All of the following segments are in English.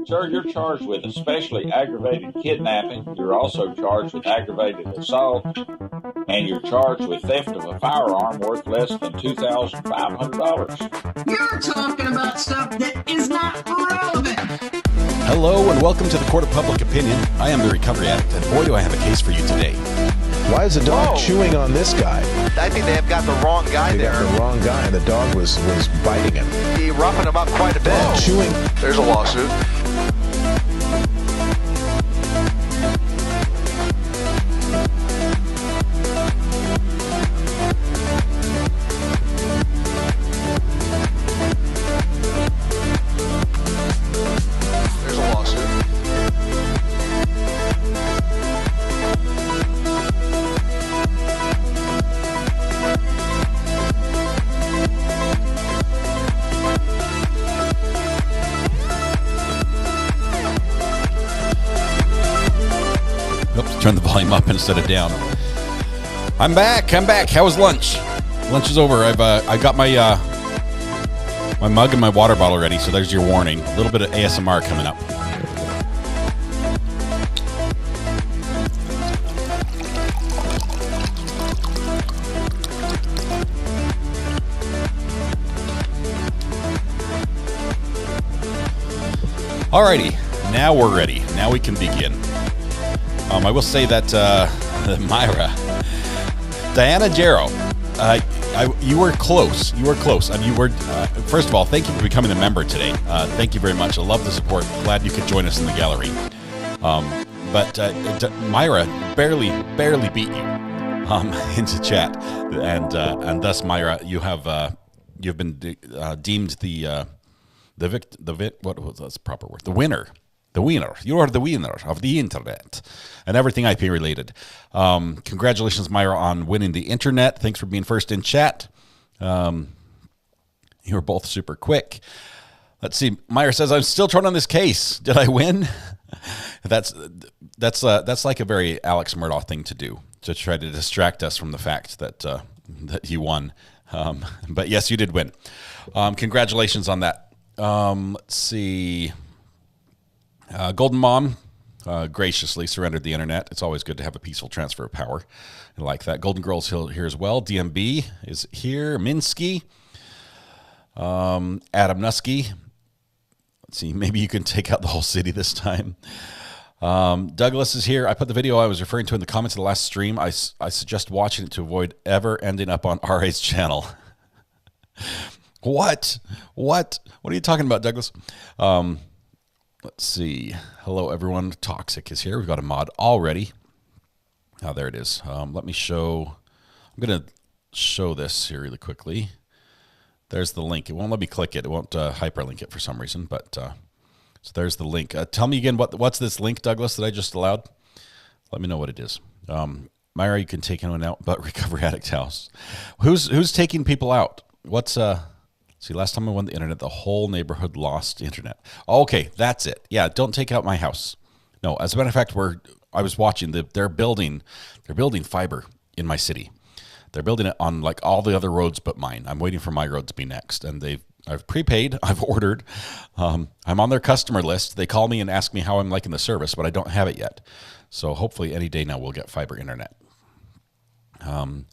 Sir, you're charged with especially aggravated kidnapping. You're also charged with aggravated assault, and you're charged with theft of a firearm worth less than $2,500. You're talking about stuff that is not relevant. Hello and welcome to the Court of Public Opinion. I am the recovery addict, and boy, do I have a case for you today. Why is the dog chewing on this guy? I think they have got the wrong guy there. They got the wrong guy, and the dog was biting him. He roughing him up quite a bit. Chewing. There's a lawsuit. There's a lawsuit. Oops, turn the volume up instead of down. I'm back. How was lunch? Lunch is over. I got my my mug and my water bottle ready, so there's your warning. A little bit of ASMR coming up. Alrighty, now we're ready. Now we can begin. I will say that Myra, Diana Jarrow, you were close. You were close. I mean, you were. First of all, thank you for becoming a member today. Thank you very much. I love the support. Glad you could join us in the gallery. But Myra barely beat you into chat, and thus Myra, you've been deemed the what was that proper word? The winner. The winner. You are the winner of the internet and everything IP related. Congratulations, Myra, on winning the internet. Thanks for being first in chat. You were both super quick. Let's see. Myra says, "I'm still trying on this case. Did I win?" That's like a very Alex Murdaugh thing to do, to try to distract us from the fact that that you won. But yes, you did win. Congratulations on that. Let's see. Golden Mom graciously surrendered the internet. It's always good to have a peaceful transfer of power. I like that. Golden Girl's here as well. DMB is here. Minsky. Adam Nusky. Let's see. Maybe you can take out the whole city this time. Douglas is here. I put the video I was referring to in the comments of the last stream. I suggest watching it to avoid ever ending up on RA's channel. What? What are you talking about, Douglas? Let's see. Hello, everyone. Toxic is here. We've got a mod already. Oh, there it is. Let me show. I'm going to show this here really quickly. There's the link. It won't let me click it. It won't hyperlink it for some reason. But so there's the link. Tell me again, what's this link, Douglas, that I just allowed? Let me know what it is. Myra, you can take anyone out but Recovery Addict House. Who's taking people out? What's See, last time I won the internet, the whole neighborhood lost internet. Okay, that's it. Yeah, don't take out my house. No, as a matter of fact, I was watching. They're building fiber in my city. They're building it on like all the other roads but mine. I'm waiting for my road to be next, and I've prepaid. I've ordered. I'm on their customer list. They call me and ask me how I'm liking the service, but I don't have it yet. So hopefully any day now we'll get fiber internet. Let's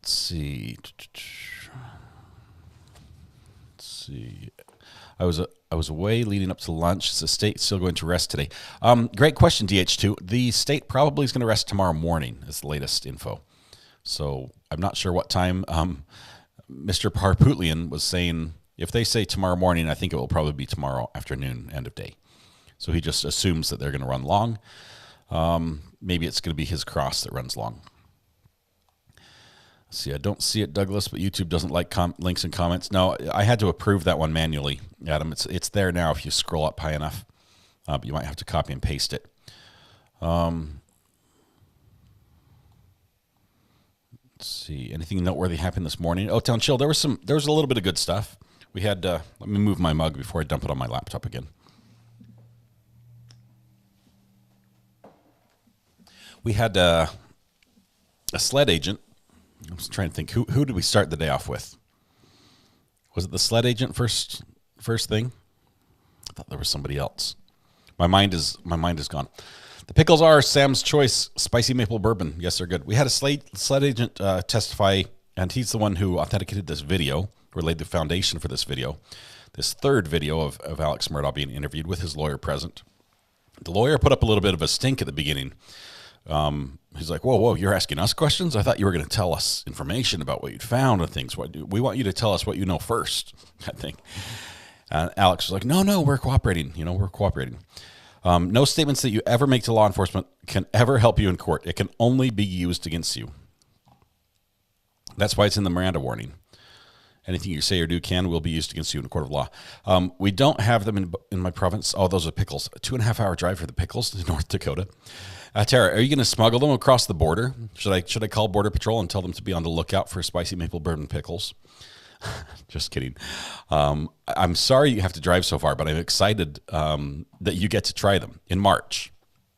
see. I was away leading up to lunch. Is the state still going to rest today? Great question, DH2. The state probably is going to rest tomorrow morning is the latest info. So I'm not sure what time. Mr. Parputlian was saying if they say tomorrow morning, I think it will probably be tomorrow afternoon, end of day. So he just assumes that they're going to run long. Maybe it's going to be his cross that runs long. See, I don't see it, Douglas, but YouTube doesn't like links and comments. No, I had to approve that one manually, Adam. It's there now if you scroll up high enough. But you might have to copy and paste it. Let's see. Anything noteworthy happened this morning? Oh, Town Chill, there was a little bit of good stuff. We had, let me move my mug before I dump it on my laptop again. We had a sled agent. I was trying to think, who did we start the day off with? Was it the sled agent first thing? thought there was somebody else. My mind is gone. The pickles are Sam's Choice Spicy Maple Bourbon. Yes, they're good. We had a slate agent testify, and he's the one who authenticated this video, or laid the foundation for this video. This third video of Alex Murdaugh being interviewed with his lawyer present. The lawyer put up a little bit of a stink at the beginning. He's like, whoa, you're asking us questions? I thought you were going to tell us information about what you'd found and things. We want you to tell us what you know first, I think. Alex was like, no, we're cooperating. We're cooperating. No statements that you ever make to law enforcement can ever help you in court. It can only be used against you. That's why it's in the Miranda warning. Anything you say or do will be used against you in a court of law. We don't have them in my province. Oh, those are pickles. A 2.5-hour drive for the pickles to North Dakota. Tara, are you going to smuggle them across the border? Should I call Border Patrol and tell them to be on the lookout for spicy maple bourbon pickles? Just kidding. I'm sorry you have to drive so far, but I'm excited that you get to try them in March.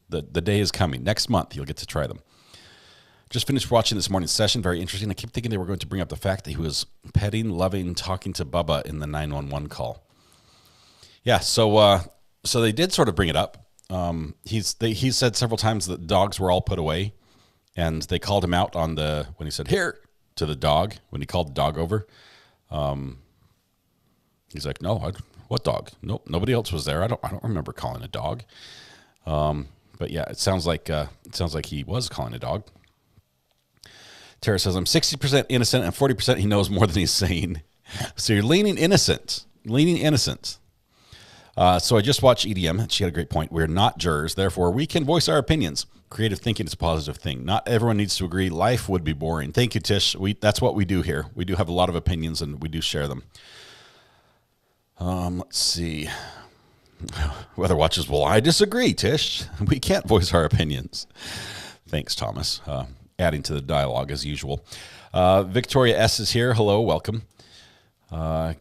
The day is coming. Next month, you'll get to try them. Just finished watching this morning's session. Very interesting. I keep thinking they were going to bring up the fact that he was petting, loving, talking to Bubba in the 911 call. Yeah, so they did sort of bring it up. He said several times that dogs were all put away, and they called him out on when he said "here" to the dog, when he called the dog over. He's like, no, what dog? Nope, nobody else was there. I don't remember calling a dog. But yeah, it sounds like he was calling a dog. Tara says, I'm 60% innocent and 40% he knows more than he's saying. So you're leaning innocent. So I just watched EDM. She had a great point. We're not jurors. Therefore, we can voice our opinions. Creative thinking is a positive thing. Not everyone needs to agree. Life would be boring. Thank you, Tish. That's what we do here. We do have a lot of opinions, and we do share them. Let's see. Weather watches. Well, I disagree, Tish. We can't voice our opinions. Thanks, Thomas. Adding to the dialogue as usual. Victoria S. is here. Hello, welcome.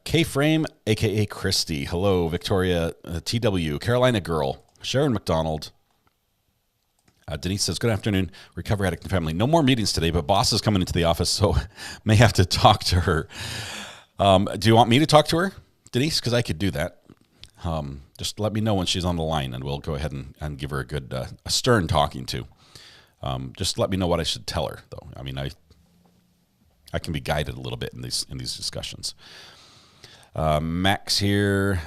K-Frame, a.k.a. Christy. Hello, Victoria. TW, Carolina Girl. Sharon McDonald. Denise says, good afternoon, recovery addict and family. No more meetings today, but boss is coming into the office, so may have to talk to her. Do you want me to talk to her, Denise? Because I could do that. Just let me know when she's on the line, and we'll go ahead and give her a good, a stern talking to. Just let me know what I should tell her, though. I mean, I can be guided a little bit in these discussions. Max here.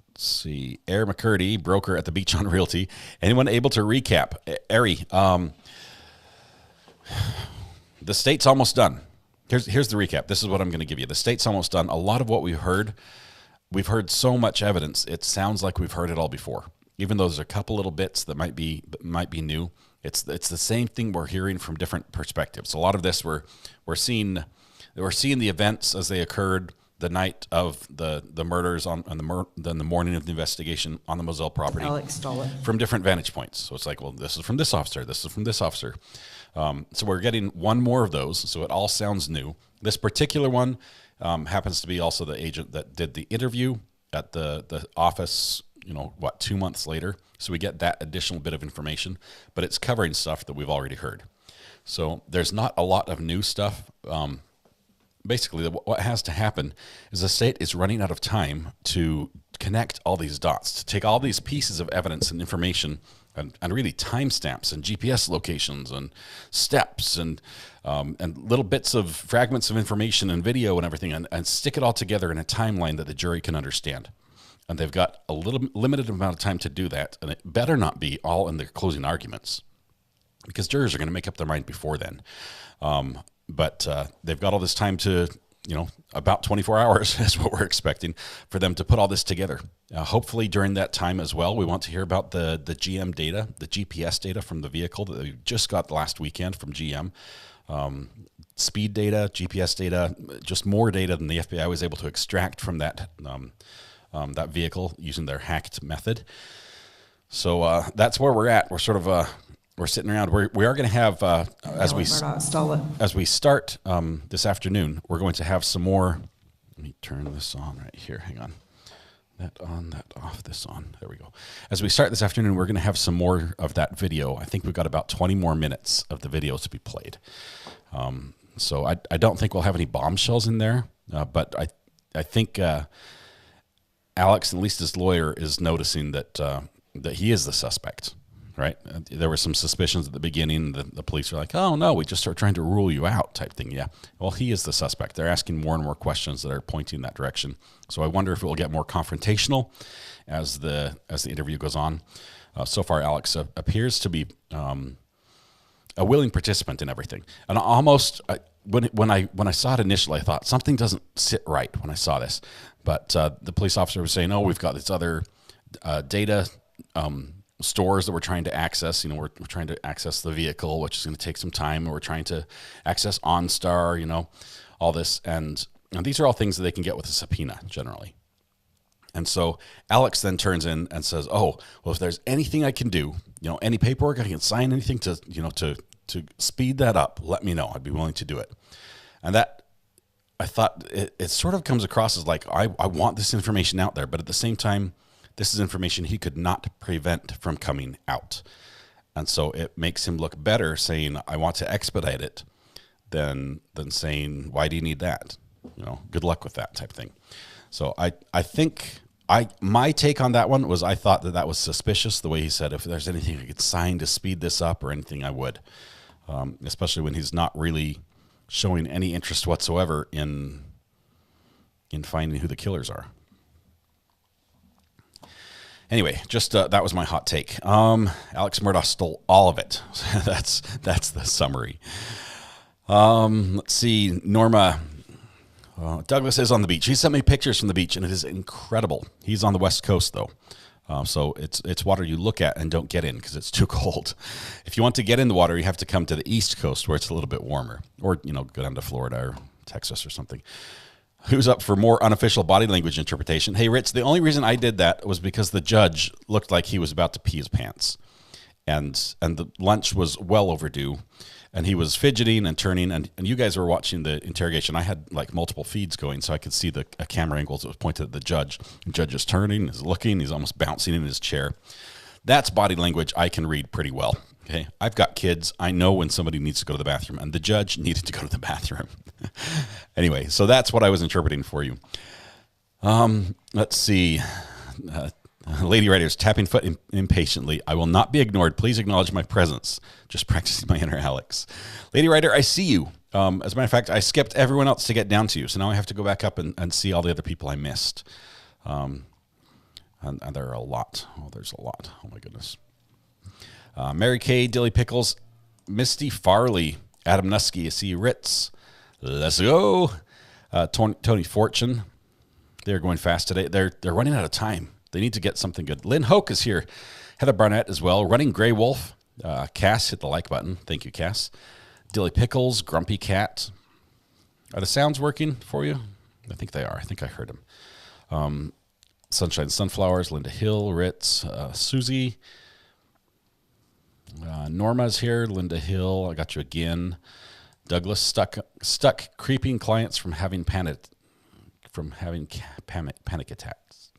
Let's see. Air McCurdy, broker at the Beach on Realty. Anyone able to recap? Ari, the state's almost done. Here's the recap. This is what I'm going to give you. The state's almost done. A lot of what we've heard so much evidence. It sounds like we've heard it all before. Even though there's a couple little bits that might be new. It's the same thing we're hearing from different perspectives. A lot of this we're seeing the events as they occurred the night of the murders on the morning of the investigation on the Moselle property. Alex stole it. From different vantage points. So it's like, well, this is from this officer. This is from this officer. So we're getting one more of those. So it all sounds new. This particular one happens to be also the agent that did the interview at the office, 2 months later. So we get that additional bit of information, but it's covering stuff that we've already heard. So there's not a lot of new stuff. Basically, what has to happen is the state is running out of time to connect all these dots, to take all these pieces of evidence and information and really timestamps and GPS locations and steps and little bits of fragments of information and video and everything and stick it all together in a timeline that the jury can understand. And they've got a little limited amount of time to do that, and it better not be all in their closing arguments because jurors are going to make up their mind before then. But they've got all this time to, about 24 hours is what we're expecting for them to put all this together. Hopefully during that time as well, we want to hear about the GM data, the GPS data from the vehicle that we just got last weekend from GM. Speed data, GPS data, just more data than the FBI was able to extract from that vehicle using their hacked method. So that's where we're at. We're sort of we're sitting around. We are going to have as we start this afternoon, we're going to have some more. Let me turn this on right here. Hang on. That on, that off, this on. There we go. As we start this afternoon, we're going to have some more of that video. I think we've got about 20 more minutes of the video to be played. So I don't think we'll have any bombshells in there, but I think Alex, at least his lawyer, is noticing that that he is the suspect, right? There were some suspicions at the beginning. The police are like, oh, no, we just start trying to rule you out type thing. Yeah, well, he is the suspect. They're asking more and more questions that are pointing in that direction. So I wonder if it will get more confrontational as the interview goes on. So far, Alex appears to be a willing participant in everything. And almost, when I saw it initially, I thought something doesn't sit right when I saw this. But the police officer was saying, oh, we've got this other data stores that we're trying to access. You know, we're trying to access the vehicle, which is going to take some time. And we're trying to access OnStar, you know, all this. And these are all things that they can get with a subpoena generally. And so Alex then turns in and says, oh, well, if there's anything I can do, you know, any paperwork, I can sign anything to, you know, to speed that up, let me know. I'd be willing to do it. And that, I thought it sort of comes across as like, I want this information out there, but at the same time, this is information he could not prevent from coming out. And so it makes him look better saying, I want to expedite it than saying, why do you need that? You know, good luck with that type thing. So I think my take on that one was I thought that was suspicious, the way he said, if there's anything I could sign to speed this up or anything, I would, especially when he's not really showing any interest whatsoever in finding who the killers are. Anyway, just that was my hot take. Alex Murdaugh stole all of it. That's the summary. Let's see, Norma. Douglas is on the beach. He sent me pictures from the beach, and it is incredible. He's on the West Coast, though. So it's water you look at and don't get in because it's too cold. If you want to get in the water, you have to come to the East Coast where it's a little bit warmer, or, you know, go down to Florida or Texas or something. Who's up for more unofficial body language interpretation? Hey, Rich, the only reason I did that was because the judge looked like he was about to pee his pants. And the lunch was well overdue. And he was fidgeting and turning, and you guys were watching the interrogation. I had like multiple feeds going, so I could see the camera angles that was pointed at the judge. The judge is turning, is looking, he's almost bouncing in his chair. That's body language I can read pretty well. Okay, I've got kids. I know when somebody needs to go to the bathroom, and the judge needed to go to the bathroom. Anyway, so that's what I was interpreting for you. Let's see. Lady Writer's tapping foot impatiently. I will not be ignored. Please acknowledge my presence. Just practicing my inner Alex. Lady Writer, I see you. As a matter of fact, I skipped everyone else to get down to you. So now I have to go back up and see all the other people I missed. And there are a lot. Oh, there's a lot. Oh, my goodness. Mary Kay, Dilly Pickles, Misty Farley, Adam Nusky, I see you, Ritz. Let's go. Tony Fortune. They're going fast today. They're running out of time. They need to get something good. Lynn Hoke is here. Heather Barnett as well. Running Grey Wolf. Cass, hit the like button. Thank you, Cass. Dilly Pickles, Grumpy Cat. Are the sounds working for you? I think they are. I think I heard them. Sunshine Sunflowers, Linda Hill, Ritz, Susie. Norma's here. Linda Hill, I got you again. Douglas, stuck creeping clients from having panic attacks.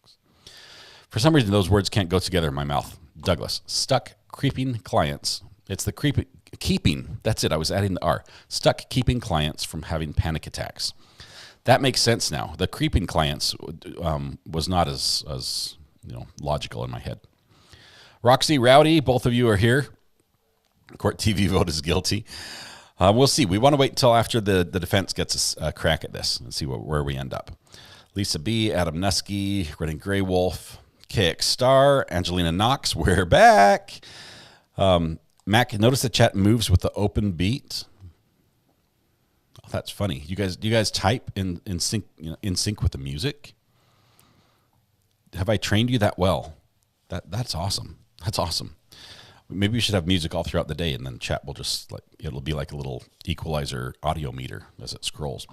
For some reason, those words can't go together in my mouth. Douglas, stuck creeping clients. It's the keeping. That's it. I was adding the R. Stuck keeping clients from having panic attacks. That makes sense now. The creeping clients was not as logical in my head. Roxy, Rowdy, both of you are here. Court TV vote is guilty. We'll see. We want to wait until after the defense gets a crack at this and see where we end up. Lisa B, Adam Nusky, Running Grey Wolf, KX Star, Angelina Knox, we're back. Mac, notice the chat moves with the open beat. Oh, that's funny. Do you guys type in sync, in sync with the music? Have I trained you that well? That's awesome. That's awesome. Maybe we should have music all throughout the day, and then chat will just it'll be like a little equalizer audio meter as it scrolls.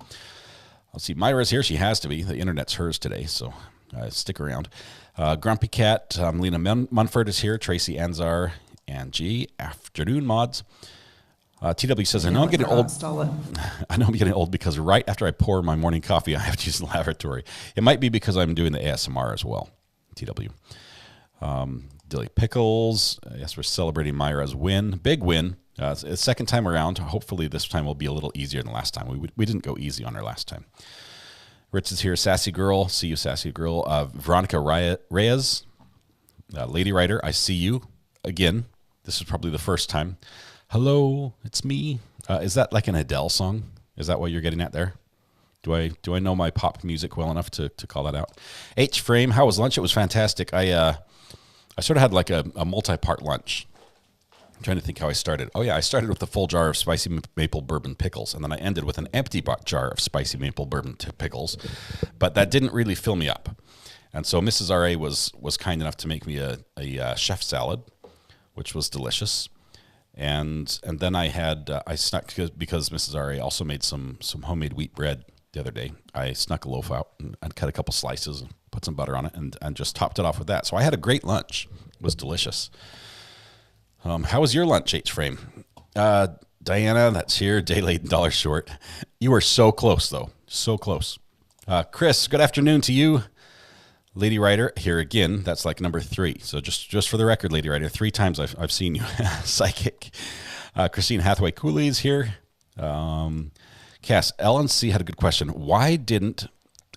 Let's see. Myra's here. She has to be. The internet's hers today, so stick around. Grumpy Cat, Lena Munford is here. Tracy Anzar, Angie. Afternoon mods. TW says, I know I'm getting old. I know I'm getting old because right after I pour my morning coffee, I have to use the lavatory. It might be because I'm doing the ASMR as well. TW. Dilly Pickles. Yes, we're celebrating Myra's win. Big win. It's the second time around. Hopefully this time will be a little easier than last time. We didn't go easy on her last time. Ritz is here. Sassy Girl. See you, Sassy Girl. Veronica Reyes, Lady Writer. I see you again. This is probably the first time. Hello, it's me. Is that like an Adele song? Is that what you're getting at there? Do I know my pop music well enough to call that out? H-Frame, how was lunch? It was fantastic. I sort of had like a multi-part lunch. I'm trying to think how I started. Oh, yeah, I started with a full jar of spicy maple bourbon pickles, and then I ended with an empty jar of spicy maple bourbon pickles, but that didn't really fill me up. And so Mrs. R.A. was kind enough to make me a chef salad, which was delicious. And then I had, I snuck, because Mrs. R.A. also made some homemade wheat bread the other day. I snuck a loaf out and cut a couple slices and put some butter on it and just topped it off with that. So I had a great lunch. It was delicious. How was your lunch, H-Frame? Diana, that's here, day late and dollar short. You were so close, though. So close. Chris, good afternoon to you. Lady Writer, here again. That's like number 3. So just for the record, Lady Writer, 3 times I've seen you. Psychic. Christine Hathaway Cooley's here. Cass, Ellen C. had a good question. Why didn't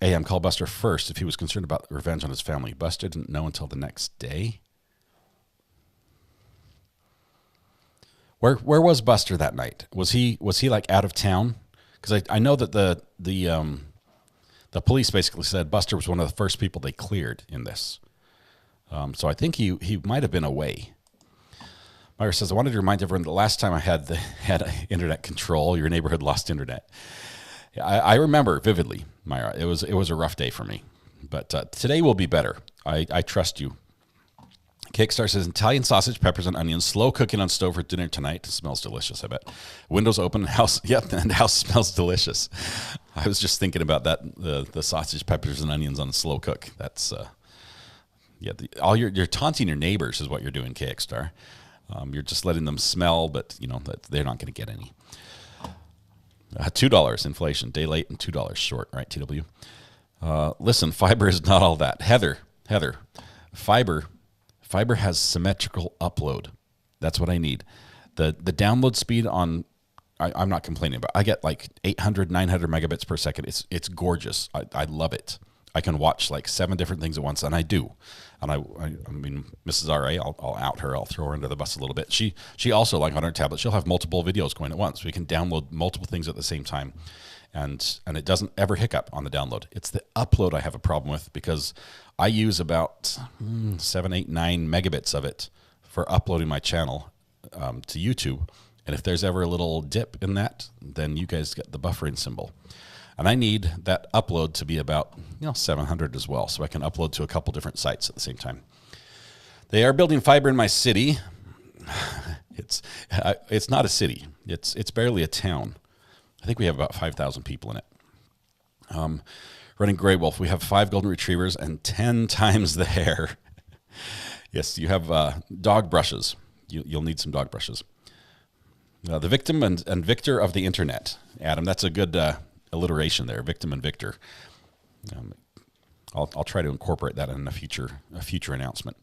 AM call Buster first if he was concerned about revenge on his family? Buster didn't know until the next day? Where was Buster that night? Was he like out of town? Because I know that the police basically said Buster was one of the first people they cleared in this. So I think he might have been away. Myra says, I wanted to remind everyone the last time I had internet control, your neighborhood lost internet. I remember vividly, Myra. It was a rough day for me, but today will be better. I trust you. Kickstar says, Italian sausage, peppers, and onions, slow cooking on stove for dinner tonight. It smells delicious, I bet. Windows open, house, yep, and house smells delicious. I was just thinking about that, the sausage, peppers, and onions on a slow cook. That's, you're taunting your neighbors is what you're doing, Kickstar. You're just letting them smell, but, they're not going to get any. $2 inflation, day late and $2 short, right, TW? Listen, fiber is not all that. Heather, Fiber has symmetrical upload. That's what I need. The download speed on, I'm not complaining about. I get like 800, 900 megabits per second. It's gorgeous. I love it. I can watch like 7 different things at once, and I do. And I mean, Mrs. R.A., I'll out her. I'll throw her under the bus a little bit. She also, like on her tablet, she'll have multiple videos going at once. We can download multiple things at the same time. And it doesn't ever hiccup on the download. It's the upload I have a problem with because I use about 7, 8, 9 megabits of it for uploading my channel to YouTube. And if there's ever a little dip in that, then you guys get the buffering symbol. And I need that upload to be about 700 as well, so I can upload to a couple different sites at the same time. They are building fiber in my city. It's not a city. It's barely a town. I think we have about 5,000 people in it. Running Grey Wolf, we have 5 golden retrievers and 10 times the hair. Yes, you have dog brushes. You'll need some dog brushes. The victim and victor of the internet. Adam, that's a good alliteration there, victim and victor. I'll try to incorporate that in a future announcement.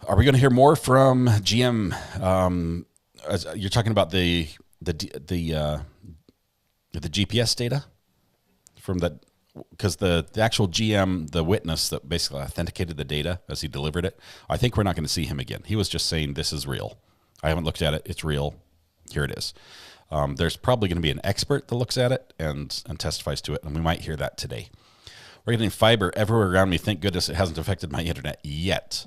Are we going to hear more from GM? You're talking about the GPS data from that, because the actual GM, the witness that basically authenticated the data as he delivered it, I think we're not going to see him again. He was just saying, this is real. I haven't looked at it. It's real. Here it is. There's probably going to be an expert that looks at it and testifies to it, and we might hear that today. We're getting fiber everywhere around me. Thank goodness it hasn't affected my internet yet.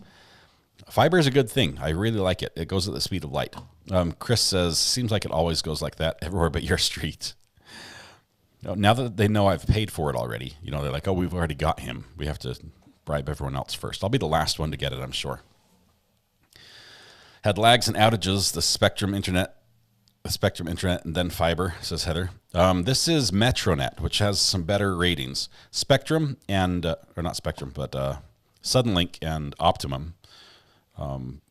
Fiber is a good thing. I really like it. It goes at the speed of light. Chris says, seems like it always goes like that everywhere but your street. Now that they know I've paid for it already, they're like, oh, we've already got him. We have to bribe everyone else first. I'll be the last one to get it, I'm sure. Had lags and outages, the Spectrum Internet, and then fiber, says Heather. This is Metronet, which has some better ratings. Spectrum and, or not Spectrum, but Suddenlink and Optimum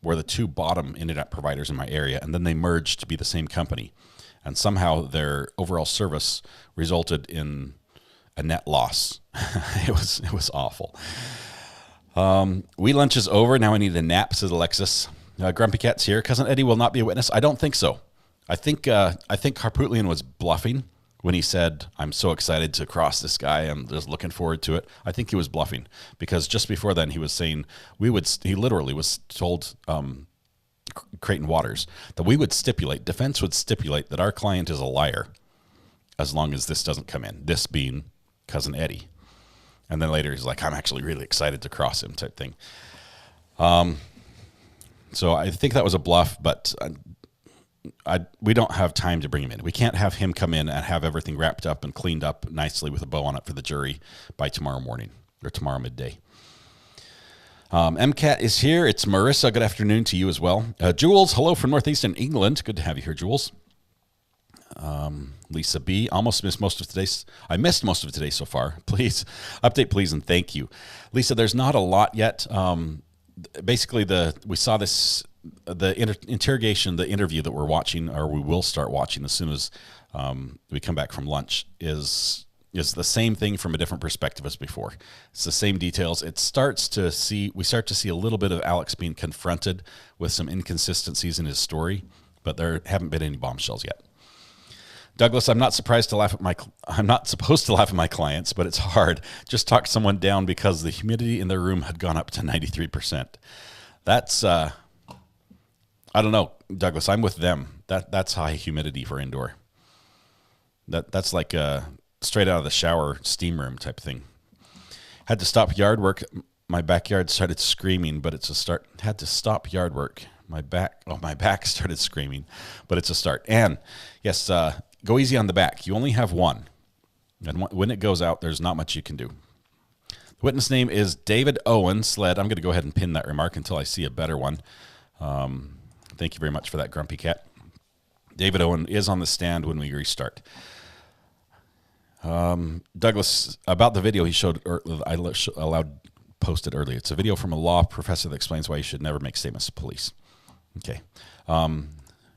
were the 2 bottom internet providers in my area, and then they merged to be the same company. And somehow their overall service resulted in a net loss. It was awful. Lunch is over. Now I need a nap, says Alexis. Grumpy Cat's here. Cousin Eddie will not be a witness. I don't think so. I think Harpootlian was bluffing when he said, "I'm so excited to cross this guy. I'm just looking forward to it." I think he was bluffing, because just before then he was saying he literally was told, Creighton Waters, that defense would stipulate that our client is a liar as long as this doesn't come in, this being Cousin Eddie. And then later he's like, "I'm actually really excited to cross him," type thing. So I think that was a bluff, but we don't have time to bring him in. We can't have him come in and have everything wrapped up and cleaned up nicely with a bow on it for the jury by tomorrow morning or tomorrow midday. MCAT is here. It's Marissa. Good afternoon to you as well. Jules, hello from Northeastern England. Good to have you here, Jules. Lisa B. Almost missed most of today's. I missed most of today so far. Please update, please, and thank you, Lisa. There's not a lot yet. Basically, we saw this interrogation, the interview that we're watching, or we will start watching as soon as we come back from lunch, is the same thing from a different perspective as before. It's the same details. We start to see a little bit of Alex being confronted with some inconsistencies in his story, but there haven't been any bombshells yet. Douglas, I'm not supposed to laugh at my clients, but it's hard. Just talk someone down because the humidity in their room had gone up to 93%. That's I don't know, Douglas. I'm with them. That's high humidity for indoor. That's like a straight out of the shower steam room type thing. Had to stop yard work. My backyard started screaming, but it's a start. Had to stop yard work. My back started screaming, but it's a start. And yes, go easy on the back. You only have one. And when it goes out, there's not much you can do. The witness name is David Owen, SLED. I'm going to go ahead and pin that remark until I see a better one. Thank you very much for that, Grumpy Cat. David Owen is on the stand when we restart. Douglas, about the video he showed, posted earlier. It's a video from a law professor that explains why you should never make statements to police. Okay.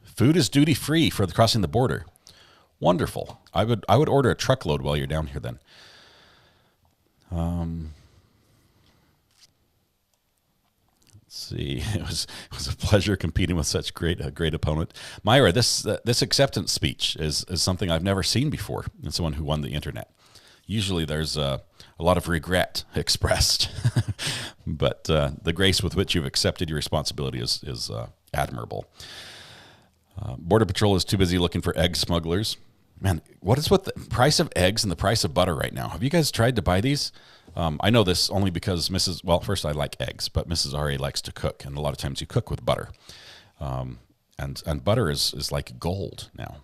Food is duty-free for crossing the border. Wonderful. I would order a truckload while you're down here then. Let's see. It was a pleasure competing with such a great opponent. Myra, this acceptance speech is something I've never seen before in someone who won the internet. Usually there's a lot of regret expressed, but the grace with which you've accepted your responsibility is admirable. Border Patrol is too busy looking for egg smugglers. Man, what is with the price of eggs and the price of butter right now? Have you guys tried to buy these? I know this only because first I like eggs, but Mrs. R.A. likes to cook, and a lot of times you cook with butter. And butter is like gold now.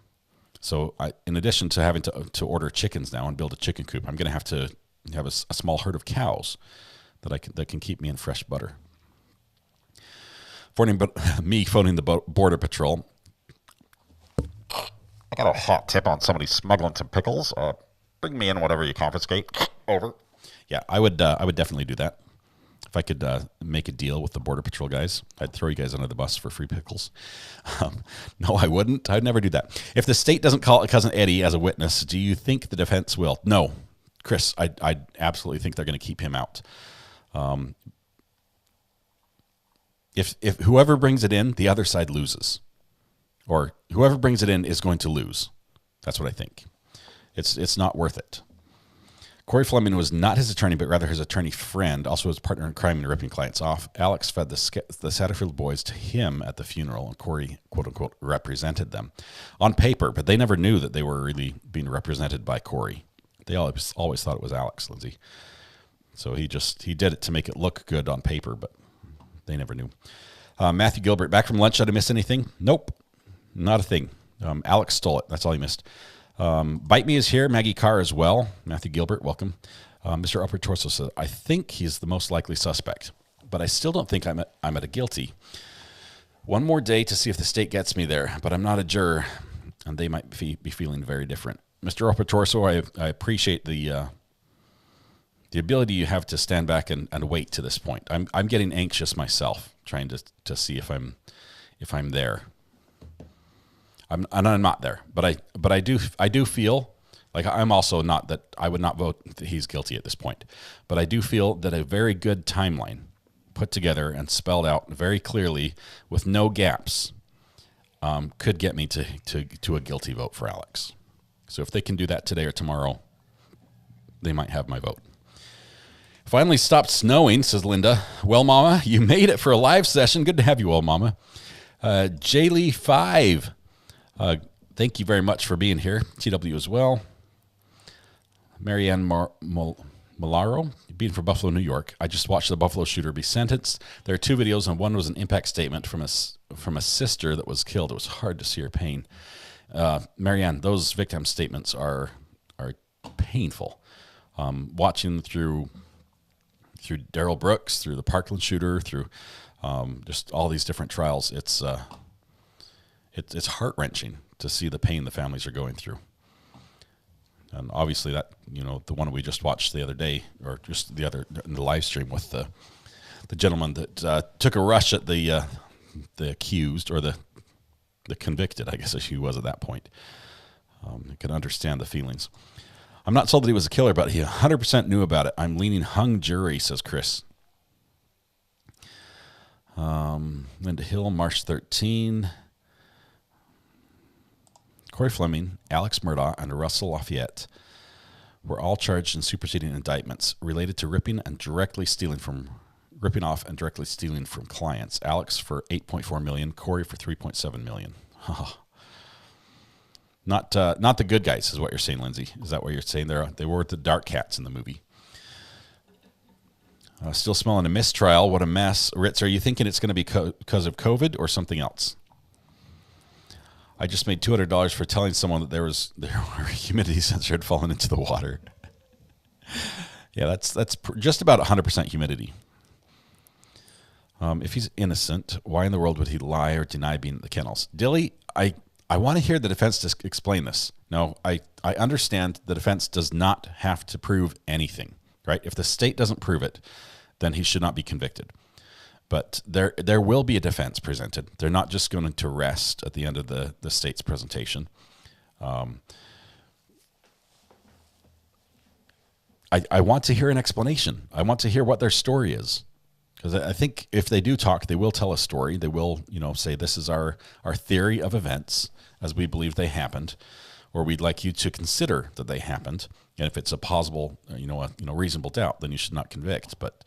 So in addition to having to order chickens now and build a chicken coop, I'm going to have a small herd of cows that can keep me in fresh butter. Phoning the Border Patrol. I got a hot tip on somebody smuggling some pickles. Bring me in whatever you confiscate. Over. Yeah, I would definitely do that. If I could make a deal with the Border Patrol guys, I'd throw you guys under the bus for free pickles. No, I wouldn't. I'd never do that. If the state doesn't call Cousin Eddie as a witness, do you think the defense will? No. Chris, I absolutely think they're going to keep him out. If whoever brings it in, the other side loses. Or whoever brings it in is going to lose. That's what I think. It's not worth it. Corey Fleming was not his attorney, but rather his attorney friend, also his partner in crime and ripping clients off. Alex fed the Satterfield boys to him at the funeral, and Corey, quote-unquote, represented them on paper, but they never knew that they were really being represented by Corey. They always thought it was Alex, Lindsay. So he did it to make it look good on paper, but they never knew. Matthew Gilbert, back from lunch. Did I miss anything? Nope, not a thing. Alex stole it. That's all he missed. Bite Me is here. Maggie Carr as well. Matthew Gilbert, welcome. Mr. Upper Torso says, I think he's the most likely suspect, but I still don't think I'm at a guilty. One more day to see if the state gets me there, but I'm not a juror, and they might be feeling very different. Mr. Upper Torso, I appreciate the ability you have to stand back and wait to this point. I'm getting anxious myself, trying to see if I'm there. I'm not there, but I do feel like I'm also not that I would not vote that he's guilty at this point. But I do feel that a very good timeline put together and spelled out very clearly with no gaps could get me to a guilty vote for Alex. So if they can do that today or tomorrow, they might have my vote. Finally stopped snowing, says Linda. Well, Mama, you made it for a live session. Good to have you, well, Mama. Jaylee5, thank you very much for being here. TW as well. Marianne Malaro, being from Buffalo, New York. I just watched the Buffalo shooter be sentenced. There are 2 videos, and one was an impact statement from a sister that was killed. It was hard to see her pain. Marianne, those victim statements are painful. Watching through Darrell Brooks, through the Parkland shooter, through just all these different trials, it's heart-wrenching to see the pain the families are going through. And obviously that, the one we just watched the other day, or just the other in the live stream with the gentleman that took a rush at the accused, or the convicted, I guess he was at that point. You can understand the feelings. I'm not told that he was a killer, but he 100% knew about it. I'm leaning hung jury, says Chris. Linda Hill, March 13. Corey Fleming, Alex Murdaugh, and Russell Lafayette were all charged in superseding indictments related to ripping off and directly stealing from clients. Alex for $8.4 million, Corey for $3.7 million. Not the good guys, is what you're saying, Lindsay. Is that what you're saying? They were the dark cats in the movie. Still smelling a mistrial. What a mess. Ritz, are you thinking it's going to be because of COVID or something else? I just made $200 for telling someone that there were humidity sensor had fallen into the water. Yeah, that's just about 100% humidity. If he's innocent, why in the world would he lie or deny being at the kennels? Dilly, I want to hear the defense to explain this. No, I understand the defense does not have to prove anything, right? If the state doesn't prove it, then he should not be convicted. But there will be a defense presented. They're not just going to rest at the end of the state's presentation. I want to hear an explanation. I want to hear what their story is. Because I think if they do talk, they will tell a story. They will, say this is our theory of events as we believe they happened, or we'd like you to consider that they happened. And if it's a possible, reasonable doubt, then you should not convict. But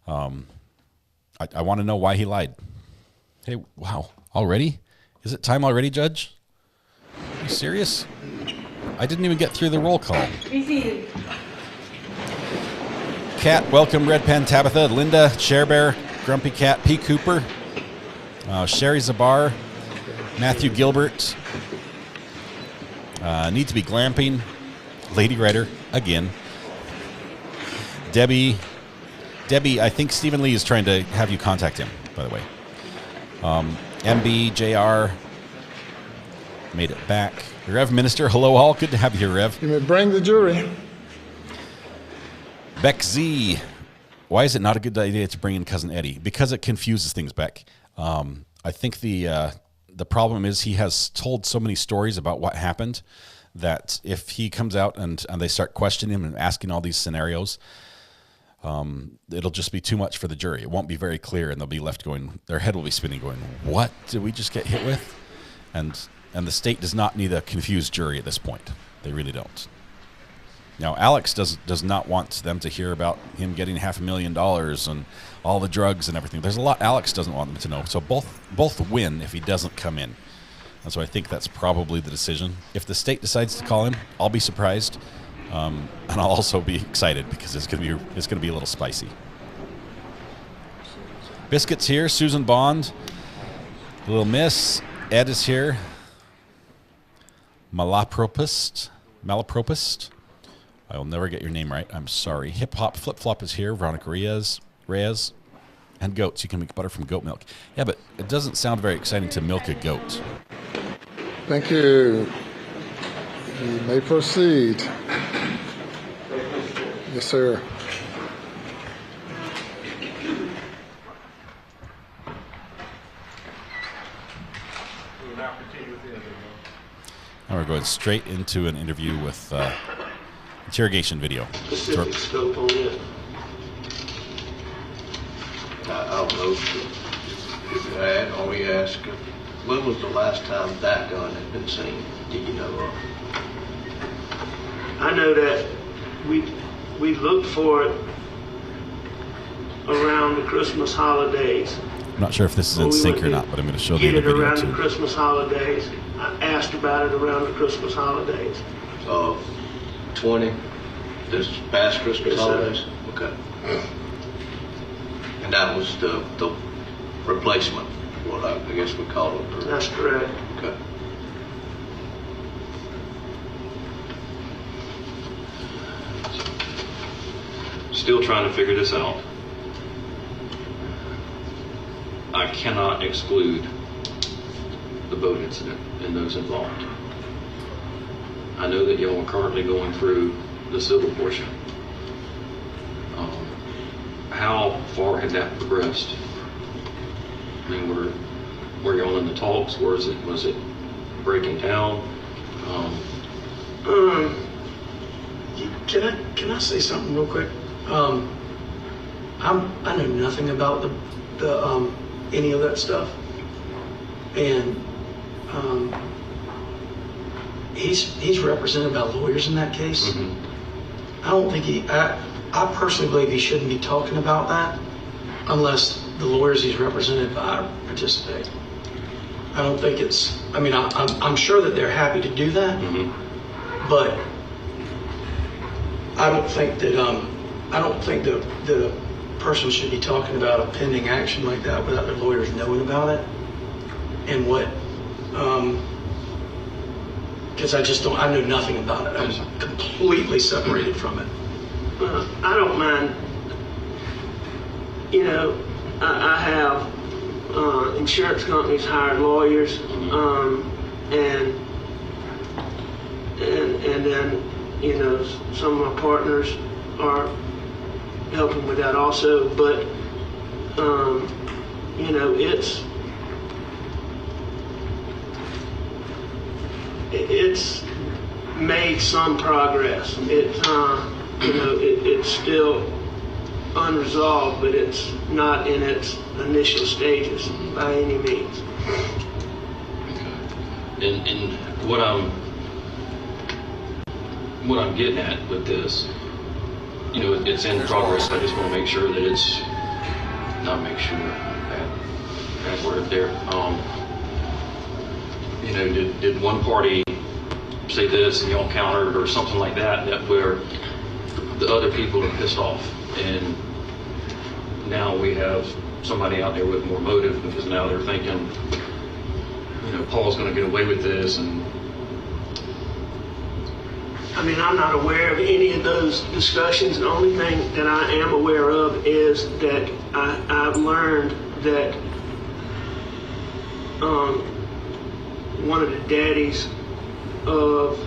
I want to know why he lied. Hey, wow, already? Is it time already, Judge? Are you serious? I didn't even get through the roll call. Cat, welcome. Red Pen, Tabitha, Linda, Chairbear, Grumpy Cat, P. Cooper, Sherry Zabar, Matthew Gilbert, Need to Be Glamping, Lady Writer, again, Debbie, I think Stephen Lee is trying to have you contact him, by the way. MB, JR, made it back. Rev Minister, hello all. Good to have you here, Rev. You may bring the jury. Beck Z, why is it not a good idea to bring in Cousin Eddie? Because it confuses things, Beck. I think the problem is he has told so many stories about what happened that if he comes out and they start questioning him and asking all these scenarios, it'll just be too much for the jury. It won't be very clear, and they'll be left going, their head will be spinning going, what did we just get hit with? And the state does not need a confused jury at this point. They really don't. Now, Alex does not want them to hear about him getting $500,000 and all the drugs and everything. There's a lot Alex doesn't want them to know. So both win if he doesn't come in. And so I think that's probably the decision. If the state decides to call him, I'll be surprised. And I'll also be excited because it's gonna be a little spicy. Biscuit's here. Susan Bond. Little Miss. Ed is here. Malapropist. I will never get your name right. I'm sorry. Hip Hop Flip Flop is here. Veronica Reyes. And goats. You can make butter from goat milk. Yeah, but it doesn't sound very exciting to milk a goat. Thank you. You may proceed. Yes, sir. Now we're going straight into an interview with interrogation video. Specific scope on it. I don't know if you had, or we asked, when was the last time that gun had been seen? Do you know of? I know that we looked for it around the Christmas holidays. I'm not sure if this is in sync or not, but I'm going to show the Get other it video around too. the Christmas holidays. I asked about it around the Christmas holidays. 20, this past Christmas Yes, sir. holidays? Okay. And that was the replacement, what I guess we call it. That's correct. Okay. Still trying to figure this out. I cannot exclude the boat incident and those involved. I know that y'all are currently going through the civil portion. How far had that progressed? I mean, were y'all in the talks? Was it breaking down? Can I say something real quick? I know nothing about the any of that stuff, and he's represented by lawyers in that case. Mm-hmm. I don't think I personally believe he shouldn't be talking about that unless the lawyers he's represented by participate. I don't think it's. I mean, I'm sure that they're happy to do that, Mm-hmm. but I don't think that the person should be talking about a pending action like that without their lawyers knowing about it and what. Because I know nothing about it. I'm completely separated from it. I don't mind. You know, I have insurance companies hired lawyers, and then some of my partners are helping with that also. But it's made some progress. It's still unresolved, but it's not in its initial stages by any means. And what I'm getting at with this, it's in progress. I just want to make sure that it's not make sure bad word there. Did one party say this and y'all countered or something like that where the other people are pissed off, and now we have somebody out there with more motive because now they're thinking, Paul's going to get away with this. And I mean, I'm not aware of any of those discussions. The only thing that I am aware of is that I've learned that one of the daddies of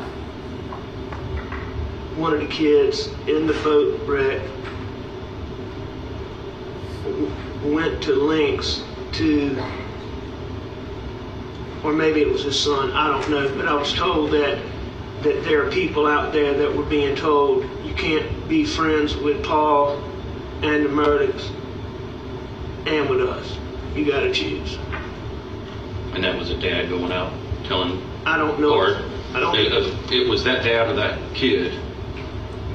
one of the kids in the boat wreck went to lengths to, or maybe it was his son, I don't know, but I was told that there are people out there that were being told you can't be friends with Paul and the Murdaughs and with us. You got to choose. And that was a dad going out telling. I don't know. Or it was that dad or that kid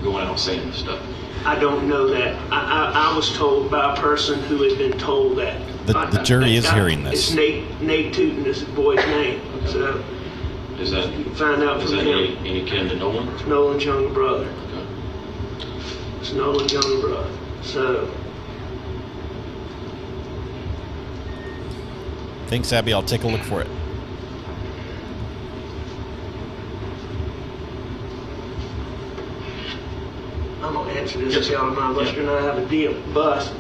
going out saying this stuff. I don't know that. I was told by a person who had been told that. The jury is hearing this. It's Nate Tootin is the boy's name. Okay. So is that, you can find out from him. Any kin to Nolan? It's Nolan's younger brother. Okay. It's Nolan's younger brother. So. Thanks, Abby. I'll take a look for it. I'm going to answer this if y'all don't mind. Buster and I have a deal. Buster?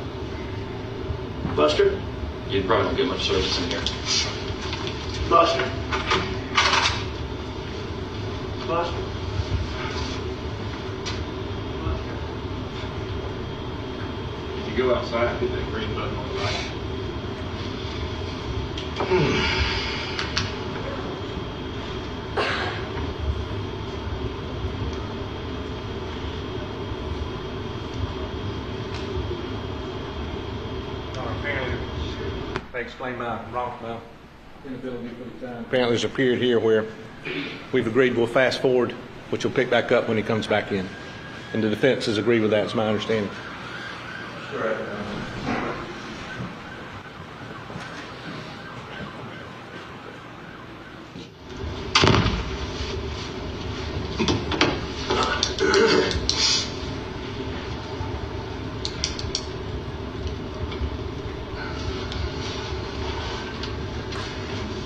You probably don't get much service in here. Buster? If you go outside, hit that green button on the right. Explain my inability to put it down. Apparently there's a period here where we've agreed we'll fast forward which will pick back up when he comes back in. And the defense has agreed with that, is my understanding. Correct.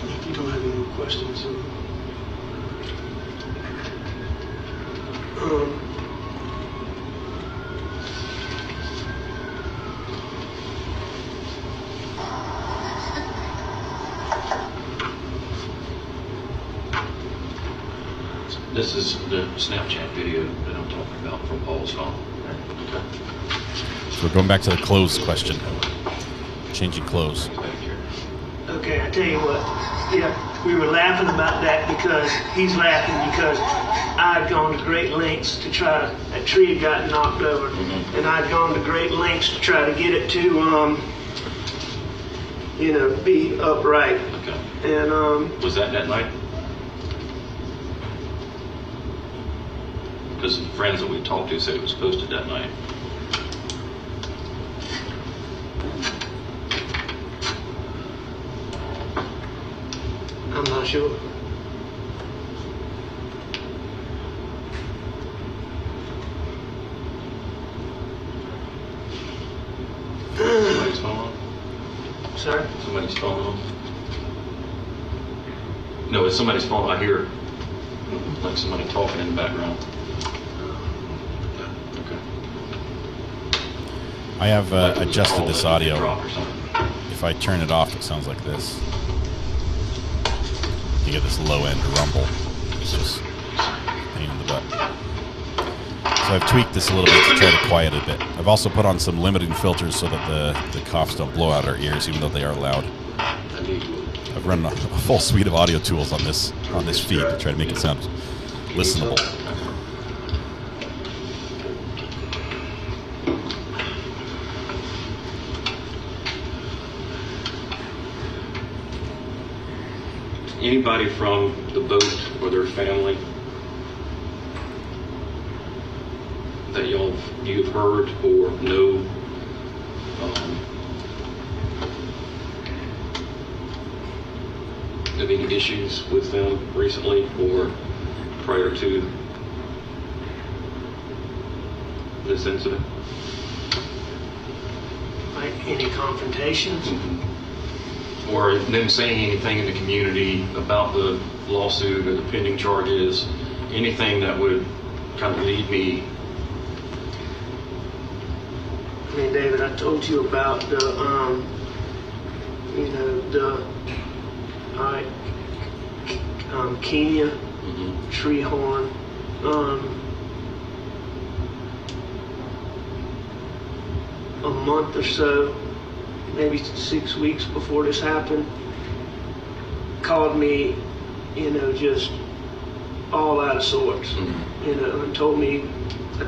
If you don't have any more questions, This is the Snapchat video that I'm talking about from Paul's phone. Okay. So we're going back to the clothes question. Changing clothes. okay, I tell you what. Yeah, we were laughing about that because he's laughing because I'd gone to great lengths to try to. That tree had gotten knocked over, and I'd gone to great lengths to try to get it to, be upright. Okay. And Was that night? Because the friends that we talked to said it was posted that night. I'm not sure. Somebody's phone on? Sir? Somebody's phone on? No, it's somebody's phone. I hear like somebody talking in the background. Okay. I have adjusted this audio. Drop or something. If I turn it off, it sounds like this. You get this low end rumble. It's just a pain in the butt. So I've tweaked this a little bit to try to quiet it a bit. I've also put on some limiting filters so that the coughs don't blow out our ears, even though they are loud. I've run a full suite of audio tools on this feed to try to make it sound listenable. Anybody from the boat or their family that you've heard or know of any issues with them recently or prior to this incident? Like any confrontations? Or them saying anything in the community about the lawsuit or the pending charges, anything that would kind of lead me. I mean, David, I told you about the Kenya tree horn. A month or so, maybe 6 weeks before this happened, called me, just all out of sorts, and told me,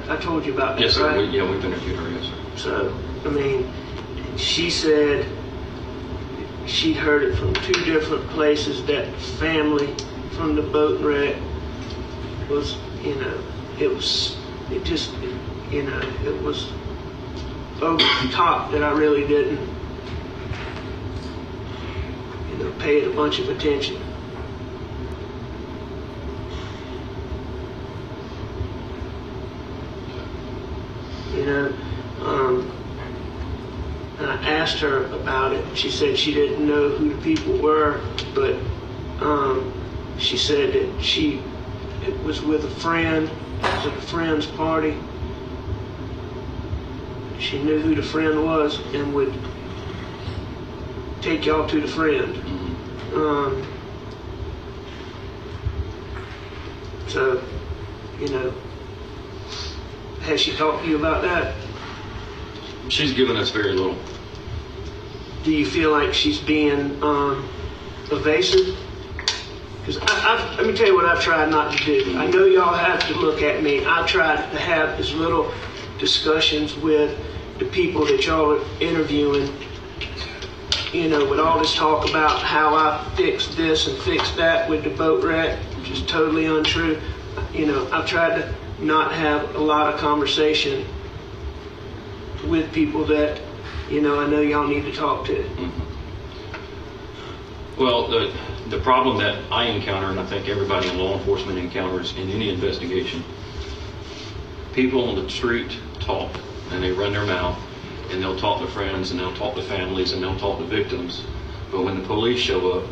I told you about Yes, this, sir. right? We've interviewed her, yes, sir. So, I mean, she said she'd heard it from 2 different places that family from the boat wreck was, it was over the top that I really didn't, pay it a bunch of attention. And I asked her about it. She said she didn't know who the people were, but she said that it was with a friend, it was at a friend's party. She knew who the friend was and would take y'all to the friend. So, has she talked to you about that? She's given us very little. Do you feel like she's being evasive? Because let me tell you what I've tried not to do. I know y'all have to look at me. I've tried to have as little discussions with the people that y'all are interviewing, with all this talk about how I fixed this and fixed that with the boat wreck, which is totally untrue. I've tried to not have a lot of conversation with people that, I know y'all need to talk to. Mm-hmm. Well, the problem that I encounter, and I think everybody in law enforcement encounters in any investigation, people on the street talk, and they run their mouth, and they'll talk to friends, and they'll talk to families, and they'll talk to victims. But when the police show up,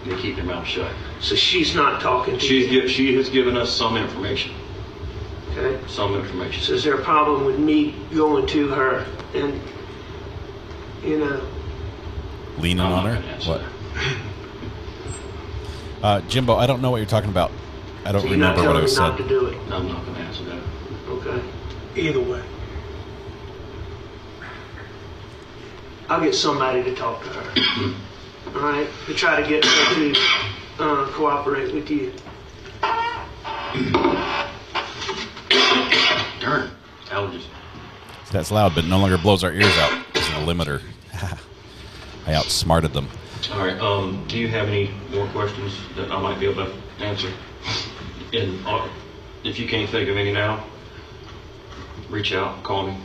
they keep their mouth shut. So she's not talking to you? She has given us some information. Okay. Some information. So is there a problem with me going to her and, leaning on her? What? Jimbo, I don't know what you're talking about. I don't remember what I was said. Not to do it. I'm not going to answer that. Okay. Either way. I'll get somebody to talk to her. All right? To try to get her to cooperate with you. Darn. Allergies. That's loud, but no longer blows our ears out. It's a limiter. I outsmarted them. All right. Do you have any more questions that I might be able to answer? And if you can't think of any now, reach out, call me.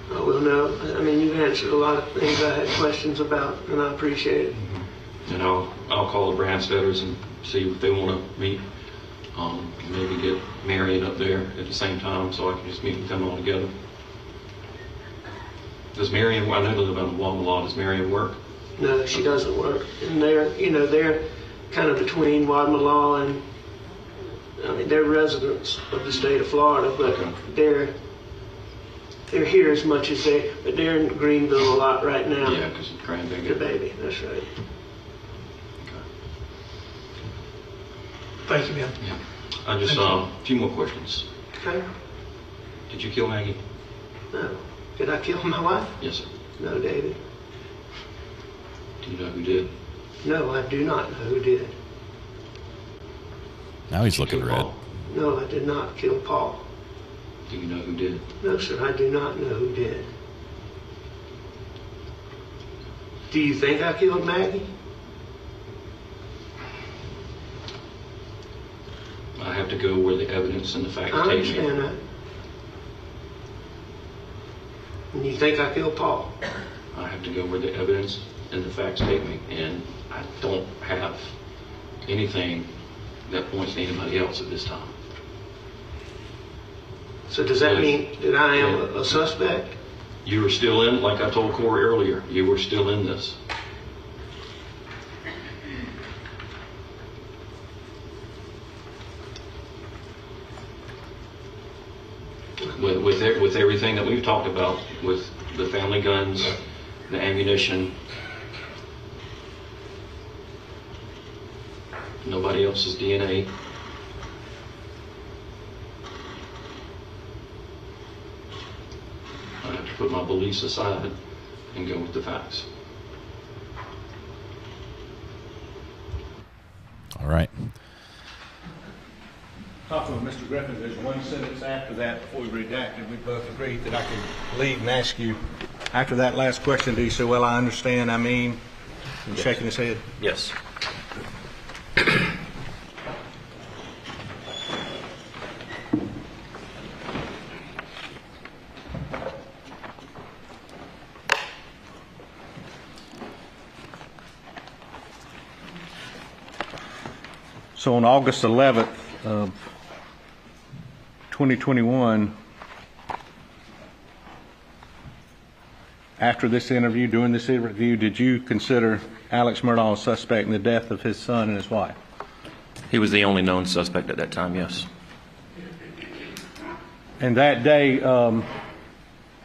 Oh, well, no. I mean, you've answered a lot of things I had questions about, and I appreciate it. And I'll call the Bransteaders and see if they want to meet. Maybe get Marion up there at the same time so I can just meet with them all together. Does Marion, I know they live on the Wadmalaw, does Marion work? No, she doesn't work. And they're kind of between Wadmalaw and, they're residents of the state of Florida, but they're here as much as but they're in Greenville a lot right now. Yeah, because of grandbaby. The baby, that's right. Okay. Thank you, man. Yeah. I just, a few more questions. Okay. Did you kill Maggie? No. Did I kill my wife? Yes, sir. No, David. Do you know who did? No, I do not know who did. Now he's looking red. Paul? No, I did not kill Paul. Do you know who did? No, sir, I do not know who did. Do you think I killed Maggie? I have to go where the evidence and the facts I take me. understand that. And you think I killed Paul? I have to go where the evidence and the facts take me, and I don't have anything that points to anybody else at this time. So does that mean that I am a suspect? You were still in, like I told Corey earlier, you were still in this. With everything that we've talked about, with the family guns, the ammunition, nobody else's DNA. I have to put my beliefs aside and go with the facts. All right. Talking with Mr. Griffin, there's one sentence after that before we redacted. We both agreed that I could lead and ask you. After that last question, do you say, well, I understand, I mean, and shaking his head? Yes. So on August 11th of 2021, after this interview, during this interview, did you consider Alex Murdaugh a suspect in the death of his son and his wife? He was the only known suspect at that time, yes. And that day,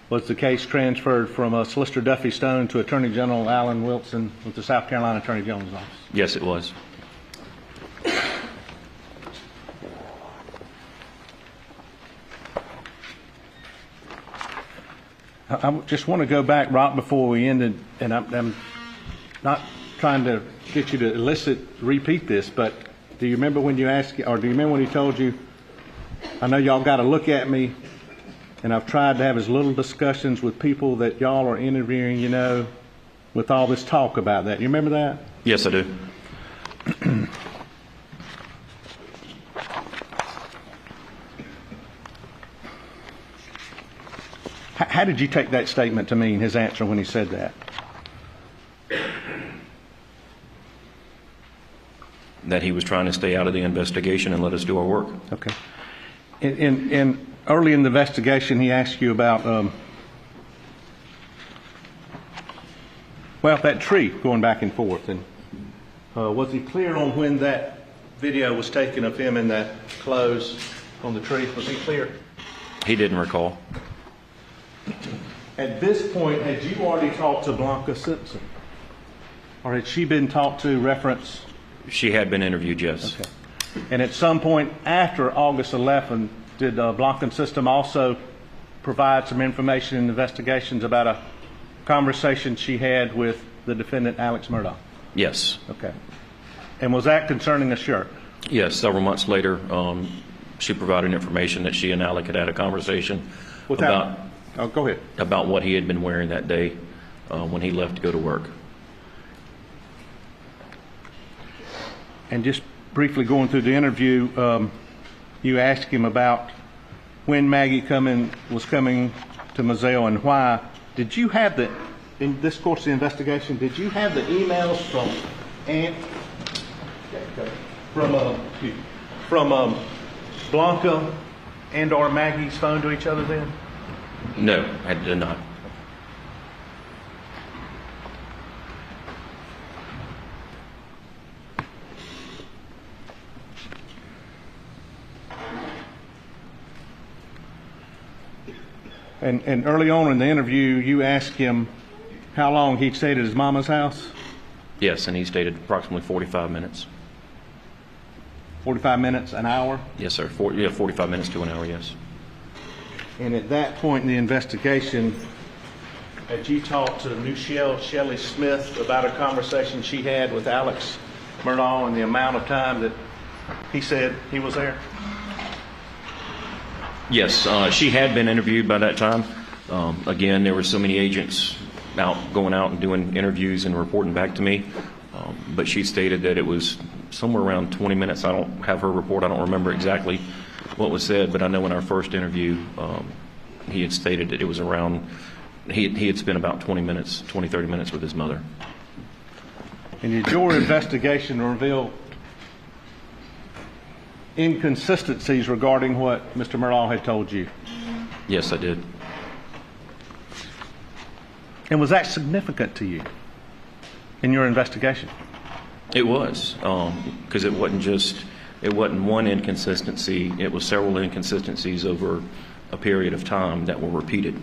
was the case transferred from Solicitor Duffy Stone to Attorney General Alan Wilson with the South Carolina Attorney General's office? Yes, it was. I just want to go back right before we ended, and I'm not trying to get you to repeat this, but do you remember when you asked, or do you remember when he told you, I know y'all got to look at me, and I've tried to have as little discussions with people that y'all are interviewing, with all this talk about that. You remember that? Yes, I do. How did you take that statement to mean, his answer when he said that? That he was trying to stay out of the investigation and let us do our work. Okay. In early in the investigation, he asked you about, well, that tree going back and forth. And was he clear on when that video was taken of him in that clothes on the tree? Was he clear? He didn't recall. At this point, had you already talked to Blanca Simpson? Or had she been talked to reference? She had been interviewed, yes. Okay. And at some point after August 11, did Blanca Simpson also provide some information in investigations about a conversation she had with the defendant, Alex Murdaugh? Yes. Okay. And was that concerning a shirt? Yes. Several months later, she provided information that she and Alec had a conversation about. Oh, go ahead. About what he had been wearing that day when he left to go to work. And just briefly going through the interview, you asked him about when Maggie was coming to Moselle and why. Did you have in this course of the investigation, did you have the emails from Blanca and or Maggie's phone to each other then? No, I did not. And early on in the interview, you asked him how long he'd stayed at his mama's house? Yes, and he stayed approximately 45 minutes. 45 minutes, an hour? Yes, sir. 45 minutes to an hour, yes. And at that point in the investigation, had you talked to Michelle Shelley Smith about a conversation she had with Alex Murdaugh and the amount of time that he said he was there? Yes, she had been interviewed by that time. Again, there were so many agents going out and doing interviews and reporting back to me. But she stated that it was somewhere around 20 minutes. I don't have her report. I don't remember exactly what was said, but I know in our first interview, he had stated that it was around, he had spent about 20, 30 minutes with his mother. And did your investigation reveal inconsistencies regarding what Mr. Murdaugh had told you? Yes, I did. And was that significant to you in your investigation? It was, because it wasn't one inconsistency, it was several inconsistencies over a period of time that were repeated.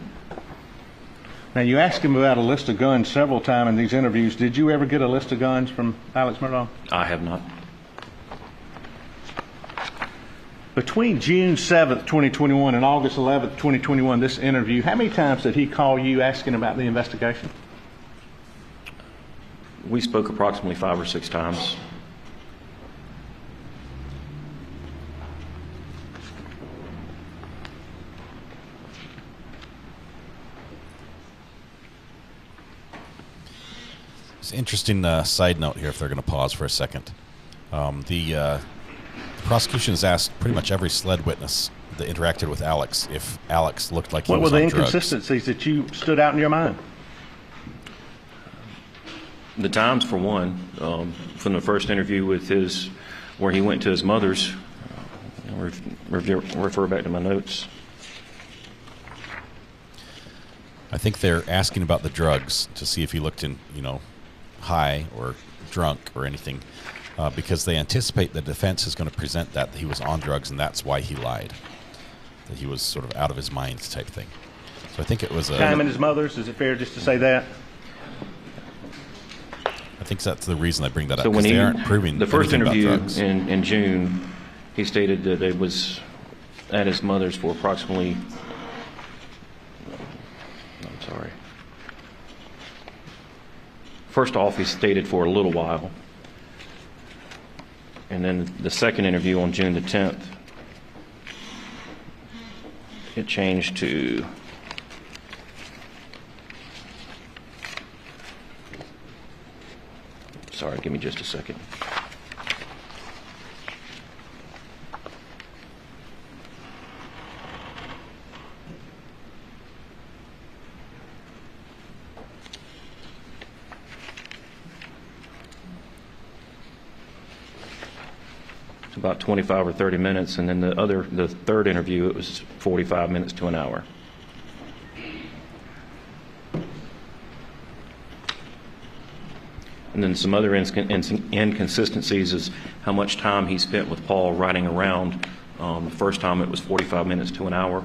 Now, you asked him about a list of guns several times in these interviews. Did you ever get a list of guns from Alex Murdaugh? I have not. Between June 7th, 2021 and August 11th, 2021, this interview, how many times did he call you asking about the investigation? We spoke approximately 5 or 6 times. It's an interesting side note here, if they're going to pause for a second. The prosecution has asked pretty much every SLED witness that interacted with Alex if Alex looked like he was on drugs. What were the inconsistencies that you stood out in your mind? The times, for one, from the first interview with where he went to his mother's, refer back to my notes. I think they're asking about the drugs to see if he looked high or drunk or anything, because they anticipate the defense is going to present that he was on drugs and that's why he lied, that he was sort of out of his mind type thing. So I think it was a time in his mother's. Is it fair just to say that? I think that's the reason I bring that up, So when they aren't proving the first anything interview about drugs. in June, he stated that it was at his mother's for approximately, I'm sorry. First off, he stated for a little while. And then the second interview on June the 10th, it changed to sorry, give me just a second. about 25 or 30 minutes, and then the third interview, it was 45 minutes to an hour. And then some other inconsistencies is how much time he spent with Paul riding around. The first time it was 45 minutes to an hour.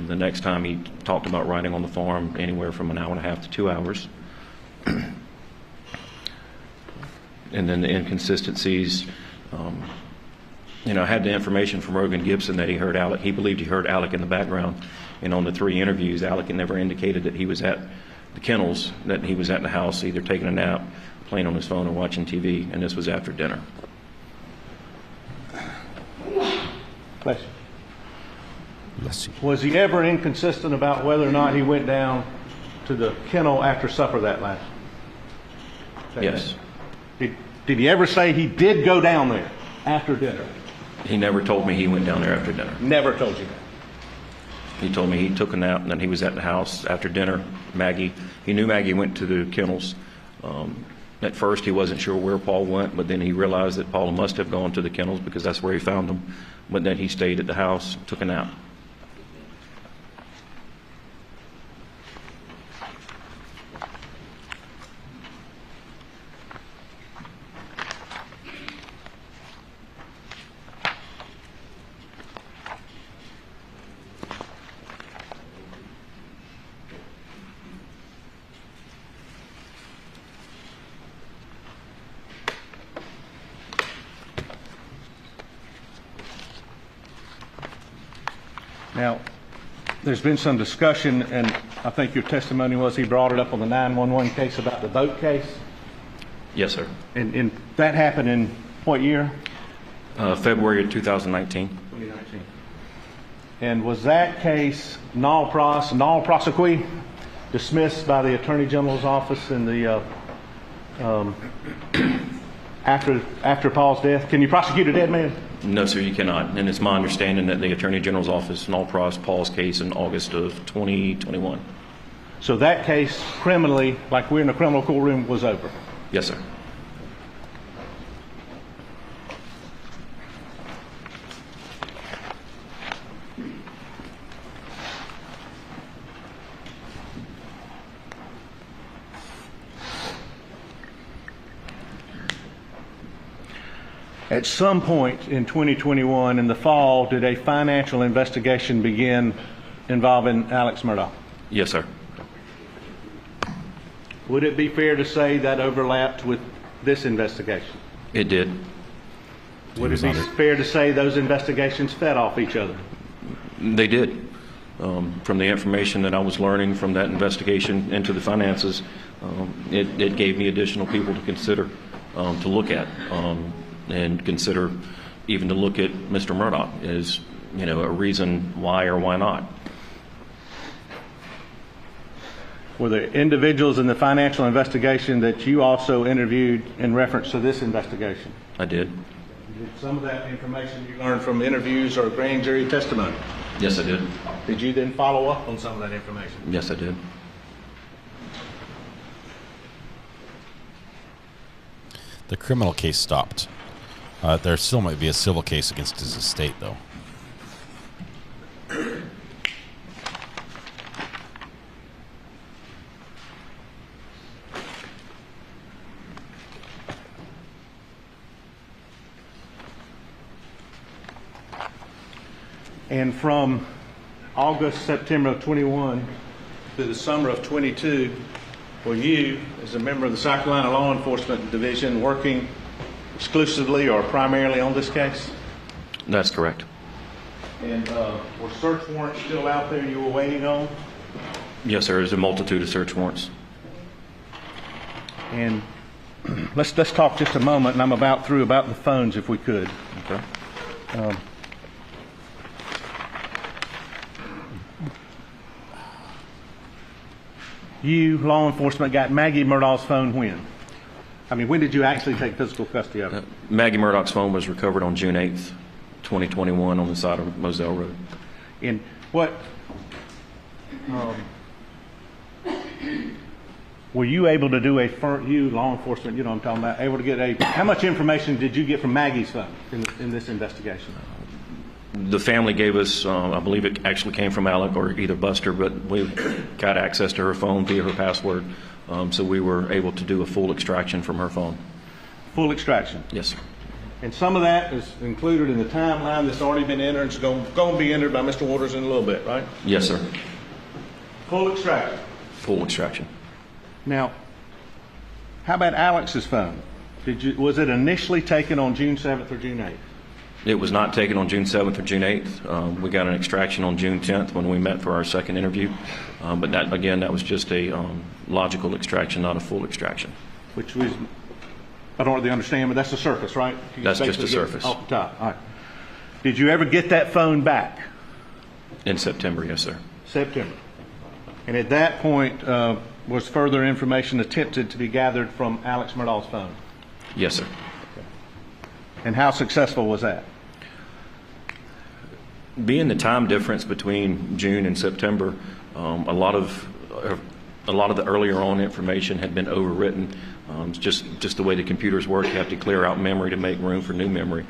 The next time he talked about riding on the farm anywhere from an hour and a half to 2 hours. And then the inconsistencies, I had the information from Rogan Gibson that he believed he heard Alec in the background. And on the 3 interviews, Alec had never indicated that he was at the kennels, that he was at the house either taking a nap, playing on his phone, or watching TV, and this was after dinner. Question. Was he ever inconsistent about whether or not he went down to the kennel after supper that night? Yes. Did he ever say he did go down there after dinner? He never told me he went down there after dinner. Never told you that? He told me he took a nap and then he was at the house after dinner. He knew Maggie went to the kennels. At first he wasn't sure where Paul went, but then he realized that Paul must have gone to the kennels because that's where he found him. But then he stayed at the house, took a nap. Now, there's been some discussion, and I think your testimony was he brought it up on the 911 case about the boat case. Yes, sir. And that happened in what year? February of 2019. 2019. And was that case null prosequi, dismissed by the Attorney General's office in the after Paul's death? Can you prosecute a dead man? No, sir, you cannot. And it's my understanding that the Attorney General's office null pros Paul's case in August of 2021. So that case, criminally, like we're in a criminal courtroom, was over? Yes, sir. At some point in 2021, in the fall, did a financial investigation begin involving Alex Murdaugh? Yes, sir. Would it be fair to say that overlapped with this investigation? It did. Would it be fair to say those investigations fed off each other? They did. From the information that I was learning from that investigation into the finances, it gave me additional people to consider, to look at. And consider even to look at Mr. Murdaugh as, a reason why or why not. Were there individuals in the financial investigation that you also interviewed in reference to this investigation? I did. Did some of that information you learned from interviews or grand jury testimony? Yes, I did. Did you then follow up on some of that information? Yes, I did. The criminal case stopped. There still might be a civil case against his estate, though. And from August, September of 21 to the summer of 22, were you, as a member of the South Carolina Law Enforcement Division, working exclusively or primarily on this case? That's correct. And were search warrants still out there you were waiting on? Yes, sir. There's a multitude of search warrants. And let's talk just a moment, and I'm about through about the phones, if we could. Okay. You, law enforcement, got Maggie Murdaugh's phone when? When did you actually take physical custody of it? Maggie Murdaugh's phone was recovered on June 8th, 2021 on the side of Moselle Road. And what, Were you able to do you law enforcement, you know what I'm talking about, able to get how much information did you get from Maggie's phone in this investigation? The family gave us, I believe it actually came from Alec or either Buster, but we got access to her phone via her password. So we were able to do a full extraction from her phone. Full extraction? Yes, sir. And some of that is included in the timeline that's already been entered. It's going to be entered by Mr. Waters in a little bit, right? Yes, sir. Full extraction? Full extraction. Now, how about Alex's phone? Was it initially taken on June 7th or June 8th? It was not taken on June 7th or June 8th. We got an extraction on June 10th when we met for our second interview. But that was just a logical extraction, not a full extraction. Which was, I don't really understand, but that's the surface, right? That's just the surface. Off the top. All right. Did you ever get that phone back? In September, yes, sir. September. And at that point, was further information attempted to be gathered from Alex Murdaugh's phone? Yes, sir. Okay. And how successful was that? Being the time difference between June and September, a lot of the earlier on information had been overwritten. Just the way the computers work, you have to clear out memory to make room for new memory.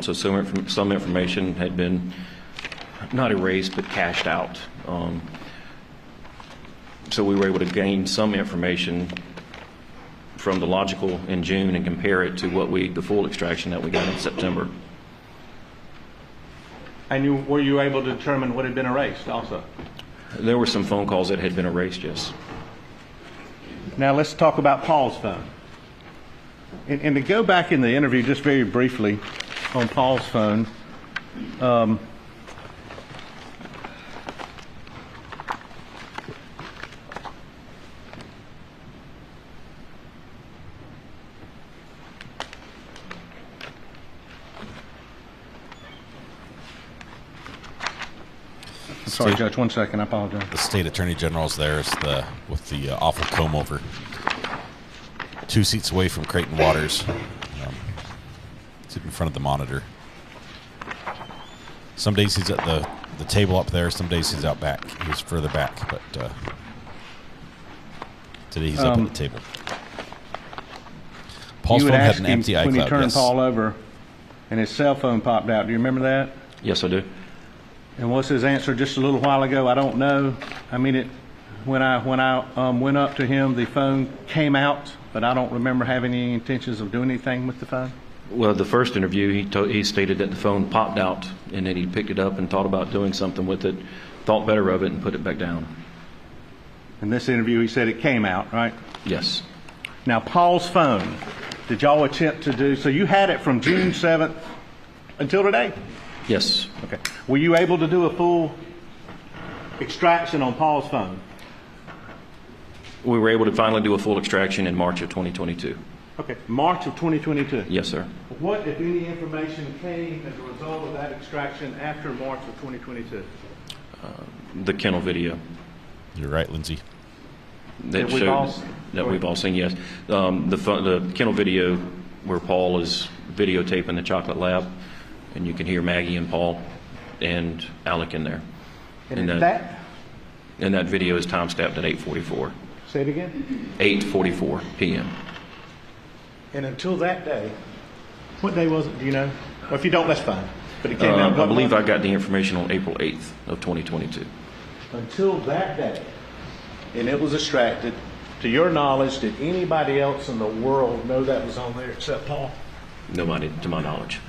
So some information had been not erased but cached out. So we were able to gain some information from the logical in June and compare it to the full extraction that we got in September. And were you able to determine what had been erased also? There were some phone calls that had been erased, yes. Now let's talk about Paul's phone. And to go back in the interview just very briefly on Paul's phone, sorry, Judge, 1 second. I apologize. The state attorney general's there with the awful comb over. 2 seats away from Creighton Waters. Sitting in front of the monitor. Some days he's at the table up there. Some days he's out back. He's further back, but today he's up at the table. Paul's phone had an empty iCloud. When he turned yes. Paul over and his cell phone popped out, do you remember that? Yes, I do. And what's his answer just a little while ago? I don't know. I mean, when I went up to him, the phone came out, but I don't remember having any intentions of doing anything with the phone. Well, the first interview, he stated that the phone popped out and that he picked it up and thought about doing something with it, thought better of it, and put it back down. In this interview, he said it came out, right? Yes. Now, Paul's phone, did y'all attempt to do, so you had it from June 7th until today? Yes. Okay. Were you able to do a full extraction on Paul's phone? We were able to finally do a full extraction in March of 2022. Okay, March of 2022. Yes, sir. What, if any, information came as a result of that extraction after March of 2022? The kennel video. You're right, Lindsay. That we've all seen, yes. The kennel video where Paul is videotaping the chocolate lab, and you can hear Maggie and Paul and Alec in there. And that video is time-stamped at 8:44. Say it again? 8:44 p.m. And until that day, what day was it? Do you know? Well, if you don't, that's fine. But it came out. I believe I got the information on April 8th of 2022. Until that day, and it was extracted. To your knowledge, did anybody else in the world know that was on there except Paul? Nobody, to my knowledge.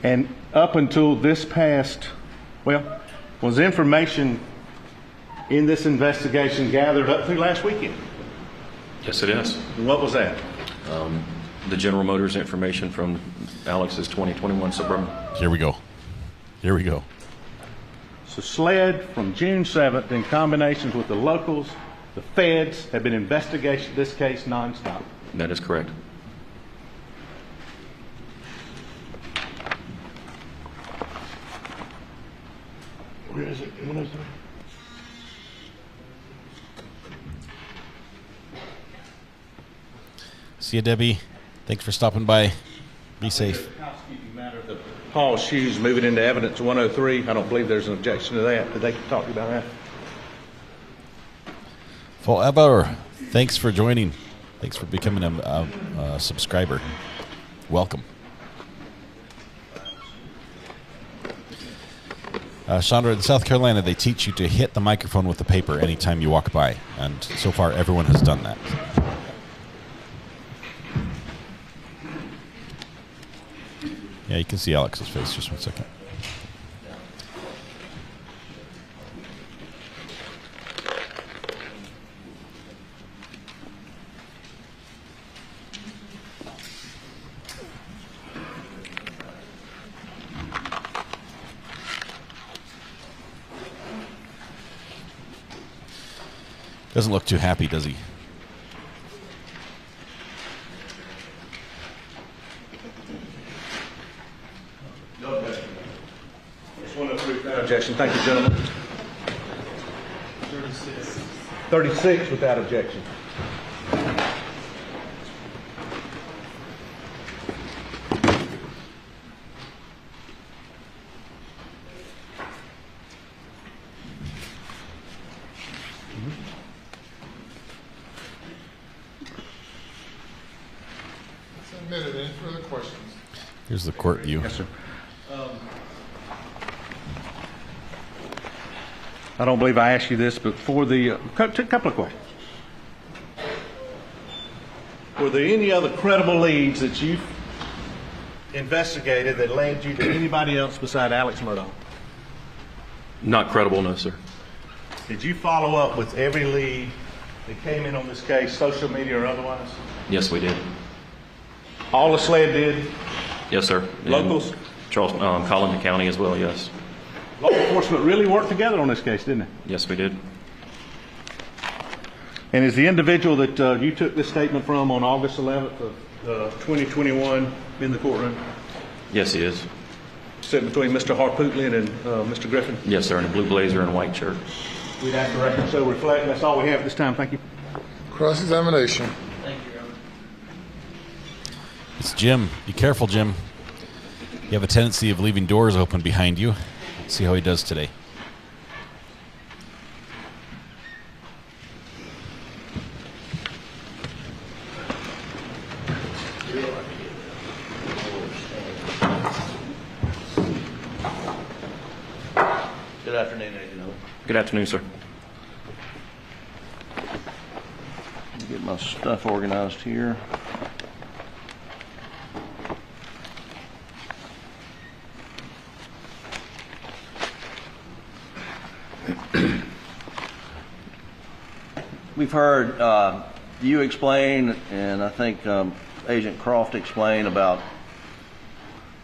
And up until this past, was information in this investigation gathered up through last weekend? Yes, it is. And what was that? The General Motors information from Alex's 2021 Suburban. Here we go. So SLED from June 7th in combinations with the locals, the feds, have been investigating this case nonstop. That is correct. Where is it? 103. See you, Debbie. Thanks for stopping by. Be safe. Housekeeping matter. Paul's shoes moving into evidence 103. I don't believe there's an objection to that. Did they talk to you about that? Forever. Thanks for joining. Thanks for becoming a subscriber. Welcome. Chandra, in South Carolina, they teach you to hit the microphone with the paper anytime you walk by. And so far, everyone has done that. Yeah, you can see Alex's face. Just 1 second. Doesn't look too happy, does he? No objection. It's 103 without objection. Thank you, gentlemen. 36. 36 without objection. Any further questions? Here's the court view. Yes, sir. I don't believe I asked you this, but for the couple of questions. Were there any other credible leads that you've investigated that led you to anybody else beside Alex Murdaugh? Not credible, no, sir. Did you follow up with every lead that came in on this case, social media or otherwise? Yes, we did. All the SLED did? Yes, sir. Locals? Collin County as well, yes. Law enforcement really worked together on this case, didn't it? Yes, we did. And is the individual that you took this statement from on August 11th of 2021 in the courtroom? Yes, he is. Sitting between Mr. Harpootlian and Mr. Griffin? Yes, sir, in a blue blazer and a white shirt. We'd ask the record so reflect. That's all we have at this time. Thank you. Cross-examination. It's Jim. Be careful, Jim. You have a tendency of leaving doors open behind you. Let's see how he does today. Good afternoon, Agent Owen. Good afternoon, sir. Get my stuff organized here. We've heard you explain, and I think Agent Croft explain about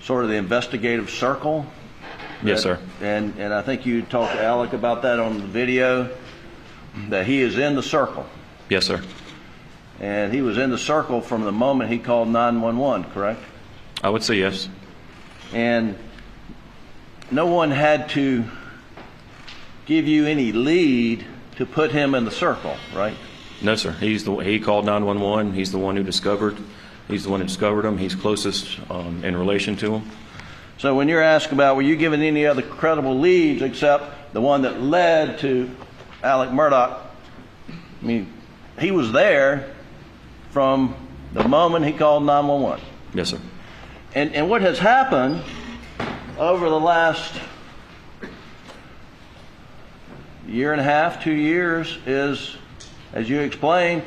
sort of the investigative circle. Yes, sir. And I think you talked to Alec about that on the video, that he is in the circle. Yes, sir. And he was in the circle from the moment he called 911, correct? I would say yes. And no one had to give you any lead to put him in the circle, right? No, sir. He called 911. He's the one who discovered him. He's closest in relation to him. So when you're asked about, were you given any other credible leads except the one that led to Alex Murdaugh, I mean, he was there from the moment he called 911. Yes, sir. And what has happened over the last year and a half, 2 years, is, as you explained,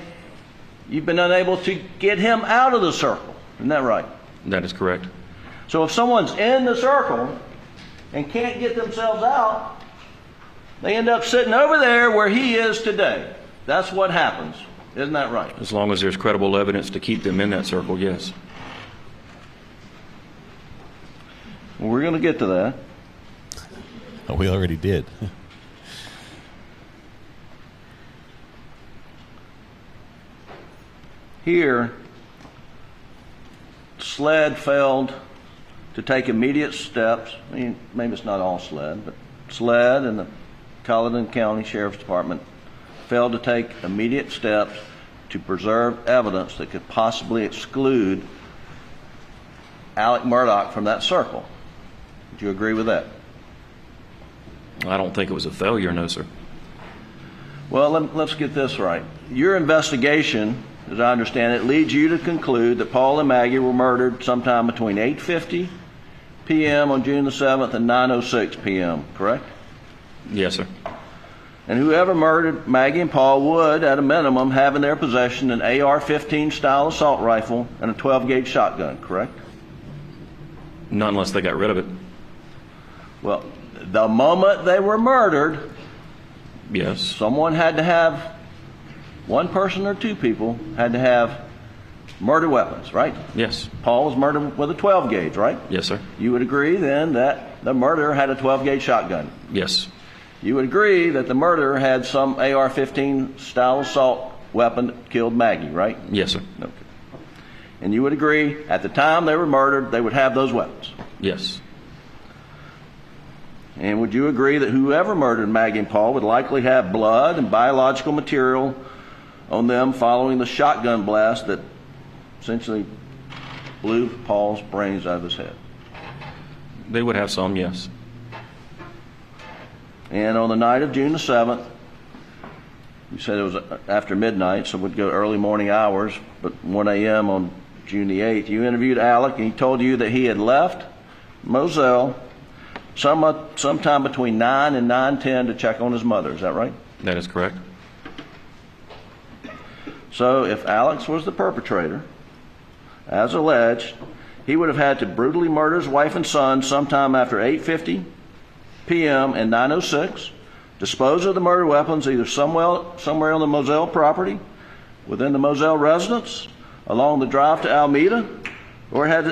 you've been unable to get him out of the circle. Isn't that right? That is correct. So if someone's in the circle and can't get themselves out, they end up sitting over there where he is today. That's what happens. Isn't that right? As long as there's credible evidence to keep them in that circle, yes. Well, we're going to get to that. Oh, we already did. Here, SLED failed to take immediate steps. I mean, maybe it's not all SLED, but SLED and the Colleton County Sheriff's Department failed to take immediate steps to preserve evidence that could possibly exclude Alex Murdaugh from that circle. Would you agree with that? I don't think it was a failure, no, sir. Well, let's get this right. Your investigation, as I understand it, leads you to conclude that Paul and Maggie were murdered sometime between 8:50 p.m. on June the 7th and 9:06 p.m., correct? Yes, sir. And whoever murdered Maggie and Paul would, at a minimum, have in their possession an AR-15 style assault rifle and a 12-gauge shotgun, correct? Not unless they got rid of it. Well, the moment they were murdered, yes, someone had to have, one person or two people had to have murder weapons, right? Yes. Paul was murdered with a 12-gauge, right? Yes, sir. You would agree then that the murderer had a 12-gauge shotgun? Yes. You would agree that the murderer had some AR-15 style assault weapon that killed Maggie, right? Yes, sir. Okay. And you would agree at the time they were murdered, they would have those weapons? Yes. And would you agree that whoever murdered Maggie and Paul would likely have blood and biological material on them following the shotgun blast that essentially blew Paul's brains out of his head? They would have some, yes. And on the night of June the 7th, you said it was after midnight, so it would go early morning hours, but 1 a.m. on June the 8th, you interviewed Alec, and he told you that he had left Moselle sometime between 9 and 9:10 to check on his mother. Is that right? That is correct. So if Alex was the perpetrator, as alleged, he would have had to brutally murder his wife and son sometime after 8:50 p.m. and 9:06, dispose of the murder weapons either somewhere on the Moselle property, within the Moselle residence, along the drive to Alameda, or at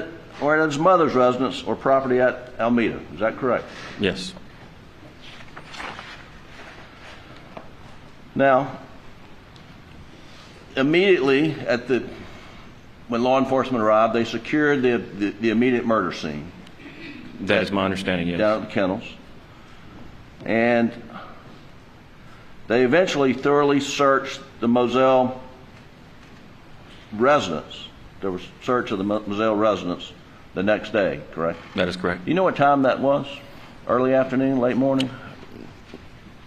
his mother's residence or property at Alameda. Is that correct? Yes. Now, immediately when law enforcement arrived, they secured the immediate murder scene. That is my understanding, yes. Down at the kennels. And they eventually thoroughly searched the Moselle residence. There was a search of the Moselle residence the next day, correct? That is correct. Do you know what time that was? Early afternoon, late morning?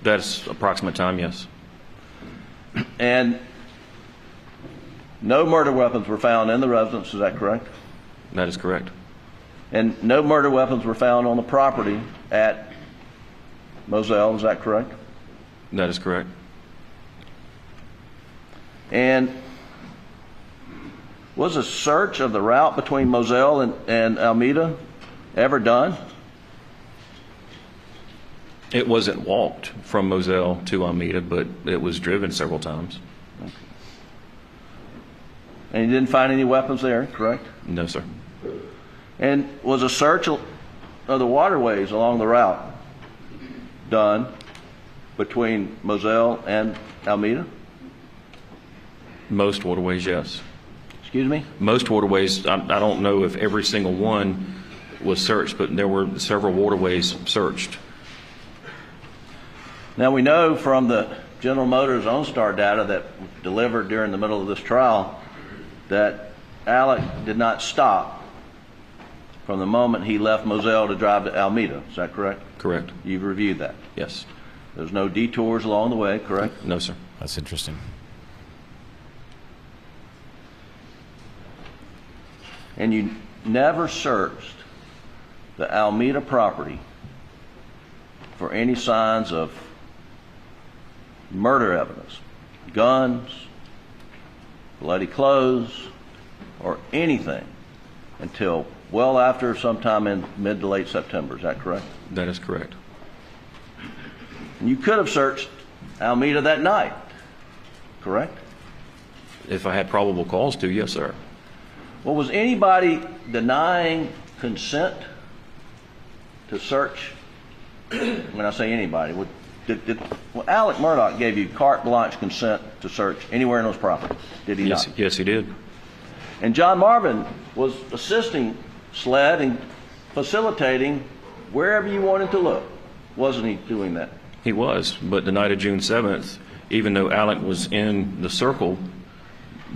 That's approximate time, yes. And no murder weapons were found in the residence, is that correct? That is correct. And no murder weapons were found on the property at Moselle, is that correct? That is correct. And was a search of the route between Moselle and Alameda ever done? It wasn't walked from Moselle to Alameda, but it was driven several times. Okay. And you didn't find any weapons there, correct? No, sir. And was a search of the waterways along the route done between Moselle and Alameda? Most waterways, yes. Excuse me? Most waterways, I don't know if every single one was searched, but there were several waterways searched. Now we know from the General Motors OnStar data that was delivered during the middle of this trial that Alec did not stop from the moment he left Moselle to drive to Alameda. Is that correct? Correct. You've reviewed that? Yes. There's no detours along the way, correct? No, sir. That's interesting. And you never searched the Alameda property for any signs of murder evidence, guns, bloody clothes, or anything until well after sometime in mid to late September. Is that correct? That is correct. And you could have searched Alameda that night, correct? If I had probable cause to, yes, sir. Well, was anybody denying consent to search? When I say anybody, Alex Murdaugh gave you carte blanche consent to search anywhere in those properties, did he not? Yes, he did. And John Marvin was assisting SLED in facilitating wherever you wanted to look. wasn't he doing that? He was, but the night of June 7th, even though Alec was in the circle,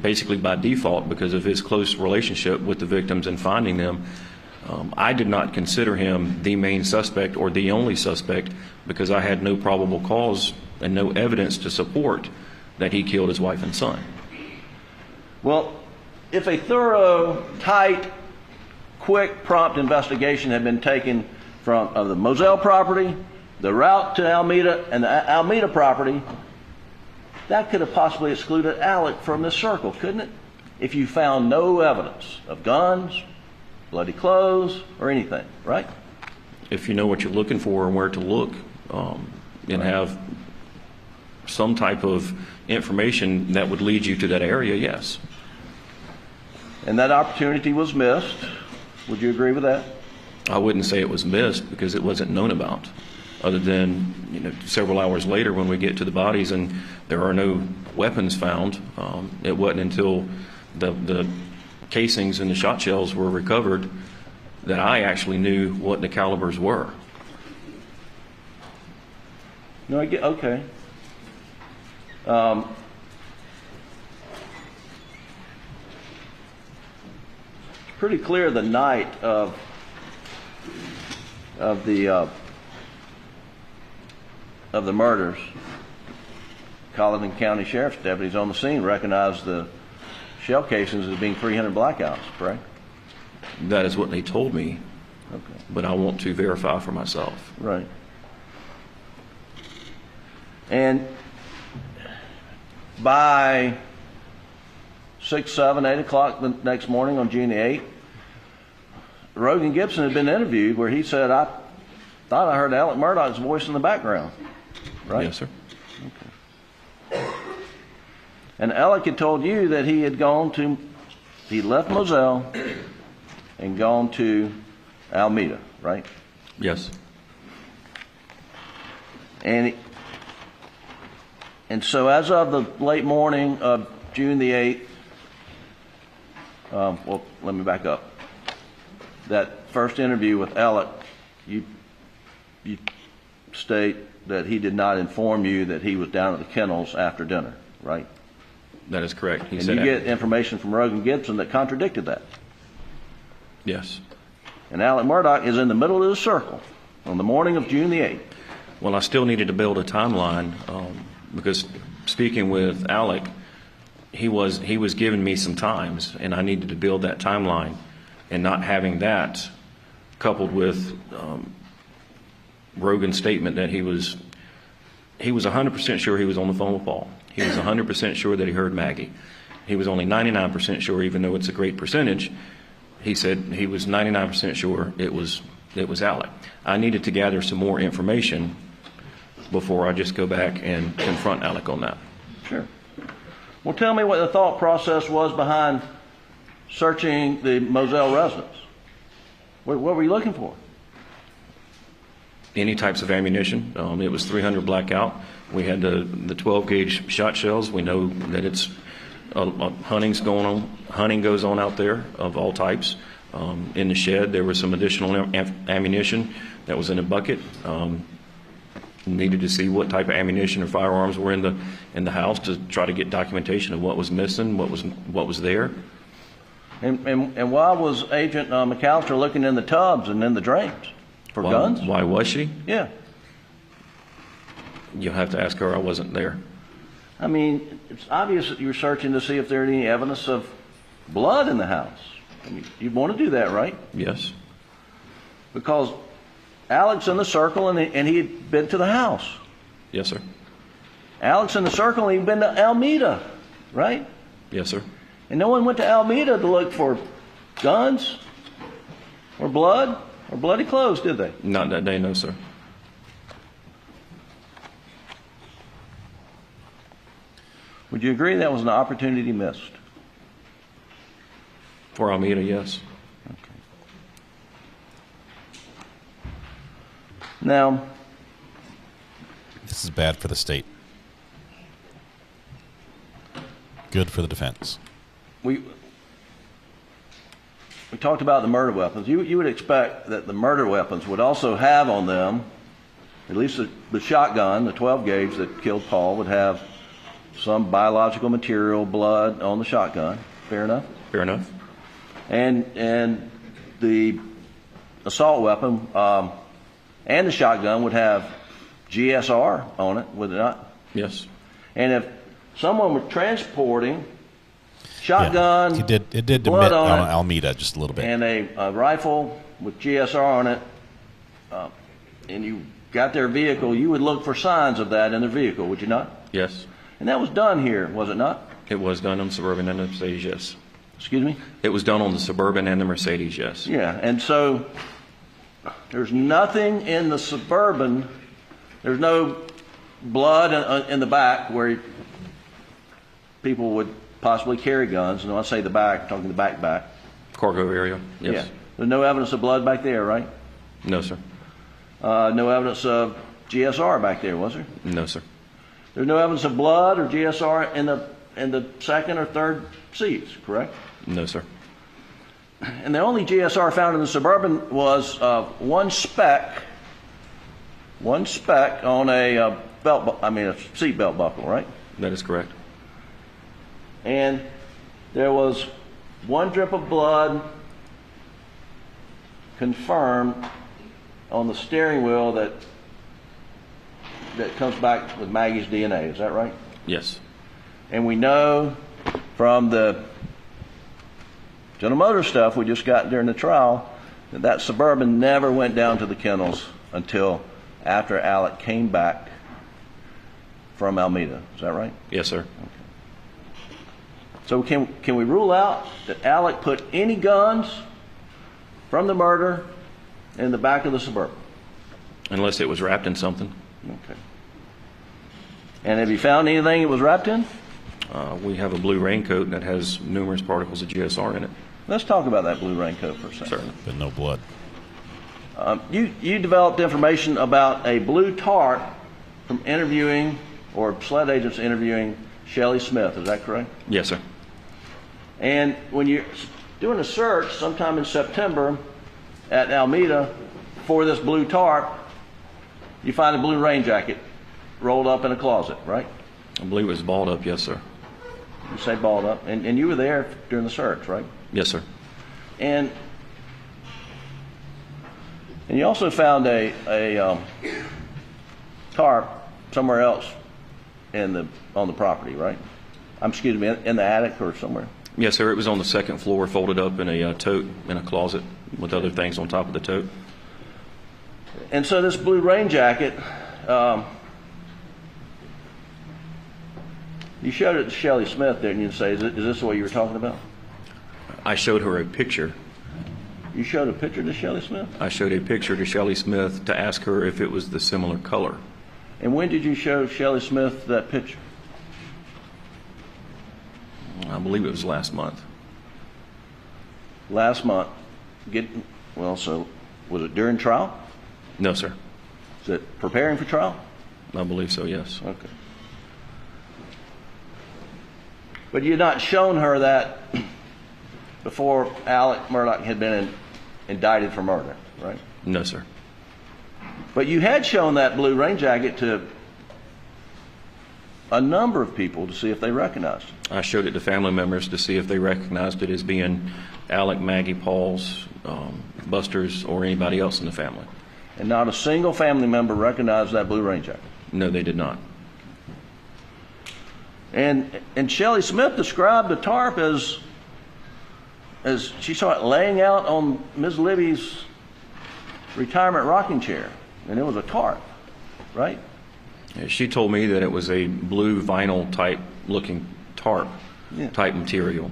basically by default because of his close relationship with the victims and finding them, I did not consider him the main suspect or the only suspect because I had no probable cause and no evidence to support that he killed his wife and son. Well, if a thorough, tight, quick, prompt investigation had been taken from the Moselle property, the route to Alameda, and the Alameda property, that could have possibly excluded Alec from this circle, couldn't it? If you found no evidence of guns, bloody clothes, or anything, right? If you know what you're looking for and where to look, and have some type of information that would lead you to that area, yes. And that opportunity was missed. Would you agree with that? I wouldn't say it was missed because it wasn't known about, other than several hours later when we get to the bodies and there are no weapons found. It wasn't until the casings and the shot shells were recovered that I actually knew what the calibers were. No, I get, okay. It's pretty clear the night of the murders, Colleton County Sheriff's deputies on the scene recognized the shell casings as being 300 blackouts, correct? That is what they told me, okay. But I want to verify for myself. Right. And by 6, 7, 8 o'clock the next morning on June the 8th, Rogan Gibson had been interviewed where he said, I thought I heard Alex Murdaugh's voice in the background. Right? Yes, sir. Okay. And Alec had told you that he left Moselle and gone to Alameda, right? Yes. And so as of the late morning of June the 8th, well, let me back up. That first interview with Alec, you state that he did not inform you that he was down at the kennels after dinner, right? That is correct. And you get information from Rogan Gibson that contradicted that. Yes. And Alex Murdaugh is in the middle of the circle on the morning of June the 8th. Well, I still needed to build a timeline because speaking with Alec, he was giving me some times, and I needed to build that timeline, and not having that coupled with Rogan's statement that he was 100% sure he was on the phone with Paul. He was 100% sure that he heard Maggie. He was only 99% sure, even though it's a great percentage. He said he was 99% sure it was Alec. I needed to gather some more information before I just go back and confront Alec on that. Sure. Well, tell me what the thought process was behind searching the Moselle residence. What were you looking for? Any types of ammunition. It was 300 blackout. We had the 12-gauge shot shells. We know that it's hunting's going on. Hunting goes on out there of all types. In the shed, there was some additional ammunition that was in a bucket. Needed to see what type of ammunition or firearms were in the house to try to get documentation of what was missing, what was there. And why was Agent McAllister looking in the tubs and in the drains for guns? Why was she? Yeah. You'll have to ask her. I wasn't there. I mean, it's obvious that you were searching to see if there any evidence of blood in the house. I mean, you'd want to do that, right? Yes. Because Alex in the circle and he had been to the house. Yes, sir. Alex in the circle and he'd been to Alameda, right? Yes, sir. And no one went to Alameda to look for guns or blood or bloody clothes, did they? Not that day, no, sir. Would you agree that was an opportunity missed? For Alameda, yes. Okay. Now, this is bad for the state. Good for the defense. We talked about the murder weapons. You would expect that the murder weapons would also have on them at least the shotgun, the 12 gauge that killed Paul, would have some biological material, blood on the shotgun. Fair enough? Fair enough. And the assault weapon and the shotgun would have GSR on it, would it not? Yes. And if someone were transporting shotgun, it did blood demit on it, Almeida just a little bit, and a rifle with GSR on it, and you got their vehicle, you would look for signs of that in their vehicle, would you not? Yes. And that was done here, was it not? It was done on the Suburban and the Mercedes, yes. Excuse me? It was done on the Suburban and the Mercedes, yes. Yeah, and so there's nothing in the Suburban, there's no blood in the back where people would possibly carry guns. And when I say the back, I'm talking the back. Cargo area, yes. Yeah. There's no evidence of blood back there, right? No, sir. No evidence of GSR back there, was there? No, sir. There's no evidence of blood or GSR in the second or third seats, correct? No, sir. And the only GSR found in the Suburban was one speck on a seat belt buckle, right? That is correct. And there was one drip of blood confirmed on the steering wheel that comes back with Maggie's DNA. Is that right? Yes. And we know from the General Motors stuff we just got during the trial that Suburban never went down to the kennels until after Alec came back from Almeida. Is that right? Yes, sir. Okay. So can we rule out that Alec put any guns from the murder in the back of the Suburban? Unless it was wrapped in something. Okay. And have you found anything it was wrapped in? We have a blue raincoat that has numerous particles of GSR in it. Let's talk about that blue raincoat for a second. Certainly. but no blood. You developed information about a blue tarp from interviewing, or SLED agents interviewing Shelley Smith. Is that correct? Yes, sir. And when you're doing a search sometime in September at Almeida for this blue tarp, you find a blue rain jacket rolled up in a closet, right? I believe it was balled up, yes, sir. You say balled up. And you were there during the search, right? Yes, sir. And you also found a tarp somewhere else on the property, right? Excuse me, in the attic or somewhere. Yes, sir. It was on the second floor, folded up in a tote in a closet with other things on top of the tote. And so this blue rain jacket, you showed it to Shelley Smith, didn't you? And say, is this what you were talking about? I showed her a picture. You showed a picture to Shelley Smith? I showed a picture to Shelley Smith to ask her if it was the similar color. And when did you show Shelley Smith that picture? I believe it was last month. Last month. So was it during trial? No, sir. Is it preparing for trial? I believe so, yes. Okay. But you had not shown her that before Alex Murdaugh had been indicted for murder, right? No, sir. But you had shown that blue rain jacket to a number of people to see if they recognized it. I showed it to family members to see if they recognized it as being Alec, Maggie, Paul's, Buster's, or anybody else in the family. And not a single family member recognized that blue rain jacket? No, they did not. And Shelley Smith described the tarp as she saw it laying out on Ms. Libby's retirement rocking chair, and it was a tarp, right? She told me that it was a blue vinyl type looking tarp type material,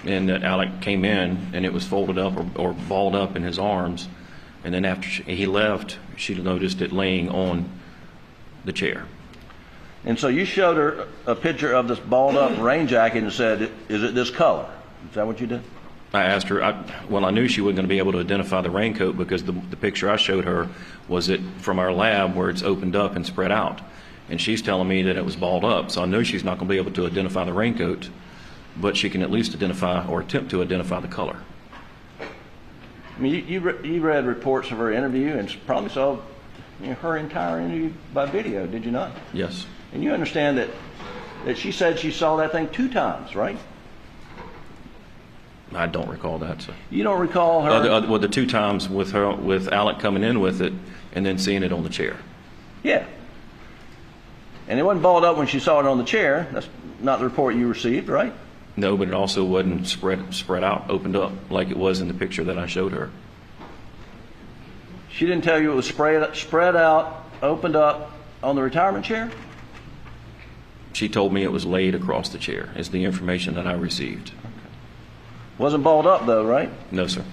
and that Alec came in and it was folded up or balled up in his arms, and then after he left, she noticed it laying on the chair. And so you showed her a picture of this balled up rain jacket and said, is it this color? Is that what you did? I asked her, I knew she wasn't going to be able to identify the raincoat because the picture I showed her was it from our lab where it's opened up and spread out. And she's telling me that it was balled up. So I know she's not going to be able to identify the raincoat, but she can at least identify or attempt to identify the color. I mean, you read reports of her interview and probably saw her entire interview by video, did you not? Yes. And you understand that she said she saw that thing 2 times, right? I don't recall that, sir. You don't recall her? Well, the 2 times with Alec coming in with it and then seeing it on the chair. Yeah. And it wasn't balled up when she saw it on the chair. That's not the report you received, right? No, but it also wasn't spread out, opened up like it was in the picture that I showed her. She didn't tell you it was spread out, opened up on the retirement chair? She told me it was laid across the chair, is the information that I received. Wasn't balled up though, right? No, sir.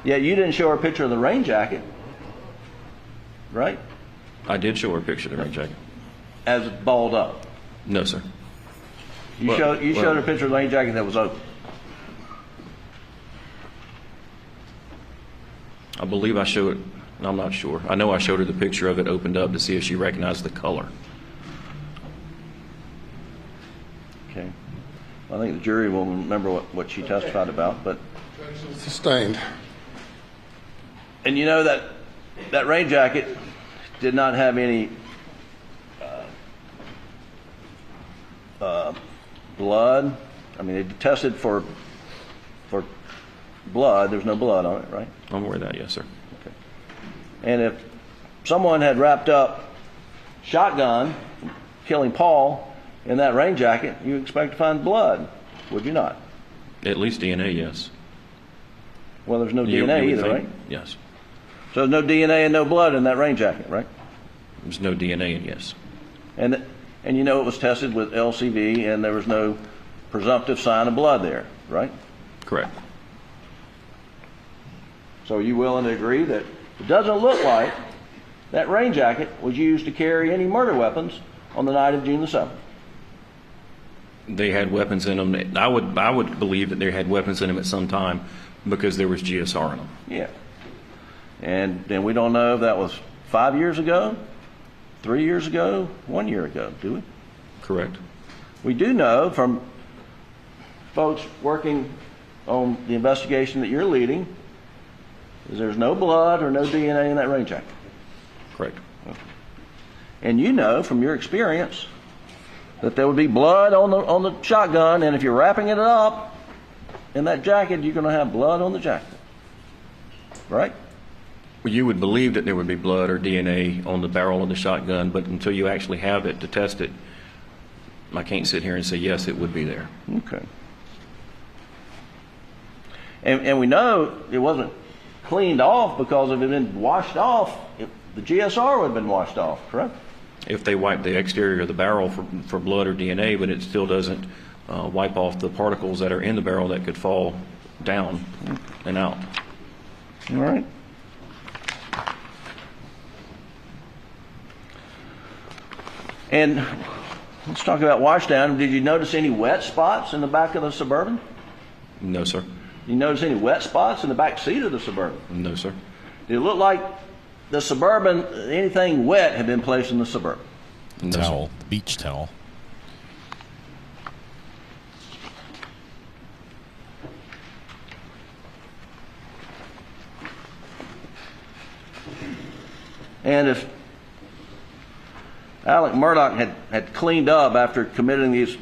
Yeah, you didn't show her a picture of the rain jacket, right? I did show her a picture of the rain jacket. As balled up? No, sir. You showed her a picture of the rain jacket that was open? I believe I showed, I'm not sure. I know I showed her the picture of it opened up to see if she recognized the color. Okay. I think the jury will remember what she testified about, but... Sustained. And you know that rain jacket did not have any blood. I mean, they tested for blood. There's no blood on it, right? I'm aware of that, yes, sir. Okay. And if someone had wrapped up shotgun killing Paul in that rain jacket, you expect to find blood, would you not? At least DNA, yes. Well, there's no DNA either, right? Yes. So there's no DNA and no blood in that rain jacket, right? There's no DNA, yes. And you know it was tested with LCV and there was no presumptive sign of blood there, right? Correct. So are you willing to agree that it doesn't look like that rain jacket was used to carry any murder weapons on the night of June the 7th? They had weapons in them. I would believe that they had weapons in them at some time because there was GSR in them. Yeah. And then we don't know if that was 5 years ago, 3 years ago, 1 year ago, do we? Correct. We do know from folks working on the investigation that you're leading is there's no blood or no DNA in that rain jacket. Correct. And you know from your experience that there would be blood on the shotgun, and if you're wrapping it up in that jacket, you're going to have blood on the jacket. Right? Well, you would believe that there would be blood or DNA on the barrel of the shotgun, but until you actually have it to test it, I can't sit here and say, yes, it would be there. Okay. And we know it wasn't cleaned off because if it had been washed off, the GSR would have been washed off, correct? If they wipe the exterior of the barrel for blood or DNA, but it still doesn't wipe off the particles that are in the barrel that could fall down and out. All right. And let's talk about washdown. Did you notice any wet spots in the back of the Suburban? No, sir. Did you notice any wet spots in the back seat of the Suburban? No, sir. Did it look like the Suburban, anything wet had been placed in the Suburban? No, towel, beach towel. And if Alex Murdaugh had cleaned up after committing these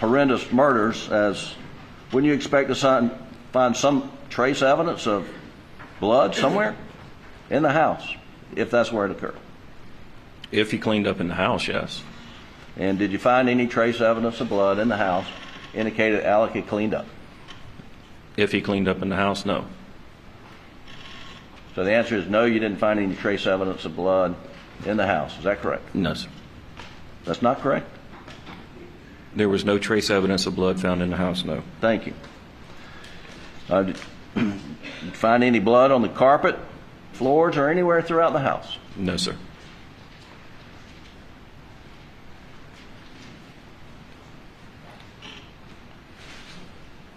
horrendous murders, wouldn't you expect to find some trace evidence of blood somewhere in the house, if that's where it occurred? If he cleaned up in the house, yes. And did you find any trace evidence of blood in the house indicated Alec had cleaned up? If he cleaned up in the house, no. So the answer is no, you didn't find any trace evidence of blood in the house. Is that correct? No, sir. That's not correct? There was no trace evidence of blood found in the house, no. Thank you. Did you find any blood on the carpet, floors, or anywhere throughout the house? No, sir.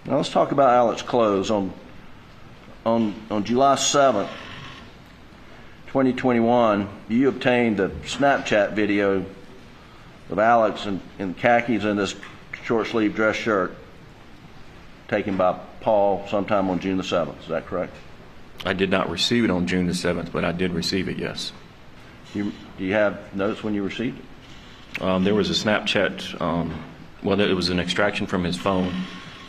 Now let's talk about Alec's clothes. On July 7th, 2021, you obtained a Snapchat video of Alex in khakis and this short-sleeve dress shirt taken by Paul sometime on June the 7th. Is that correct? I did not receive it on June the 7th, but I did receive it, yes. Do you have notes when you received it? There was a Snapchat, well, it was an extraction from his phone,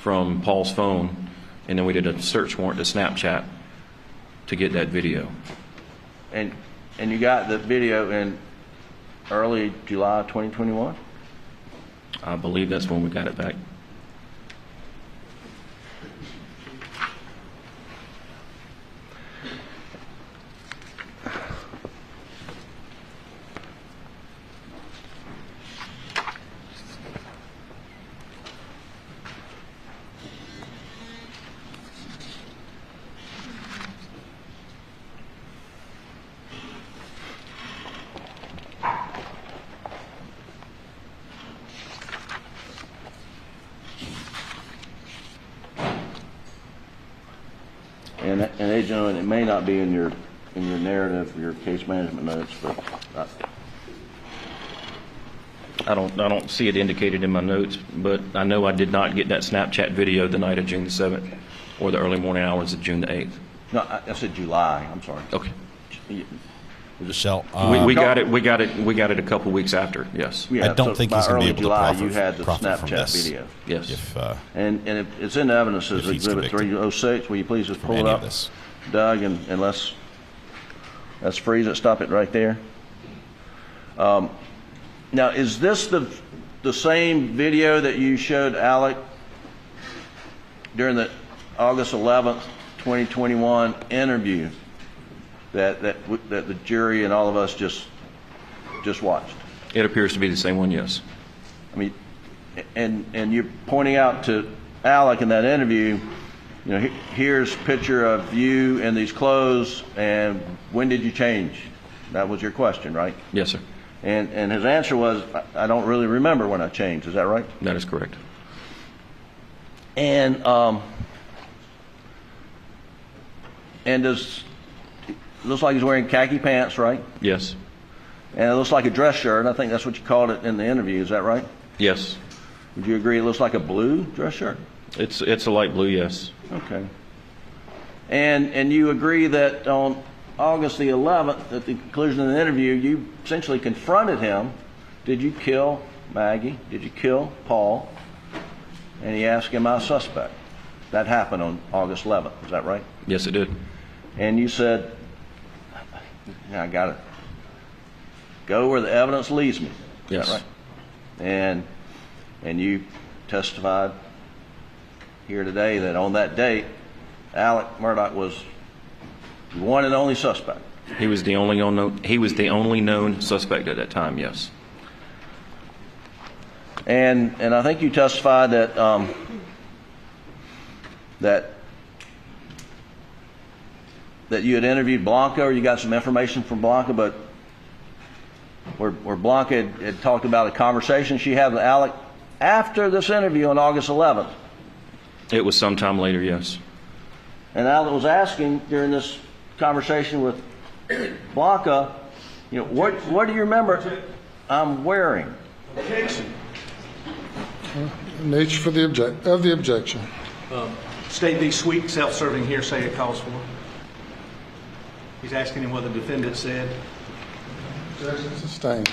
from Paul's phone, and then we did a search warrant to Snapchat to get that video. And you got the video in early July 2021? I believe that's when we got it back. And Agent, it may not be in your narrative, your case management notes, but I don't see it indicated in my notes, but I know I did not get that Snapchat video the night of June the 7th or the early morning hours of June the 8th. No, I said July. I'm sorry. Okay. Michelle, we got it a couple weeks after. Yes. Yeah, I don't think he's going to be able July, to you had the profit from Snapchat this. video. Yes. If, and it's in the evidence as if he's Exhibit convicted 306. Will you please just from pull it any of up, this. Doug, and let's freeze it. Stop it right there. Now, is this the same video that you showed Alec during the August 11th, 2021 interview that the jury and all of us just watched? It appears to be the same one, yes. I mean, and you're pointing out to Alec in that interview, you know, here's a picture of you in these clothes, and when did you change? That was your question, right? Yes, sir. And his answer was, I don't really remember when I changed. Is that right? That is correct. And it looks like he's wearing khaki pants, right? Yes. And it looks like a dress shirt. I think that's what you called it in the interview. Is that right? Yes. Would you agree it looks like a blue dress shirt? It's a light blue, yes. Okay. And you agree that on August the 11th, at the conclusion of the interview, you essentially confronted him. Did you kill Maggie? Did you kill Paul? And he asked, am I a suspect? That happened on August 11th. Is that right? Yes, it did. And you said, I got to go where the evidence leads me. Yes. Is that right? And you testified here today that on that date, Alex Murdaugh was the one and only suspect. He was the only known suspect at that time, yes. And I think you testified that that you had interviewed Blanca, or you got some information from Blanca, but where Blanca had talked about a conversation she had with Alec after this interview on August 11th. It was sometime later, yes. And Alec was asking during this conversation with Blanca, you know, what do you remember I'm wearing? Objection. Nature for of the objection. State the sweet self-serving hearsay it calls for. He's asking him what the defendant said. Objection sustained.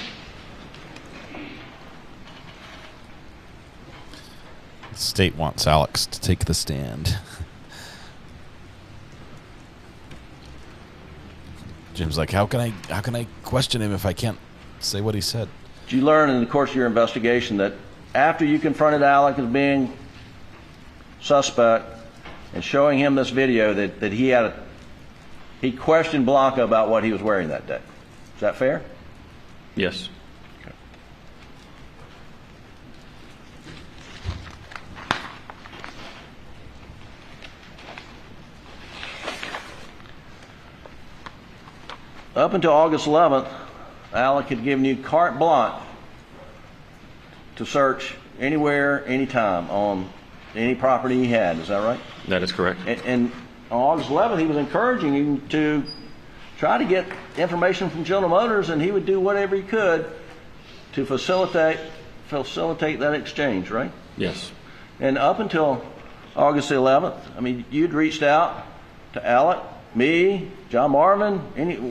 The state wants Alex to take the stand. Jim's like, how can I question him if I can't say what he said? Did you learn in the course of your investigation that after you confronted Alec as being suspect and showing him this video that he questioned Blanca about what he was wearing that day? Is that fair? Yes. Okay. Up until August 11th, Alec had given you carte blanche to search anywhere, anytime on any property he had. Is that right? That is correct. And on August 11th, he was encouraging you to try to get information from General Motors, and he would do whatever he could to facilitate that exchange, right? Yes. And up until August the 11th, I mean, you'd reached out to Alec me, John Marvin,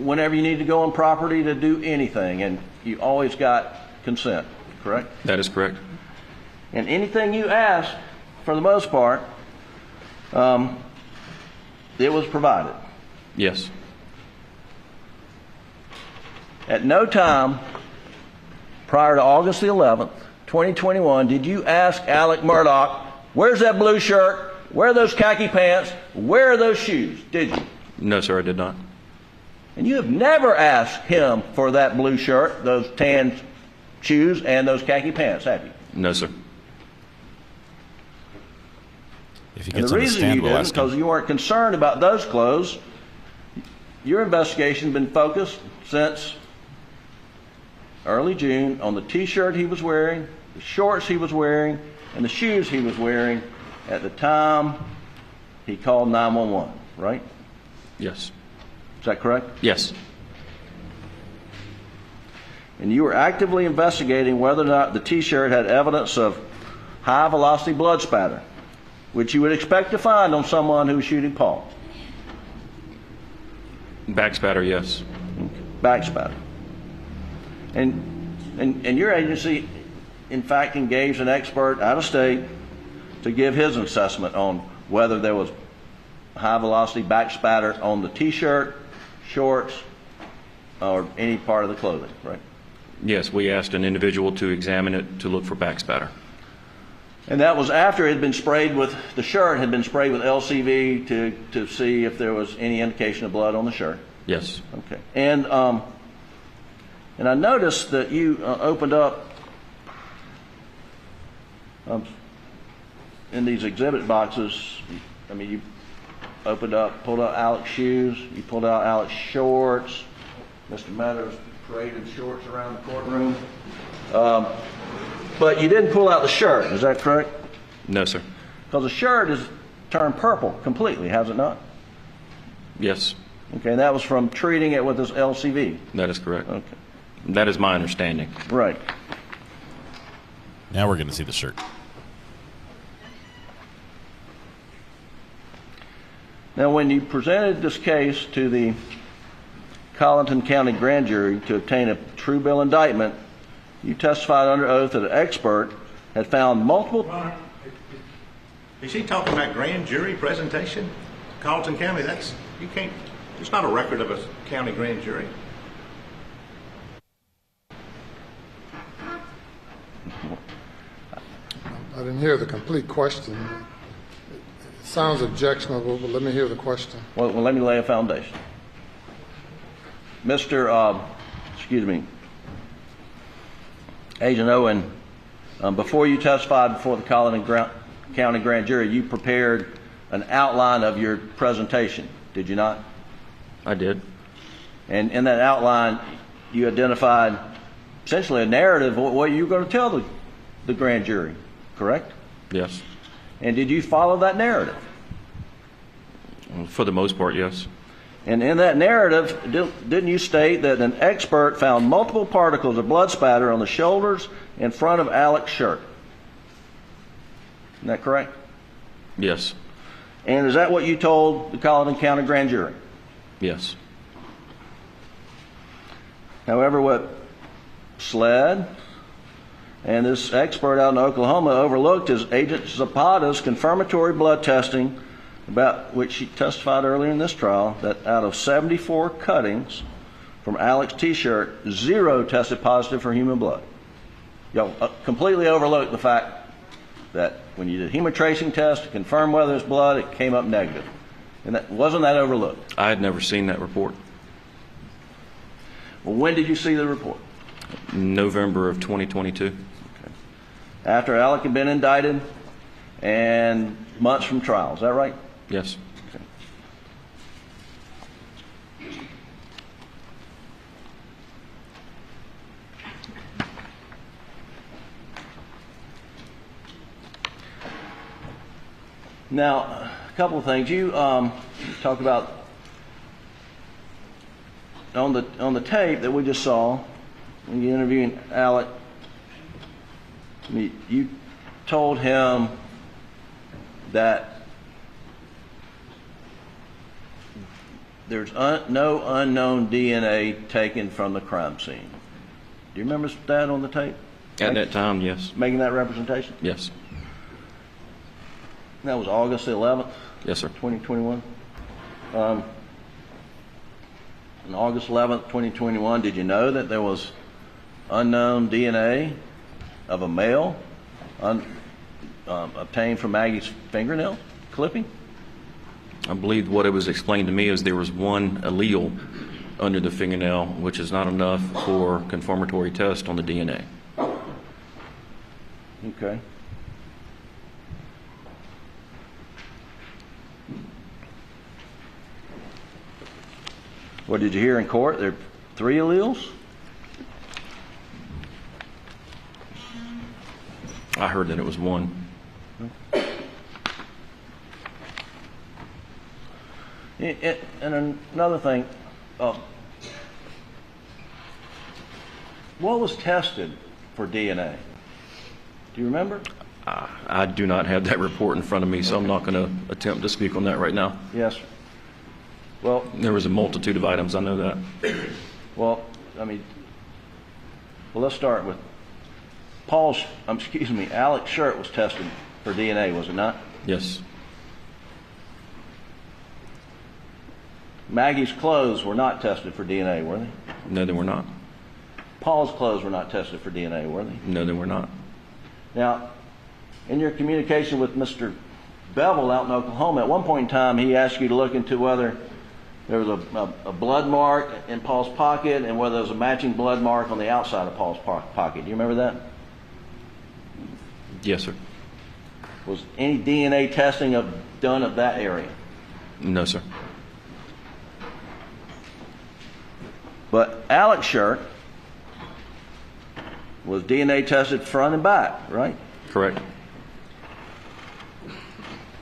whenever you need to go on property to do anything, and you always got consent, correct? That is correct. And anything you asked, for the most part, it was provided. Yes. At no time prior to August the 11th, 2021, did you ask Alex Murdaugh, where's that blue shirt? Where are those khaki pants? Where are those shoes? Did you? No, sir, I did not. And you have never asked him for that blue shirt, those tan shoes, and those khaki pants, have you? No, sir. If he And gets the on the reason stand, you we'll didn't, ask him. because you weren't concerned about those clothes. Your investigation has been focused since early June on the T-shirt he was wearing, the shorts he was wearing, and the shoes he was wearing at the time he called 911, right? Yes. Is that correct? Yes. And you were actively investigating whether or not the T-shirt had evidence of high-velocity blood spatter, which you would expect to find on someone who was shooting Paul. Back spatter, yes. Back spatter. And your agency, in fact, engaged an expert out of state to give his assessment on whether there was high-velocity back spatter on the T-shirt, shorts, or any part of the clothing, right? Yes, we asked an individual to examine it to look for back spatter. And that was after it had been sprayed with, the shirt had been sprayed with LCV to see if there was any indication of blood on the shirt. Yes. Okay. And I noticed that you opened up in these exhibit boxes. I mean, you pulled out Alex shoes, you pulled out Alex shorts. Mr. Meadows paraded shorts around the courtroom. But you didn't pull out the shirt, is that correct? No, sir. Because the shirt is turned purple completely, has it not? Yes. Okay, and that was from treating it with this LCV. That is correct. Okay. That is my understanding. Right. Now we're going to see the shirt. Now, when you presented this case to the Colleton County Grand Jury to obtain a true bill indictment, you testified under oath that an expert had found multiple... Is he talking about grand jury presentation? Carleton County, you can't, it's not a record of a county grand jury. I didn't hear the complete question. It sounds objectionable, but let me hear the question. Well, let me lay a foundation. Agent Owen, before you testified before the Colleton County Grand Jury, you prepared an outline of your presentation, did you not? I did. And in that outline, you identified essentially a narrative of what you were going to tell the grand jury, correct? Yes. And did you follow that narrative? For the most part, yes. And in that narrative, didn't you state that an expert found multiple particles of blood spatter on the shoulders and front of Alex's shirt? Isn't that correct? Yes. And is that what you told the Colleton County Grand Jury? Yes. However, what SLED and this expert out in Oklahoma overlooked is Agent Zapata's confirmatory blood testing, about which she testified earlier in this trial, that out of 74 cuttings from Alex's T-shirt, 0 tested positive for human blood. Y'all completely overlooked the fact that when you did a human tracing test to confirm whether it's blood, it came up negative. And wasn't that overlooked? I had never seen that report. Well, when did you see the report? November of 2022. Okay. After Alex had been indicted and months from trial, is that right? Yes. Okay. Now, a couple of things. You talk about on the tape that we just saw when you interviewed Alex. You told him that there's no unknown DNA taken from the crime scene. Do you remember that on the tape? At that time, yes. Making that representation? Yes. That was August the 11th? Yes, sir. 2021. On August 11th, 2021, did you know that there was unknown DNA of a male obtained from Maggie's fingernail clipping? I believe what it was explained to me is there was one allele under the fingernail, which is not enough for confirmatory test on the DNA. Okay. What did you hear in court? There are 3 alleles? I heard that it was one. And another thing, what was tested for DNA? Do you remember? I do not have that report in front of me, so I'm not going to attempt to speak on that right now. Yes. Well, there was a multitude of items. I know that. Well, let's start with Alex shirt was tested for DNA, was it not? Yes. Maggie's clothes were not tested for DNA, were they? No, they were not. Paul's clothes were not tested for DNA, were they? No, they were not. Now, in your communication with Mr. Bevel out in Oklahoma, at one point in time, he asked you to look into whether there was a blood mark in Paul's pocket and whether there was a matching blood mark on the outside of Paul's pocket. Do you remember that? Yes, sir. Was any DNA testing done of that area? No, sir. But Alex's shirt was DNA tested front and back, right? Correct.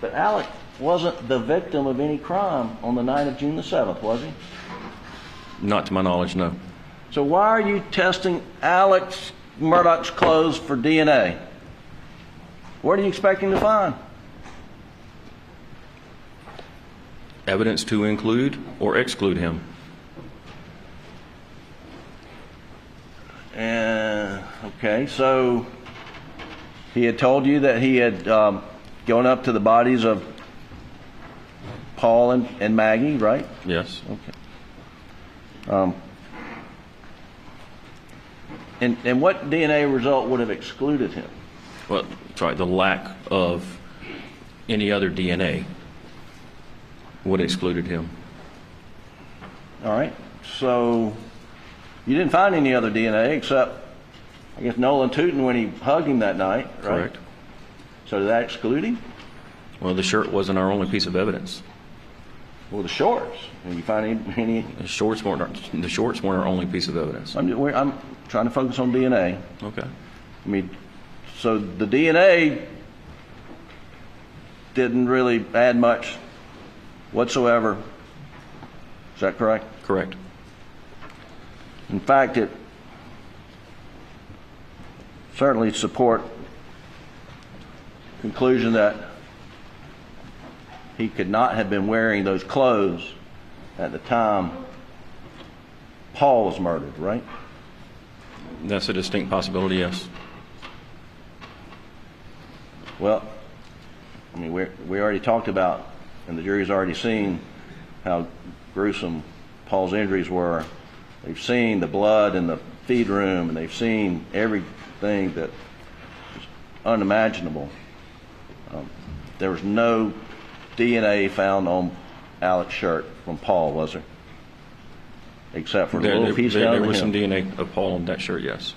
But Alex wasn't the victim of any crime on the night of June the 7th, was he? Not to my knowledge, no. So why are you testing Alex Murdaugh's clothes for DNA? What are you expecting to find? Evidence to include or exclude him. Okay, so he had told you that he had gone up to the bodies of Paul and Maggie, right? Yes. Okay. And what DNA result would have excluded him? Well, that's right. The lack of any other DNA would have excluded him. All right. So you didn't find any other DNA except, I guess, Nolan Tootin when he hugged him that night, right? Correct. So did that exclude him? Well, the shirt wasn't our only piece of evidence. Well, the shorts. Did you find any? The shorts weren't our only piece of evidence. I'm trying to focus on DNA. Okay. So the DNA didn't really add much whatsoever. Is that correct? Correct. In fact, it certainly support conclusion that he could not have been wearing those clothes at the time Paul was murdered, right? That's a distinct possibility, yes. Well, we already talked about, and the jury's already seen how gruesome Paul's injuries were. They've seen the blood in the feed room, and they've seen everything that is unimaginable. There was no DNA found on Alex's shirt from Paul, was there? Except for the little piece down at the hem. There was some DNA of Paul on that shirt, yes.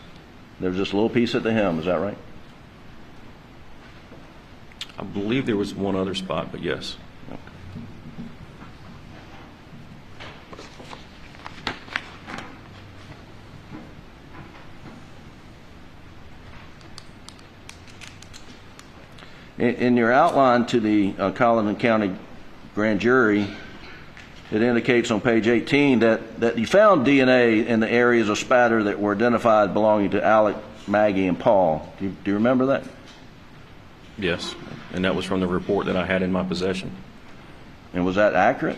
There was just a little piece at the hem, is that right? I believe there was one other spot, but yes. In your outline to the Collin County Grand Jury, it indicates on page 18 that you found DNA in the areas of spatter that were identified belonging to Alex, Maggie, and Paul. Do you remember that? Yes, and that was from the report that I had in my possession. And was that accurate?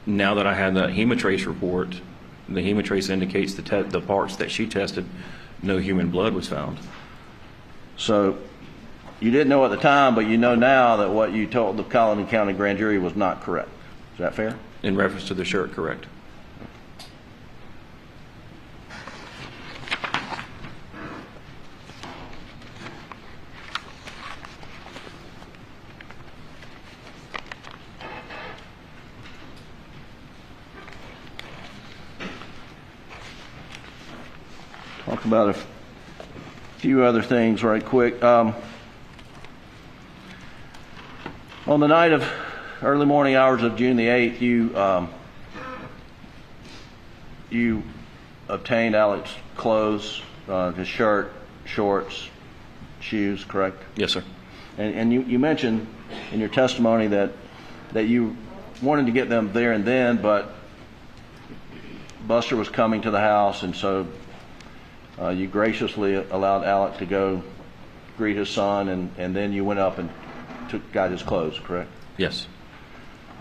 Now that I had the hemotrace report, the hemotrace indicates the parts that she tested, no human blood was found. So you didn't know at the time, but you know now that what you told the Colleton County Grand Jury was not correct. Is that fair? In reference to the shirt, correct. Talk about a few other things right quick. On the night of early morning hours of June the 8th, you obtained Alex's clothes, his shirt, shorts, shoes, correct? Yes, sir. And you mentioned in your testimony that you wanted to get them there and then, but Buster was coming to the house, and so you graciously allowed Alec to go greet his son, and then you went up and got his clothes, correct? Yes.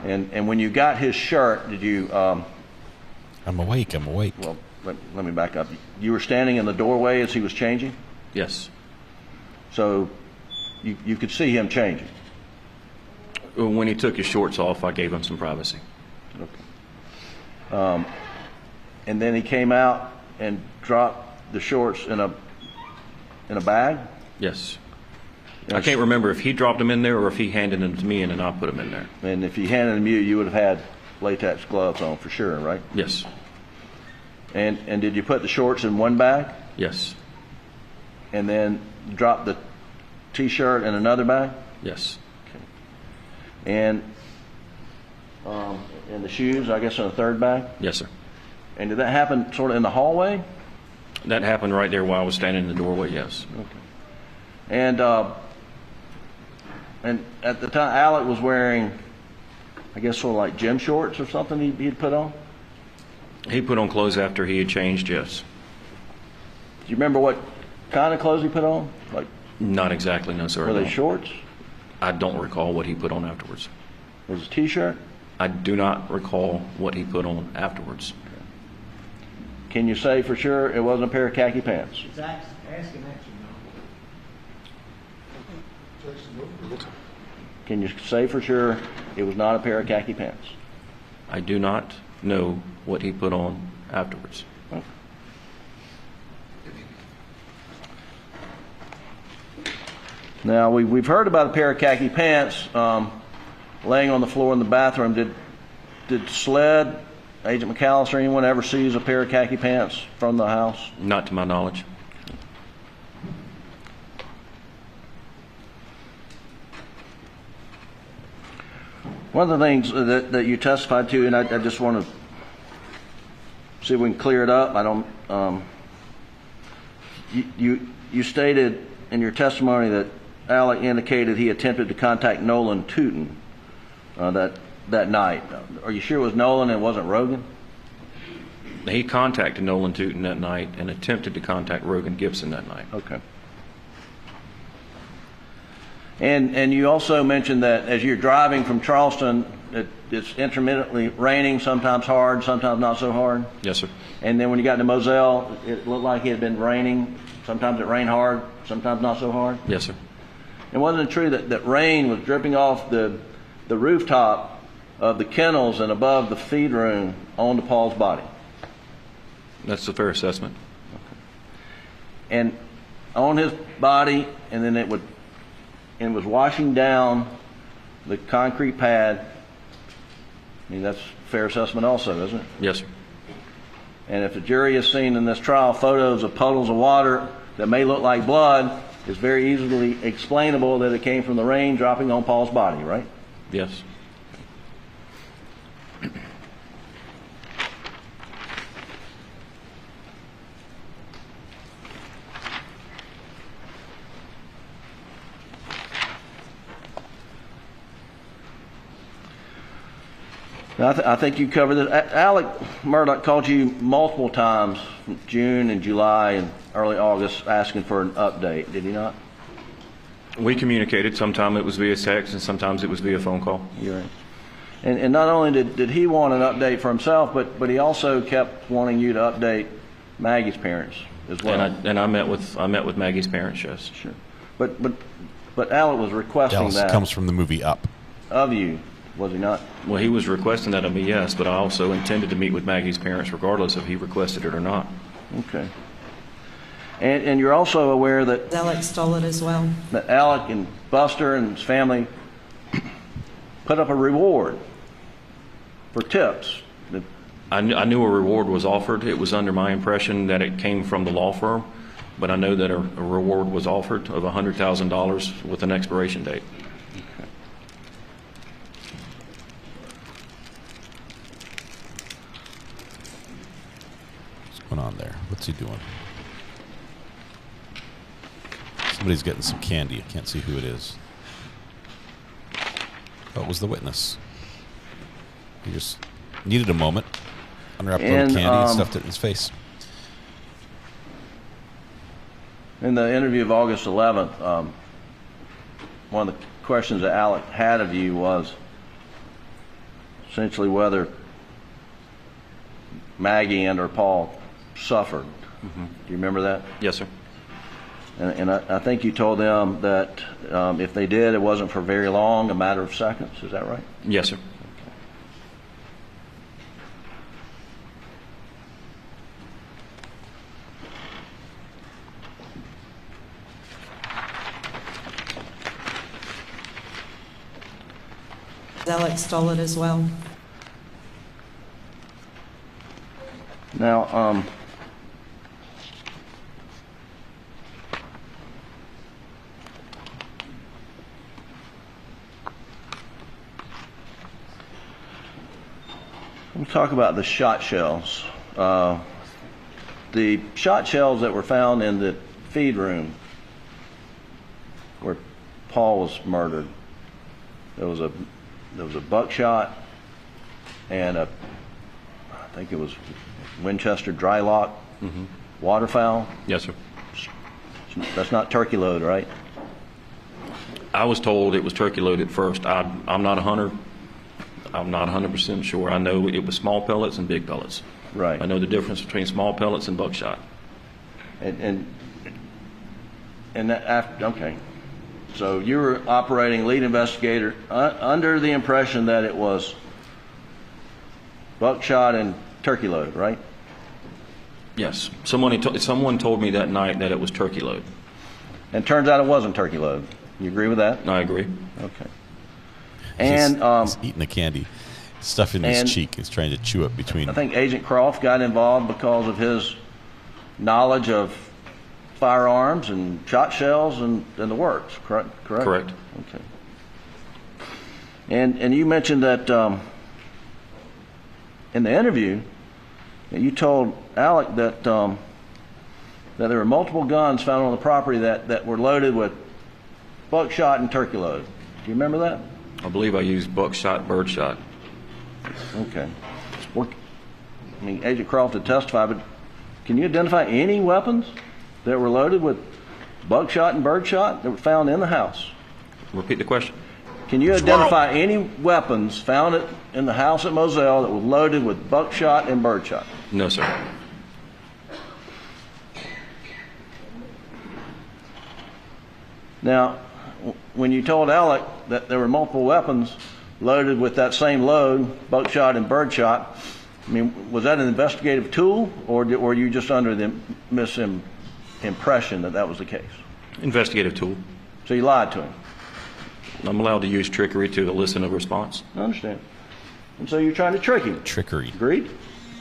And when you got his shirt, did you... I'm awake. Well, let me back up. You were standing in the doorway as he was changing? Yes. So you could see him changing? When he took his shorts off, I gave him some privacy. Okay. And then he came out and dropped the shorts in a bag? Yes. I can't remember if he dropped them in there or if he handed them to me and then I put them in there. And if he handed them you would have had latex gloves on for sure, right? Yes. And did you put the shorts in one bag? Yes. And then drop the T-shirt in another bag? Yes. Okay. And the shoes, I guess, in a third bag? Yes, sir. And did that happen sort of in the hallway? That happened right there while I was standing in the doorway, yes. Okay. And at the time, Alec was wearing, I guess, sort of like gym shorts or something he'd put on? He put on clothes after he had changed, yes. Do you remember what kind of clothes he put on? Like, not exactly, no, sir. Were they shorts? I don't recall what he put on afterwards. Was it a T-shirt? I do not recall what he put on afterwards. Can you say for sure it wasn't a pair of khaki pants? It's asking that, Can you say for sure it was not a pair of khaki pants? I do not know what he put on afterwards. Okay. Now, we've heard about a pair of khaki pants laying on the floor in the bathroom. Did SLED, Agent McAllister, anyone ever sees a pair of khaki pants from the house? Not to my knowledge. One of the things that you testified to, and I just want to see if we can clear it up. I don't. You stated in your testimony that Alec indicated he attempted to contact Nolan Tootin that night. Are you sure it was Nolan and it wasn't Rogan? He contacted Nolan Tootin that night and attempted to contact Rogan Gibson that night. Okay. And you also mentioned that as you're driving from Charleston, it's intermittently raining, sometimes hard, sometimes not so hard. Yes, sir. And then when you got to Moselle, it looked like it had been raining. Sometimes it rained hard, sometimes not so hard. Yes, sir. And wasn't it true that rain was dripping off the rooftop of the kennels and above the feed room onto Paul's body? That's a fair assessment. Okay. And on his body, and then it was washing down the concrete pad. I mean, that's a fair assessment also, isn't it? Yes, sir. And if the jury has seen in this trial photos of puddles of water that may look like blood, it's very easily explainable that it came from the rain dropping on Paul's body, right? Yes. I think you covered it. Alex Murdaugh called you multiple times from June and July and early August asking for an update, did he not? We communicated. Sometimes it was via text and sometimes it was via phone call. You're right. And not only did he want an update for himself, but he also kept wanting you to update Maggie's parents as well. And I met with Maggie's parents, yes. Sure. But Alec was requesting Dallas that comes from the movie Up. of you, was he not? Well, he was requesting that of me, yes, but I also intended to meet with Maggie's parents regardless if he requested it or not. Okay. And you're also aware that Alex stole it as well. That Alec and Buster and his family put up a reward for tips. I knew a reward was offered. It was under my impression that it came from the law firm, but I know that a reward was offered of $100,000 with an expiration date. Okay. What's going on there? What's he doing? Somebody's getting some candy. I can't see who it is. Oh, it was the witness. He just needed a moment. Unwrapped a little candy and stuffed it in his face. In the interview of August 11th, one of the questions that Alec had of you was essentially whether Maggie and or Paul suffered. Mm-hmm. Do you remember that? Yes, sir. And I think you told them that if they did, it wasn't for very long, a matter of seconds. Is that right? Yes, sir. Alex stole it as well. Now, we'll talk about the shot shells. The shot shells that were found in the feed room where Paul was murdered. There was a buckshot and I think it was Winchester drylock waterfowl. Yes, sir. That's not turkey load, right? I was told it was turkey load at first. I'm not a hunter. I'm not 100% sure. I know it was small pellets and big pellets. Right. I know the difference between small pellets and buckshot. And that after, okay. So you were operating lead investigator under the impression that it was buckshot and turkey load, right? Yes. Someone told me that night that it was turkey load. And turns out it wasn't turkey load. You agree with that? I agree. Okay. And he's eating the candy, stuff in his cheek. He's trying to chew it between. I think Agent Croft got involved because of his knowledge of firearms and shot shells and the works. Correct. Correct. Okay. And you mentioned that in the interview, you told Alec that that there were multiple guns found on the property that were loaded with buckshot and turkey load. Do you remember that? I believe I used buckshot, birdshot. Okay. Well, I mean, Agent Croft had testified, but can you identify any weapons that were loaded with buckshot and birdshot that were found in the house? Repeat the question. Can you identify any weapons found in the house at Moselle that were loaded with buckshot and birdshot? No, sir. Now, when you told Alec that there were multiple weapons loaded with that same load, buckshot and birdshot, I mean, was that an investigative tool, or were you just under the misimpression that that was the case? Investigative tool. So you lied to him? I'm allowed to use trickery to elicit a response. I understand. And so you're trying to trick him? Trickery. Agreed?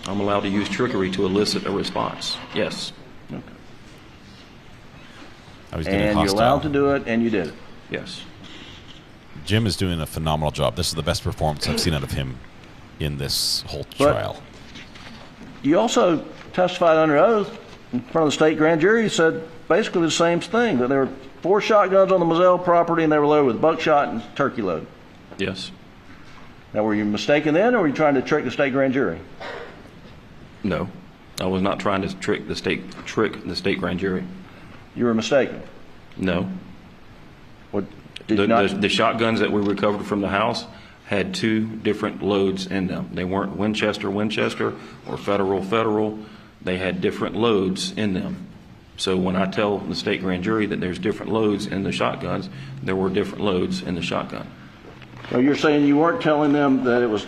I'm allowed to use trickery to elicit a response. Yes. Okay. I was getting and hostile. You're allowed to do it, and you did it? Yes. Jim is doing a phenomenal job. This is the best performance I've seen out of him in this whole trial. You also testified under oath in front of the state grand jury. You said basically the same thing, that there were 4 shotguns on the Moselle property and they were loaded with buckshot and turkey load. Yes. Now, were you mistaken then, or were you trying to trick the state grand jury? No, I was not trying to trick the state grand jury. You were mistaken? No. What, the shotguns that we recovered from the house had 2 different loads in them. They weren't Winchester or Federal. They had different loads in them. So when I tell the state grand jury that there's different loads in the shotguns, there were different loads in the shotgun. So you're saying you weren't telling them that it was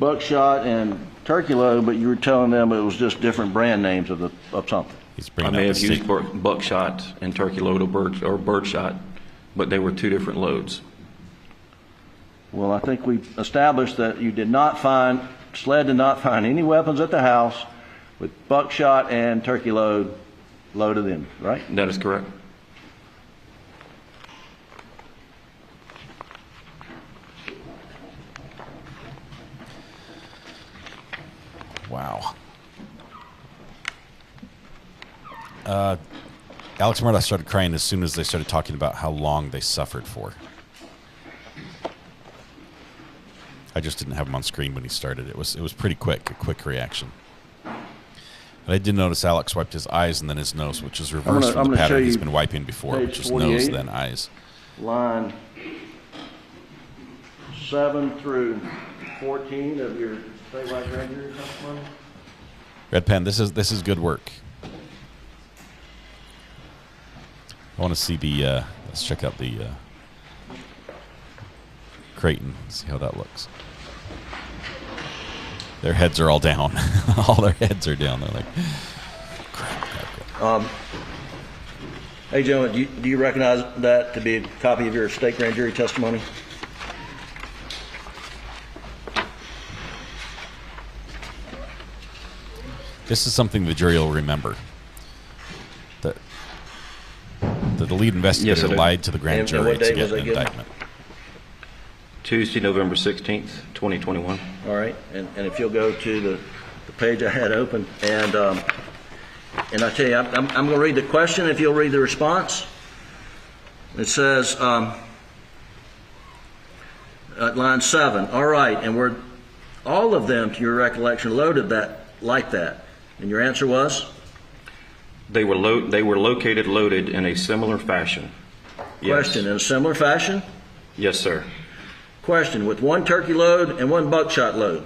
buckshot and turkey load, but you were telling them it was just different brand names of something. I may have used buckshot and turkey load or birdshot, but they were 2 different loads. Well, I think we established that you did not find, SLED did not find any weapons at the house with buckshot and turkey loaded in, right? That is correct. Wow. Alex Murdaugh started crying as soon as they started talking about how long they suffered for. I just didn't have him on screen when he started. It was pretty quick, a quick reaction. And I did notice Alex wiped his eyes and then his nose, which is reversed from the pattern he's been wiping before, which is nose then eyes. Line 7 through 14 of your statewide grand jury testimony. Red pen, this is good work. I want to see the, let's check out the Creighton, see how that looks. Their heads are all down. All their heads are down. They're like, crap. Hey, gentlemen, do you recognize that to be a copy of your state grand jury testimony? This is something the jury will remember. That the lead investigator lied to the grand jury to get an indictment. Tuesday, November 16th, 2021. All right, and if you'll go to the page I had open, and I tell you, I'm going to read the question if you'll read the response. It says, at line 7, all right, and were all of them, to your recollection, loaded like that? And your answer was? They were located loaded in a similar fashion. Question, yes. In a similar fashion? Yes, sir. Question, with 1 turkey load and 1 buckshot load?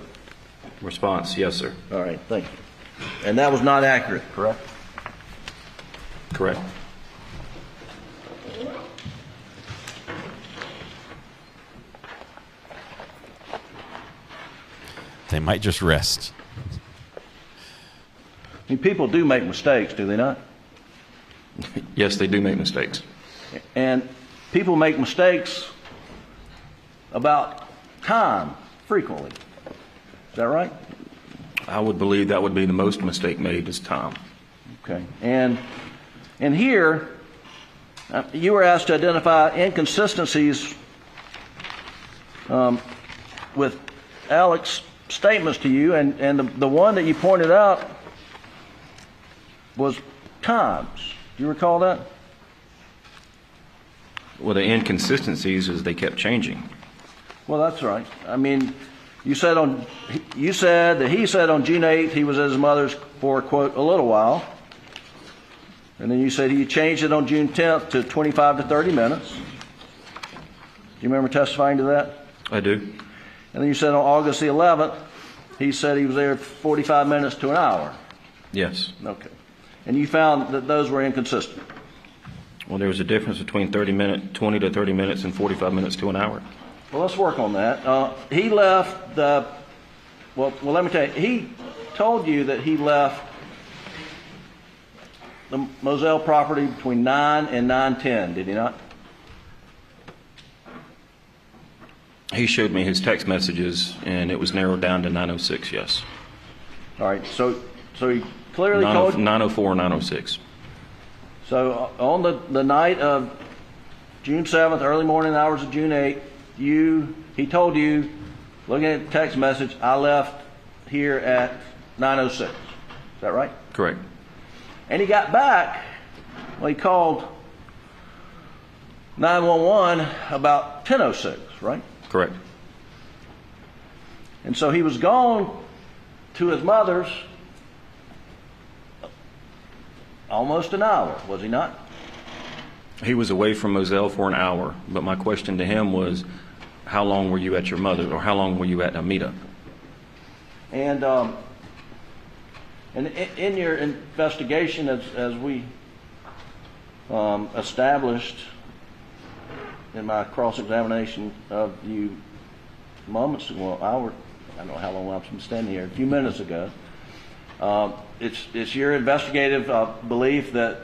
Response, yes, sir. All right, thank you. And that was not accurate, correct? Correct. They might just rest. I mean, people do make mistakes, do they not? Yes, they do make mistakes. And people make mistakes about time frequently. Is that right? I would believe that would be the most mistake made is time. Okay. And here, you were asked to identify inconsistencies with Alex's statements to you, and the one that you pointed out was times. Do you recall that? Well, the inconsistencies is they kept changing. Well, that's right. I mean, you said that he said on June 8th he was at his mother's for, quote, a little while. And then you said he changed it on June 10th to 25 to 30 minutes. Do you remember testifying to that? I do. And then you said on August the 11th, he said he was there 45 minutes to an hour. Yes. Okay. And you found that those were inconsistent. Well, there was a difference between 20 to 30 minutes and 45 minutes to an hour. Well, let's work on that. He left well, let me tell you, he told you that he left the Moselle property between 9 and 9:10, did he not? He showed me his text messages, and it was narrowed down to 9:06, yes. All right, so he clearly told you... 9:04, 9:06. So on the night of June 7th, early morning hours of June 8th, he told you, looking at the text message, I left here at 9:06. Is that right? Correct. And he got back, well, he called 911 about 10:06, right? Correct. And so he was gone to his mother's almost an hour, was he not? He was away from Moselle for an hour, but my question to him was, how long were you at your mother, or how long were you at Amita? And in your investigation, as we established in my cross-examination of you moments ago, I don't know how long I've been standing here, a few minutes ago, it's your investigative belief that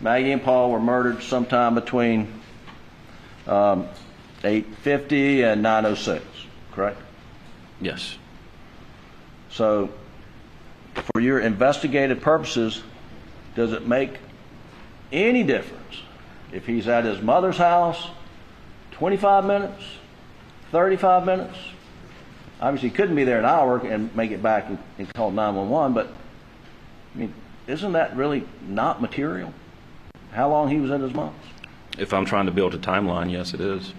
Maggie and Paul were murdered sometime between 8:50 and 9:06, correct? Yes. So, for your investigative purposes, does it make any difference if he's at his mother's house 25 minutes, 35 minutes? Obviously, he couldn't be there an hour and make it back and call 911, but I mean, isn't that really not material? How long he was at his mom's? If I'm trying to build a timeline, yes, it is.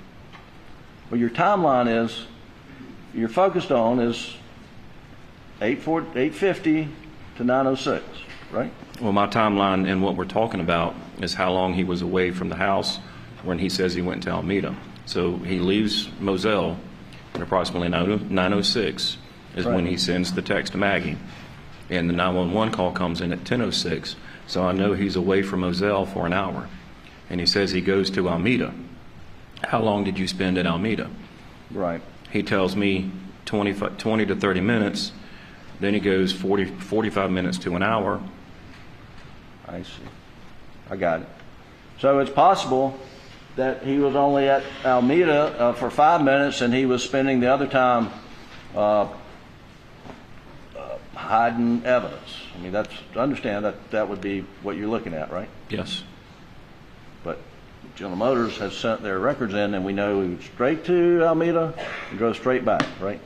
Well, your timeline is, you're focused on is 8:50 to 9:06, right? Well, my timeline and what we're talking about is how long he was away from the house when he says he went to Alameda. So he leaves Moselle at approximately 9:06 is when he sends the text to Maggie. And the 911 call comes in at 10:06. So I know he's away from Moselle for an hour. And he says he goes to Alameda. How long did you spend at Alameda? Right. He tells me 20 to 30 minutes. Then he goes 45 minutes to an hour. I see. I got it. So it's possible that he was only at Alameda for 5 minutes and he was spending the other time hiding evidence. I mean, I understand that would be what you're looking at, right? Yes. But General Motors has sent their records in, and we know he went straight to Alameda and drove straight back, right?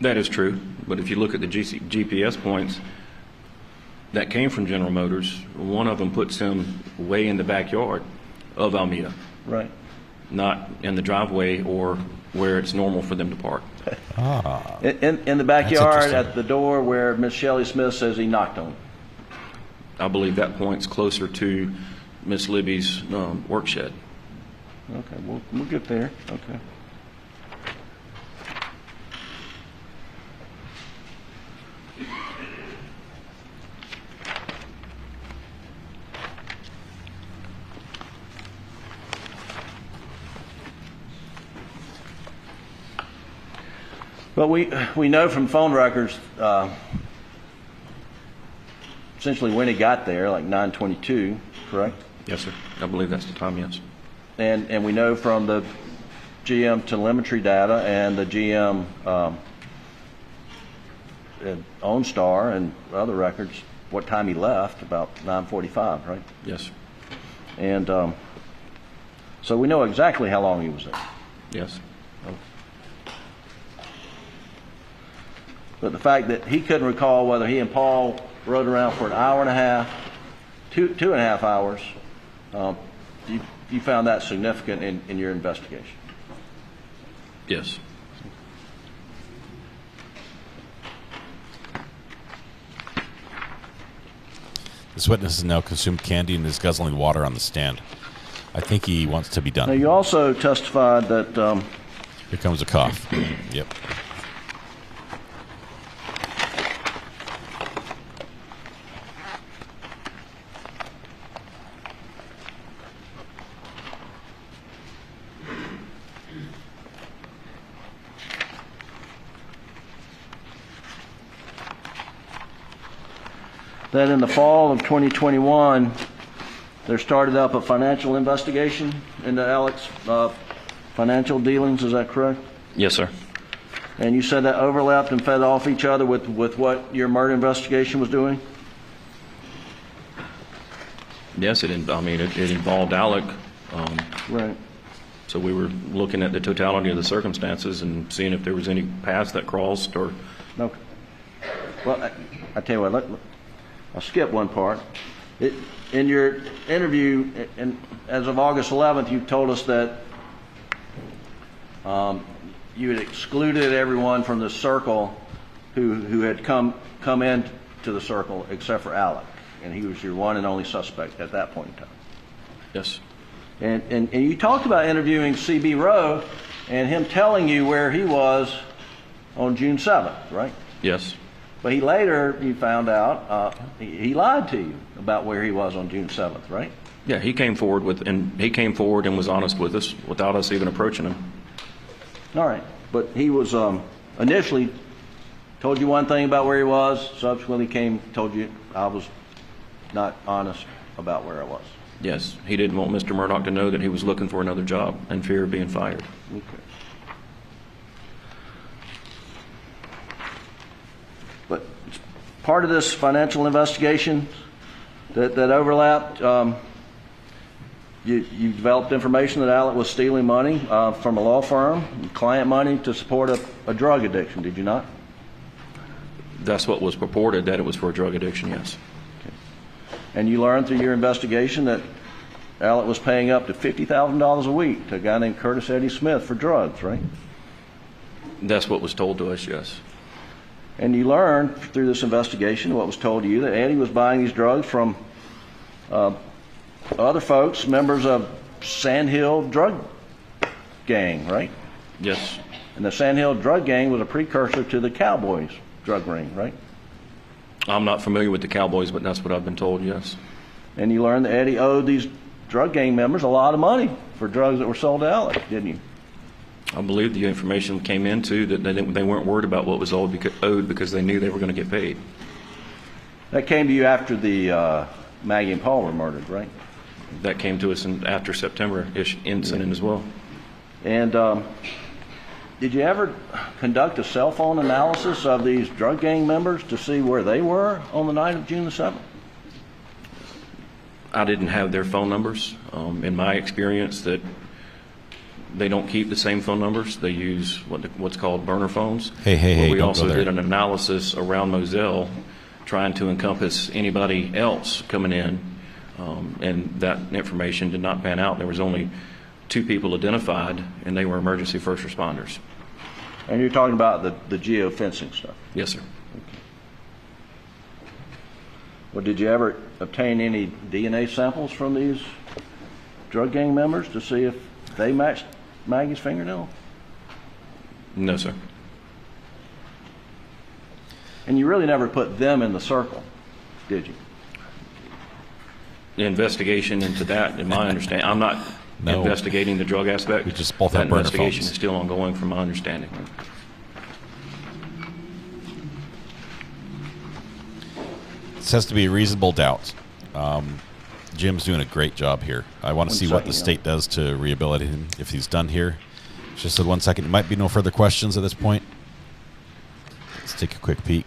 That is true. But if you look at the GPS points that came from General Motors, one of them puts him way in the backyard of Alameda. Right. Not in the driveway or where it's normal for them to park. In the backyard at the door where Miss Shelley Smith says he knocked on. I believe that point's closer to Miss Libby's work shed. Okay, we'll get there. Okay. But we know from phone records essentially when he got there, like 9:22, correct? Yes, sir. I believe that's the time, yes. And we know from the GM telemetry data and the GM OnStar and other records what time he left, about 9:45, right? Yes. And so we know exactly how long he was there. Yes. But the fact that he couldn't recall whether he and Paul rode around for an hour and a half, two and a half hours, you found that significant in your investigation? Yes. This witness has now consumed candy and is guzzling water on the stand. I think he wants to be done. Now, you also testified that... Here comes a cough. Yep. that in the fall of 2021, there started up a financial investigation into Alex financial dealings. Is that correct? Yes, sir. And you said that overlapped and fed off each other with what your murder investigation was doing? Yes, it involved Alec. Right. So we were looking at the totality of the circumstances and seeing if there was any paths that crossed or... No. Well, I tell you what, I'll skip one part. In your interview, as of August 11th, you told us that you had excluded everyone from the circle who had come into the circle except for Alec, and he was your one and only suspect at that point in time. Yes. And you talked about interviewing C.B. Rowe and him telling you where he was on June 7th, right? Yes. But he later, you found out, he lied to you about where he was on June 7th, right? Yeah, he came forward and was honest with us without us even approaching him. All right. But he was initially told you one thing about where he was, subsequently told you I was not honest about where I was. Yes, he didn't want Mr. Murdaugh to know that he was looking for another job in fear of being fired. Okay. But part of this financial investigation that overlapped, you developed information that Alec was stealing money from a law firm, client money to support a drug addiction, did you not? That's what was purported, that it was for a drug addiction, yes. Okay. And you learned through your investigation that Alec was paying up to $50,000 a week to a guy named Curtis Eddie Smith for drugs, right? That's what was told to us, yes. And you learned through this investigation, what was told to you, that Eddie was buying these drugs from other folks, members of Sand Hill drug gang, right? Yes. And the Sand Hill drug gang was a precursor to the Cowboys drug ring, right? I'm not familiar with the Cowboys, but that's what I've been told, yes. And you learned that Eddie owed these drug gang members a lot of money for drugs that were sold to Alec, didn't you? I believe the information came into that they weren't worried about what was owed because they knew they were going to get paid. That came to you after the Maggie and Paul were murdered, right? That came to us after September-ish incident as well. And did you ever conduct a cell phone analysis of these drug gang members to see where they were on the night of June the 7th? I didn't have their phone numbers. In my experience, that they don't keep the same phone numbers. They use what's called burner phones. Hey, we don't also go there. did an analysis around Moselle, trying to encompass anybody else coming in, and that information did not pan out. There was only 2 people identified, and they were emergency first responders. And you're talking about the geofencing stuff? Yes, sir. Okay. Well, did you ever obtain any DNA samples from these drug gang members to see if they matched Maggie's fingernail? No, sir. And you really never put them in the circle, did you? The investigation into that, in my understanding, I'm not investigating the drug aspect. We just both that have burner investigation phones. is still ongoing from my understanding. This has to be a reasonable doubt. Jim's doing a great job here. I want to see what the state does to rehabilitate him if he's done here. Just said 1 second. There might be no further questions at this point. Let's take a quick peek.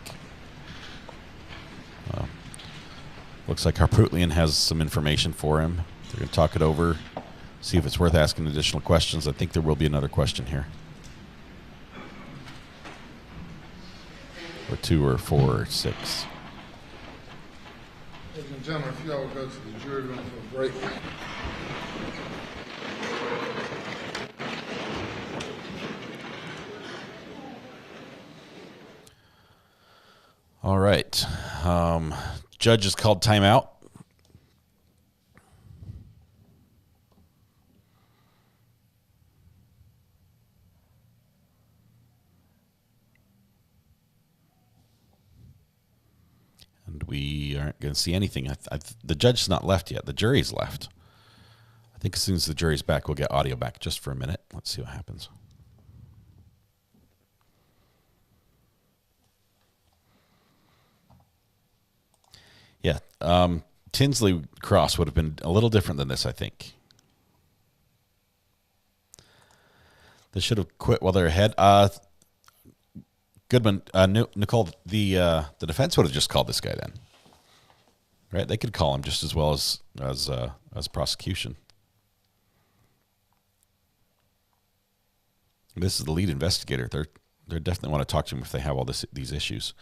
Looks like Harpootlian has some information for him. They're going to talk it over, see if it's worth asking additional questions. I think there will be another question here. Or 2 or 4 or 6. Ladies and gentlemen, if you all would go to the jury room for a break. All right. Judge has called timeout. And we aren't going to see anything. The judge's not left yet. The jury's left. I think as soon as the jury's back, we'll get audio back just for a minute. Let's see what happens. Yeah, Tinsley Cross would have been a little different than this, I think. They should have quit while they're ahead. Goodman, Nicole, the defense would have just called this guy then, right? They could call him just as well as prosecution. This is the lead investigator. They definitely want to talk to him if they have all these issues.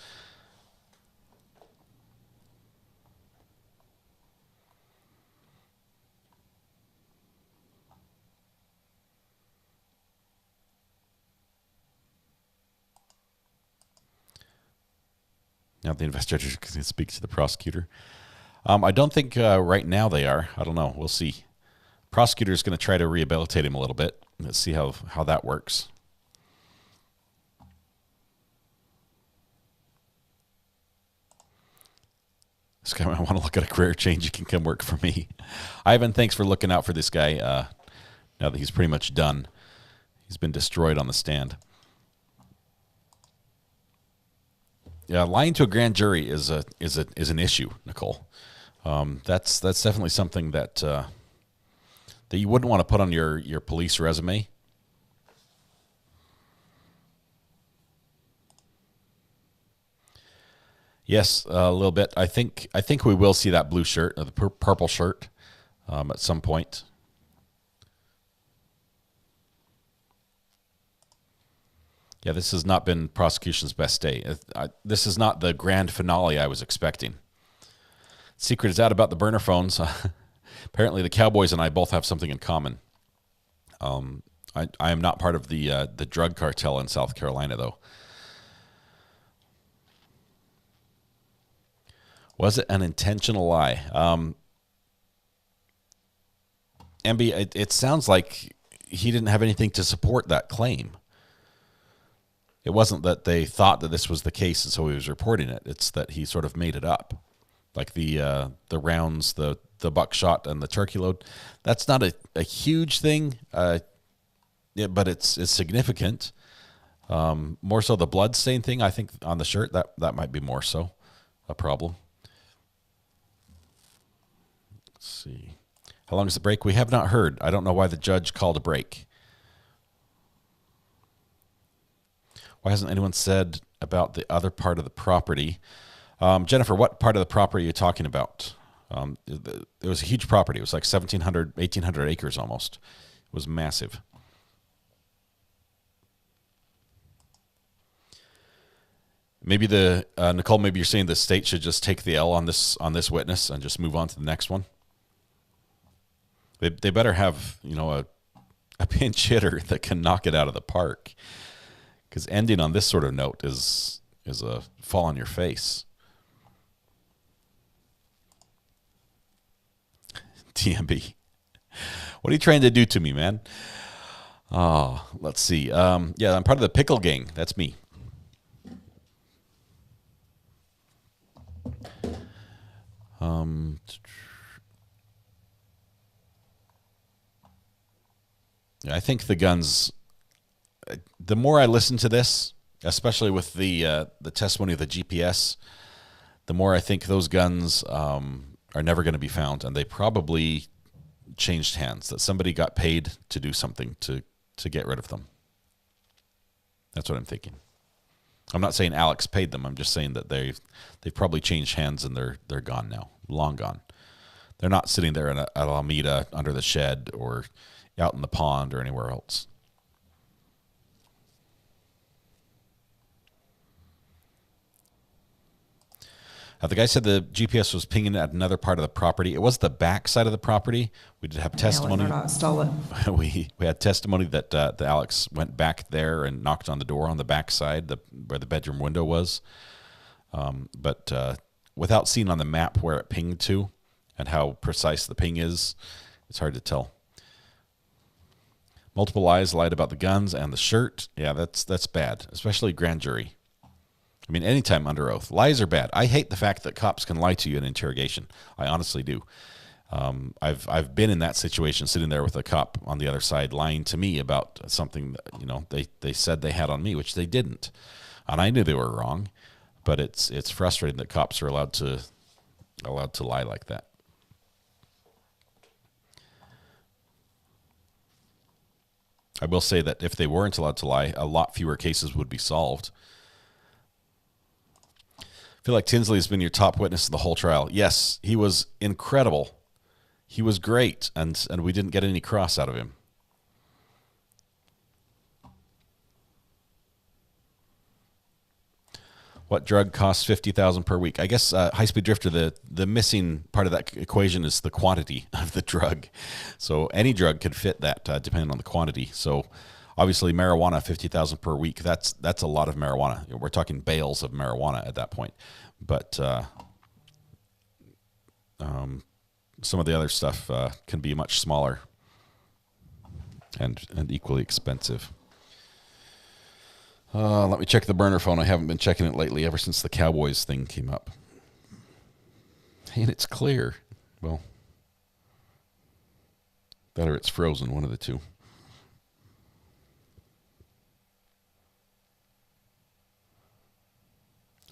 Now the investigators can speak to the prosecutor. I don't think right now they are. I don't know. We'll see. Prosecutor's going to try to rehabilitate him a little bit. Let's see how that works. This guy, I want to look at a career change. You can come work for me. Ivan, thanks for looking out for this guy. Now that he's pretty much done, he's been destroyed on the stand. Yeah, lying to a grand jury is an issue, Nicole. That's definitely something that that you wouldn't want to put on your police resume. Yes, a little bit. I think we will see that blue shirt, or the purple shirt, at some point. Yeah, this has not been prosecution's best day. This is not the grand finale I was expecting. Secret is out about the burner phones. Apparently, the Cowboys and I both have something in common. I am not part of the drug cartel in South Carolina, though. Was it an intentional lie? MB, it sounds like he didn't have anything to support that claim. It wasn't that they thought that this was the case and so he was reporting it. It's that he sort of made it up. Like the rounds, the buckshot and the turkey load. That's not a huge thing, yeah, but it's significant. More so the blood stain thing, I think, on the shirt, that might be more so a problem. Let's see. How long is the break? We have not heard. I don't know why the judge called a break. Why hasn't anyone said about the other part of the property? Jennifer, what part of the property are you talking about? It was a huge property. It was like 1,700, 1,800 acres almost. It was massive. Maybe Nicole, maybe you're saying the state should just take the L on this witness and just move on to the next one. They better have, a pinch hitter that can knock it out of the park. Because ending on this sort of note is a fall on your face. TMB. What are you trying to do to me, man? Oh, let's see. Yeah, I'm part of the pickle gang. That's me. I think the guns, the more I listen to this, especially with the testimony of the GPS, the more I think those guns are never going to be found, and they probably changed hands, that somebody got paid to do something to get rid of them. That's what I'm thinking. I'm not saying Alex paid them. I'm just saying that they've probably changed hands and they're gone now, long gone. They're not sitting there at Alameda under the shed or out in the pond or anywhere else. The guy said the GPS was pinging at another part of the property. It was the back side of the property. We did have testimony. Alex stole it. we had testimony that Alex went back there and knocked on the door on the back side, where the bedroom window was. But without seeing on the map where it pinged to and how precise the ping is, it's hard to tell. Multiple lies, lied about the guns and the shirt. Yeah, that's bad, especially grand jury. I mean, anytime under oath. Lies are bad. I hate the fact that cops can lie to you in interrogation. I honestly do. I've been in that situation, sitting there with a cop on the other side lying to me about something that, they said they had on me, which they didn't. And I knew they were wrong, but it's frustrating that cops are allowed to lie like that. I will say that if they weren't allowed to lie, a lot fewer cases would be solved. I feel like Tinsley has been your top witness of the whole trial. Yes, he was incredible. He was great, and we didn't get any cross out of him. What drug costs $50,000 per week? I guess high-speed drifter, the missing part of that equation is the quantity of the drug. So any drug could fit that depending on the quantity. So obviously marijuana, $50,000 per week, that's a lot of marijuana. We're talking bales of marijuana at that point. But some of the other stuff can be much smaller. and equally expensive. Let me check the burner phone. I haven't been checking it lately ever since the Cowboys thing came up. And it's clear. Well, that or it's frozen, one of the two.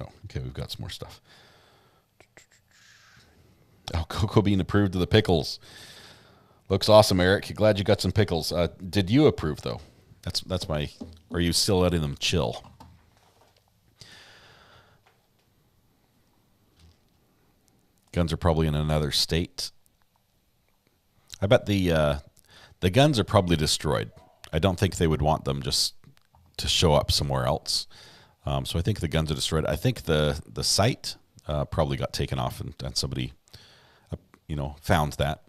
Oh, okay, we've got some more stuff. Oh, cocoa bean approved of the pickles. Looks awesome, Eric. Glad you got some pickles. Did you approve, though? That's my... Or are you still letting them chill? Guns are probably in another state. I bet the guns are probably destroyed. I don't think they would want them just to show up somewhere else. So I think the guns are destroyed. I think the site probably got taken off and somebody, found that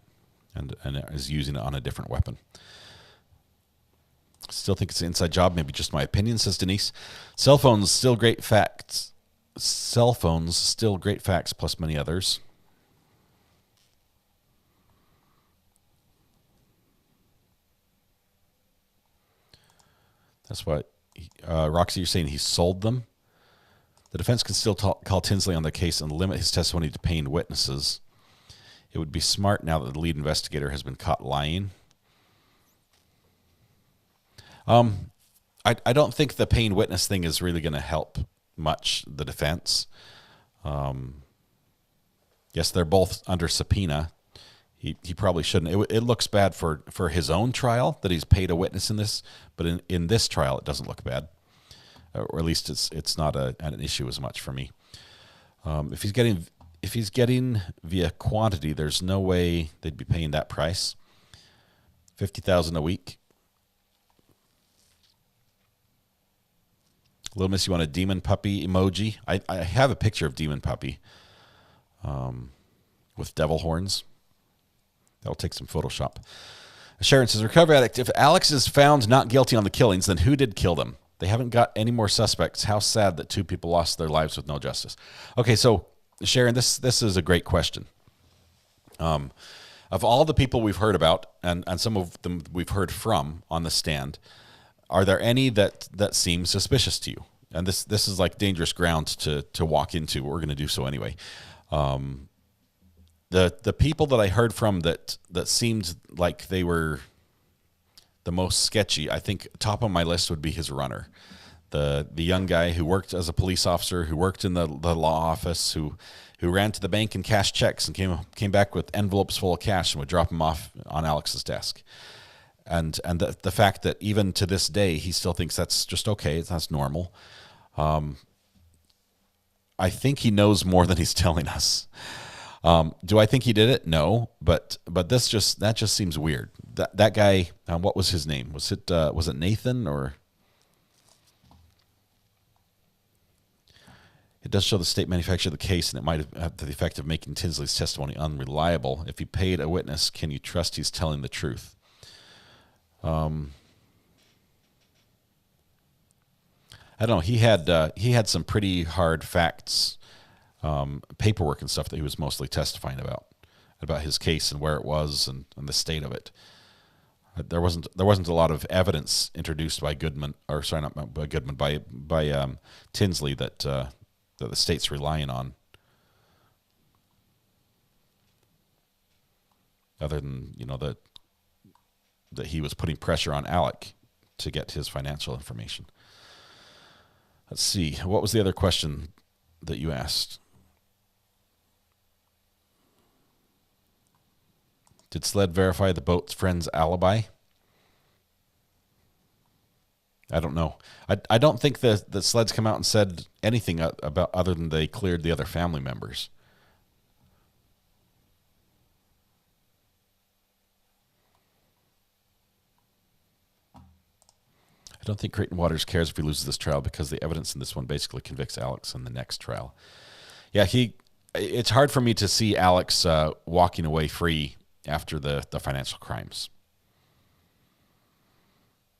and is using it on a different weapon. Still think it's an inside job. Maybe just my opinion, says Denise. Cell phones still great facts. Cell phones still great facts, plus many others. That's what Roxy, you're saying he sold them. The defense can still call Tinsley on the case and limit his testimony to paying witnesses. It would be smart now that the lead investigator has been caught lying. I don't think the paying witness thing is really going to help much the defense. Yes, they're both under subpoena. He probably shouldn't. It looks bad for his own trial that he's paid a witness in this, but in this trial it doesn't look bad, or at least it's not an issue as much for me. If he's getting via quantity, there's no way they'd be paying that price. $50,000 a week. Little Miss, you want a demon puppy emoji? I have a picture of demon puppy with devil horns. That'll take some Photoshop. Sharon says, Recovery Addict, if Alex is found not guilty on the killings, then who did kill them? They haven't got any more suspects. How sad that two people lost their lives with no justice. Okay, so Sharon, this is a great question. Of all the people we've heard about, and some of them we've heard from on the stand, are there any that seem suspicious to you? And this is like dangerous ground to walk into. We're going to do so anyway. The people that I heard from that seemed like they were the most sketchy, I think top of my list would be his runner. The young guy who worked as a police officer, who worked in the law office, who ran to the bank and cashed checks and came back with envelopes full of cash and would drop them off on Alex's desk. And the fact that even to this day he still thinks that's just okay, that's normal. I think he knows more than he's telling us. Do I think he did it? No, but that just seems weird. That guy, what was his name? Was it Nathan or? It does show the state manufactured the case, and it might have the effect of making Tinsley's testimony unreliable. If he paid a witness, can you trust he's telling the truth? I don't know. He had some pretty hard facts, paperwork and stuff that he was mostly testifying about his case and where it was and the state of it. There wasn't a lot of evidence introduced by Goodman, or sorry, not by Goodman, by Tinsley that the state's relying on, other than that he was putting pressure on Alec to get his financial information. Let's see. What was the other question that you asked? Did SLED verify the boat's friend's alibi? I don't know. I don't think that SLED's come out and said anything about other than they cleared the other family members. I don't think Creighton Waters cares if he loses this trial because the evidence in this one basically convicts Alex in the next trial. Yeah, it's hard for me to see Alex walking away free after the financial crimes.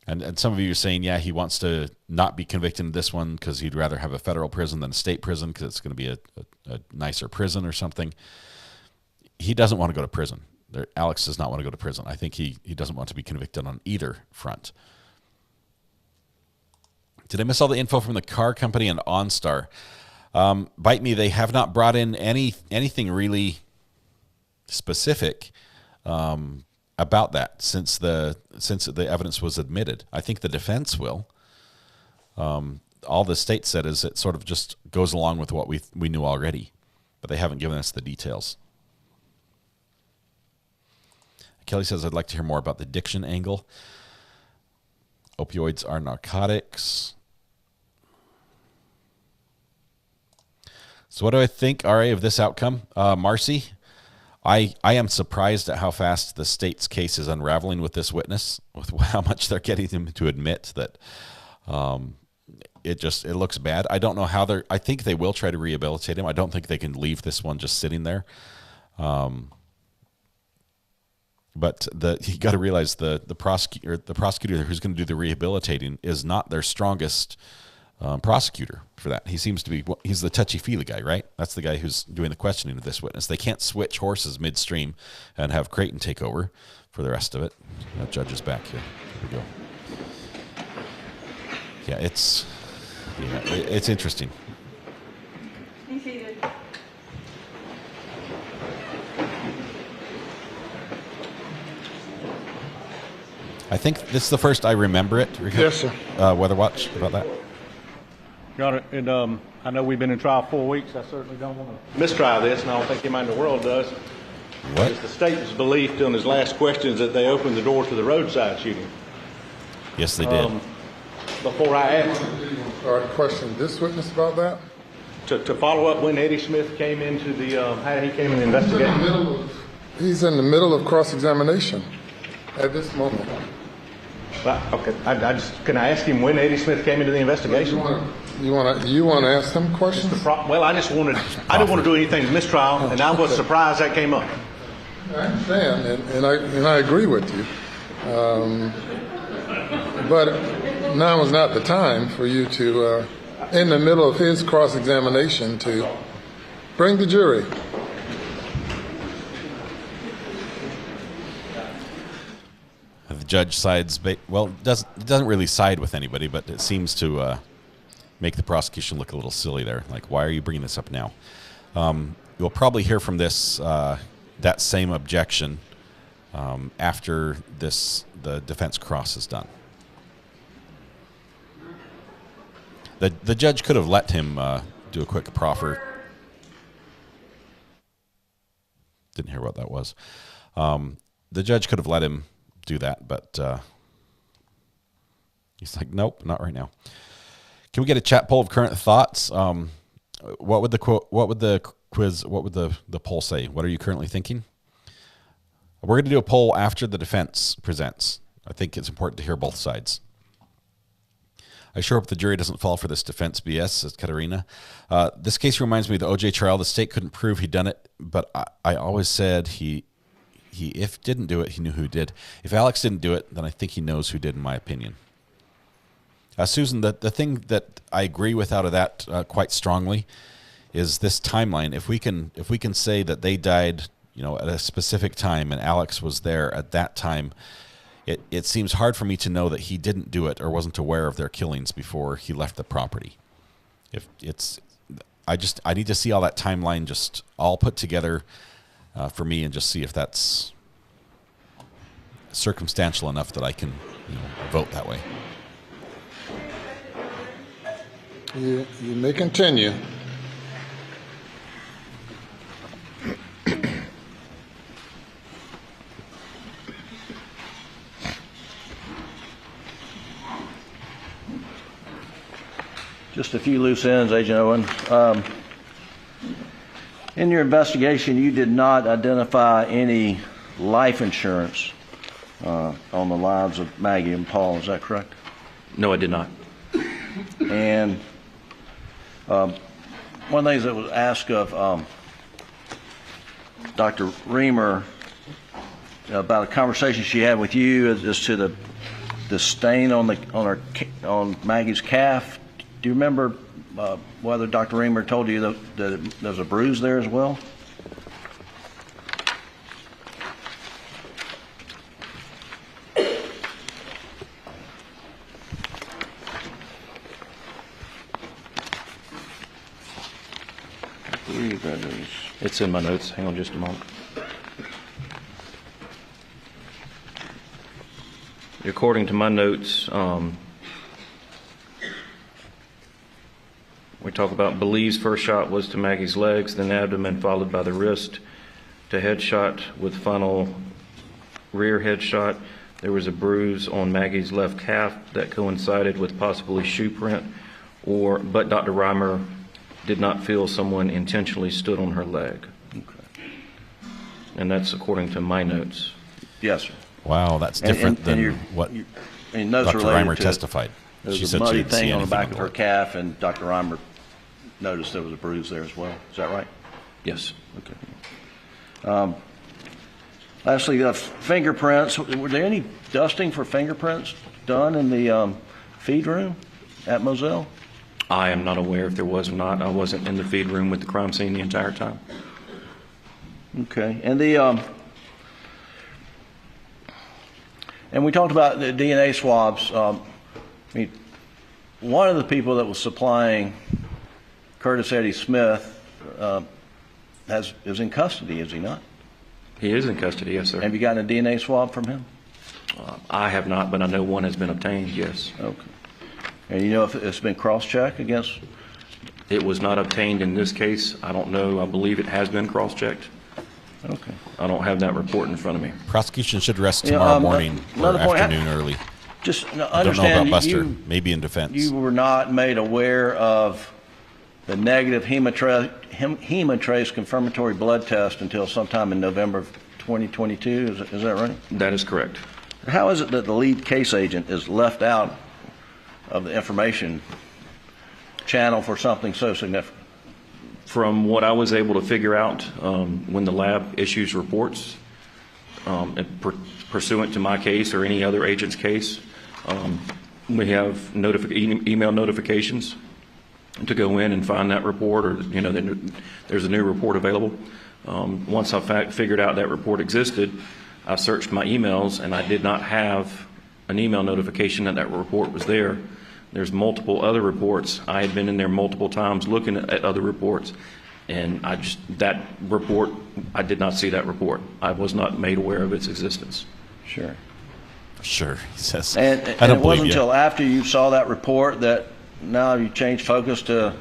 And some of you are saying, yeah, he wants to not be convicted in this one because he'd rather have a federal prison than a state prison because it's going to be a nicer prison or something. He doesn't want to go to prison. Alex does not want to go to prison. I think he doesn't want to be convicted on either front. Did I miss all the info from the car company and OnStar? Bite me, they have not brought in anything really specific about that since the evidence was admitted. I think the defense will. All the state said is it sort of just goes along with what we knew already, but they haven't given us the details. Kelly says, I'd like to hear more about the addiction angle. Opioids are narcotics. So what do I think, RA, of this outcome? Marcy, I am surprised at how fast the state's case is unraveling with this witness, with how much they're getting him to admit that it looks bad. I don't know how I think they will try to rehabilitate him. I don't think they can leave this one just sitting there. But you got to realize the prosecutor who's going to do the rehabilitating is not their strongest prosecutor for that. He seems to be, he's the touchy-feely guy, right? That's the guy who's doing the questioning of this witness. They can't switch horses midstream and have Creighton take over for the rest of it. That judge is back here. Here we go. Yeah, it's interesting. Be seated. I think this is the first I remember it. Yes, sir. Weather Watch, about that. Your Honor, and I know we've been in trial 4 weeks. I certainly don't want to mistrial this, and I don't think anybody in the world does. What? It's the state's belief on his last questions that they opened the door to the roadside shooting. Yes, they did. Before I asked question this witness about that? To follow up when Eddie Smith came into how he came in the investigation. He's in the middle of cross-examination at this moment. Okay, can I ask him when Eddie Smith came into the investigation? You want to ask him questions? Well, I didn't want to do anything to mistrial, and I was surprised that came up. I understand, and I agree with you. But now is not the time for you to, in the middle of his cross-examination, to bring the jury. The judge sides, doesn't really side with anybody, but it seems to make the prosecution look a little silly there. Like, why are you bringing this up now? You'll probably hear from this that same objection after the defense cross is done. The judge could have let him do a quick proffer. Didn't hear what that was. The judge could have let him do that, but he's like, nope, not right now. Can we get a chat poll of current thoughts? What would the poll say? What are you currently thinking? We're going to do a poll after the defense presents. I think it's important to hear both sides. I sure hope the jury doesn't fall for this defense BS, says Katerina. This case reminds me of the OJ trial. The state couldn't prove he'd done it, but I always said he if didn't do it, he knew who did. If Alex didn't do it, then I think he knows who did, in my opinion. Susan, the thing that I agree with out of that quite strongly is this timeline. If we can say that they died, at a specific time and Alex was there at that time, it seems hard for me to know that he didn't do it or wasn't aware of their killings before he left the property. I need to see all that timeline just all put together for me and just see if that's circumstantial enough that I can vote that way. You may continue. Just a few loose ends, Agent Owen. In your investigation, you did not identify any life insurance on the lives of Maggie and Paul. Is that correct? No, I did not. And one of the things that was asked of Dr. Reamer about a conversation she had with you as to the stain on Maggie's calf. Do you remember whether Dr. Reamer told you that there's a bruise there as well? It's in my notes. Hang on just a moment. According to my notes, we talk about believes first shot was to Maggie's legs, then abdomen, followed by the wrist, to headshot with final rear headshot. There was a bruise on Maggie's left calf that coincided with possibly shoe print, but Dr. Reimer did not feel someone intentionally stood on her leg. Okay. And that's according to my notes. Yes, sir. Wow, that's different than what Dr. Reimer testified. There was a muddy thing on the back of her calf, and Dr. Reimer noticed there was a bruise there as well. Is that right? Yes. Okay. Lastly, fingerprints. Were there any dusting for fingerprints done in the feed room at Moselle? I am not aware if there was or not. I wasn't in the feed room with the crime scene the entire time. Okay. And we talked about the DNA swabs. One of the people that was supplying Curtis Eddie Smith is in custody, is he not? He is in custody, yes, sir. Have you gotten a DNA swab from him? I have not, but I know one has been obtained, yes. Okay. And you know if it's been cross-checked against? It was not obtained in this case. I don't know. I believe it has been cross-checked. Okay. I don't have that report in front of me. Prosecution should rest tomorrow morning or afternoon early. Just I don't know about Buster. Maybe in defense. You were not made aware of the negative hemotrace confirmatory blood test until sometime in November of 2022. Is that right? That is correct. How is it that the lead case agent is left out of the information channel for something so significant? From what I was able to figure out, when the lab issues reports, pursuant to my case or any other agent's case, we have email notifications to go in and find that report, or there's a new report available. Once I figured out that report existed, I searched my emails and I did not have an email notification that report was there. There's multiple other reports. I had been in there multiple times looking at other reports, and that report, I did not see that report. I was not made aware of its existence. Sure. Sure, he says. And it wasn't until after you saw that report that now you changed focus to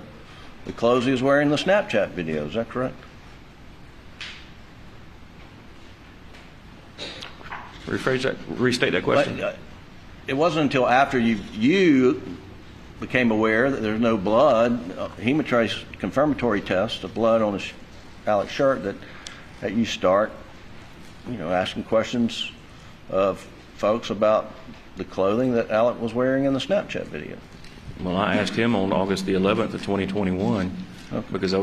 the clothes he was wearing in the Snapchat video. Is that correct? Restate that question. It wasn't until after you became aware that there's no blood, hemotrace confirmatory test of blood on Alex's shirt, that you start, asking questions of folks about the clothing that Alex was wearing in the Snapchat video. Well, I asked him on August the 11th of 2021 because I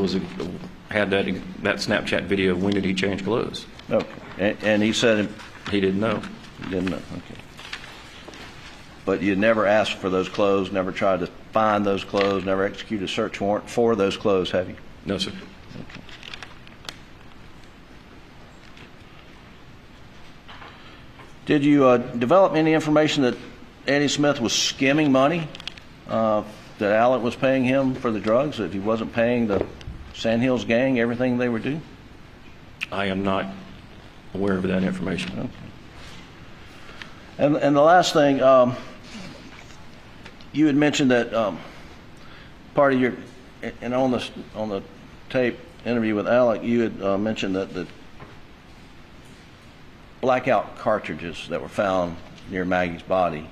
had that Snapchat video of when did he change clothes. Okay, and he said he didn't know. He didn't know. Okay. But you never asked for those clothes, never tried to find those clothes, never executed a search warrant for those clothes, have you? No, sir. Okay. Did you develop any information that Eddie Smith was skimming money, that Alex was paying him for the drugs, that he wasn't paying the Sandhills gang everything they were doing? I am not aware of that information. Okay. And the last thing, you had mentioned that part of your, and on the tape interview with Alex, you had mentioned that the blackout cartridges that were found near Maggie's body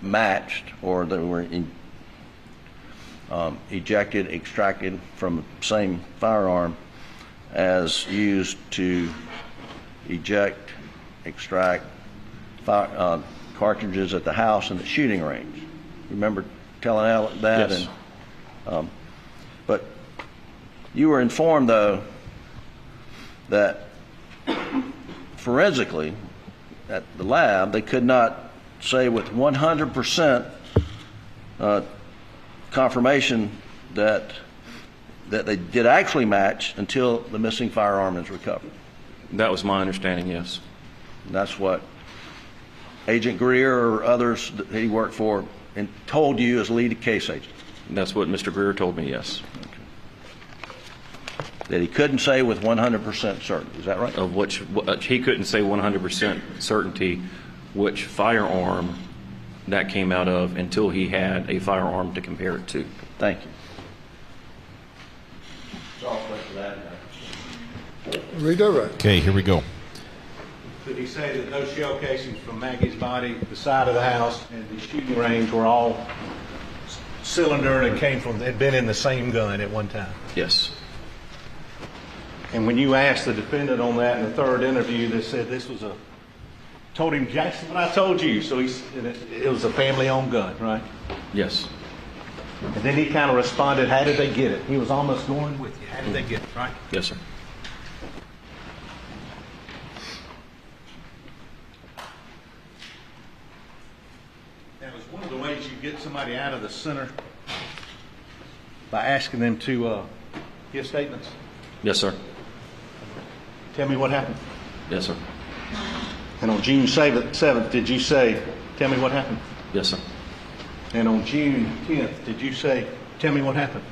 matched, or they were extracted from the same firearm as used to extract cartridges at the house and the shooting range. Remember telling Alex that? Yes. But you were informed, though, that forensically at the lab they could not say with 100% confirmation that they did actually match until the missing firearm is recovered. That was my understanding, yes. And that's what Agent Greer or others that he worked for and told you as lead case agent. That's what Mr. Greer told me, yes. Okay. That he couldn't say with 100% certainty. Is that right? Of which he couldn't say 100% certainty which firearm that came out of until he had a firearm to compare it to. Thank you. Read that right. Okay, here we go. Could he say that those shell casings from Maggie's body, the side of the house, and the shooting range were all cylinder and had been in the same gun at one time? Yes. And when you asked the defendant on that in the third interview, they said this was told him Jackson, what I told you. So it was a family-owned gun, right? Yes. And then he kind of responded, how did they get it? He was almost going with you. How did they get it, right? Yes, sir. Now, is one of the ways you get somebody out of the center by asking them to give statements? Yes, sir. Tell me what happened. Yes, sir. And on June 7th, did you say, tell me what happened? Yes, sir. And on June 10th, did you say, tell me what happened?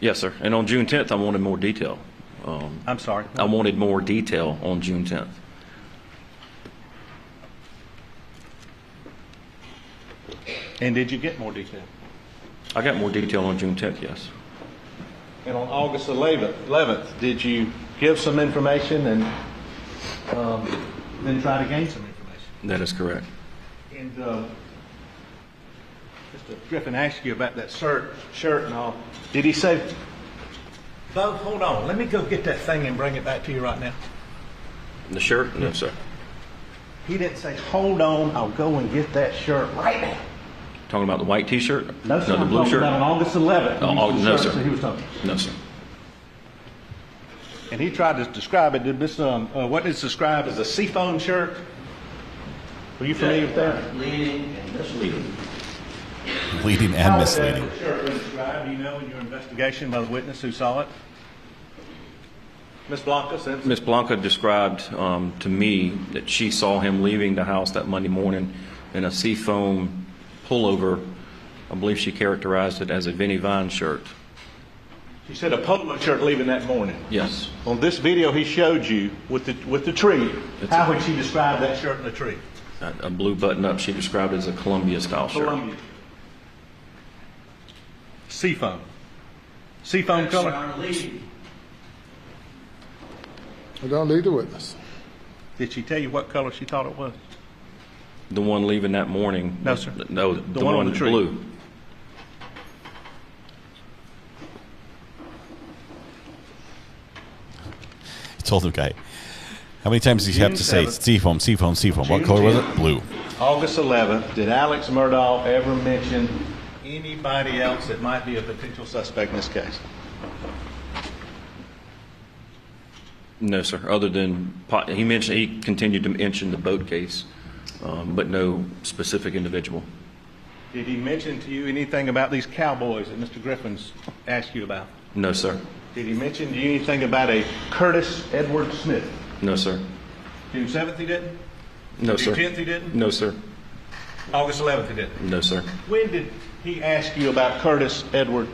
Yes, sir. And on June 10th, I wanted more detail. I'm sorry? I wanted more detail on June 10th. And did you get more detail? I got more detail on June 10th, yes. And on August 11th, did you give some information and then try to gain some information? That is correct. And Mr. Griffin asked you about that shirt and all. Did he say, Bo, hold on, let me go get that thing and bring it back to you right now? The shirt? No, sir. He didn't say, hold on, I'll go and get that shirt right now. Talking about the white T-shirt? No, sir. No, the blue shirt? On August 11th. No, sir. He was talking. No, sir. And he tried to describe it. Did this, what is described as a seafoam shirt? Were you familiar with that? Leading and misleading. Leading and misleading. How would that shirt be described? Do you know in your investigation by the witness who saw it? Ms. Blanca? Ms. Blanca described to me that she saw him leaving the house that Monday morning in a seafoam pullover. I believe she characterized it as a Vinnie Vine shirt. She said a polo shirt leaving that morning. Yes. On this video he showed you with the tree, how would she describe that shirt and the tree? A blue button-up she described as a Columbia-style shirt. Columbia. Seafoam. Seafoam color? Well, don't lead the witness. Did she tell you what color she thought it was? The one leaving that morning. No, sir. No, the one on the tree. Blue. He told the guy, how many times does he have to say seafoam, seafoam, seafoam? What color was it? Blue. August 11th, did Alex Murdaugh ever mention anybody else that might be a potential suspect in this case? No, sir. Other than he continued to mention the boat case, but no specific individual. Did he mention to you anything about these cowboys that Mr. Griffin's asked you about? No, sir. Did he mention to you anything about a Curtis Edward Smith? No, sir. June 7th he didn't? No, sir. June 10th he didn't? No, sir. August 11th he didn't? No, sir. When did he ask you about Curtis Edward?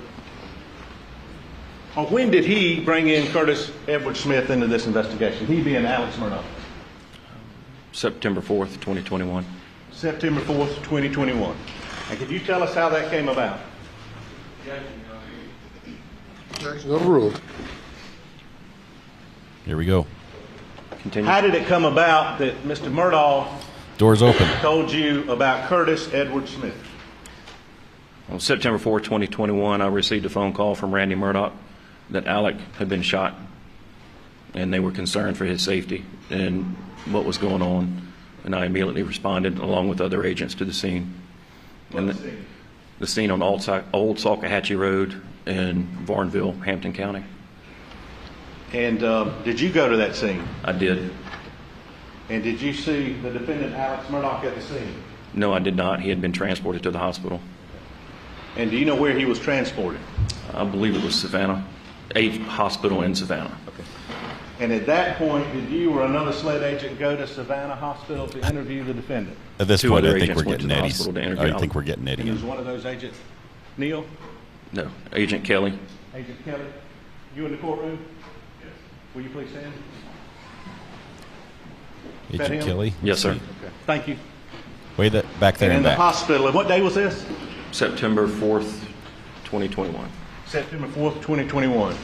Or when did he bring in Curtis Edward Smith into this investigation? He being Alex Murdaugh. September 4th, 2021. September 4th, 2021. And could you tell us how that came about? Objection overruled. Here we go. Continue. How did it come about that Mr. Murdaugh Doors open. told you about Curtis Edward Smith? On September 4th, 2021, I received a phone call from Randy Murdaugh that Alec had been shot, and they were concerned for his safety and what was going on. And I immediately responded, along with other agents, to the scene. The scene on Old Salkehatchie Road in Varnville, Hampton County. And did you go to that scene? I did. And did you see the defendant Alex Murdaugh at the scene? No, I did not. He had been transported to the hospital. And do you know where he was transported? I believe it was Savannah, a hospital in Savannah. Okay. And at that point, did you or another SLED agent go to Savannah Hospital to interview the defendant? At this Two point, other I think agents we're went to getting the Eddie's. hospital to interview I Alec. think we're getting Eddie. And was one of those agents Neil? No, Agent Kelly. Agent Kelly? You in the courtroom? Yes. Will you please stand? Agent Kelly? Yes, sir. Okay. Thank you. Way back there in and the back. hospital. What day was this? September 4th, 2021. September 4th, 2021.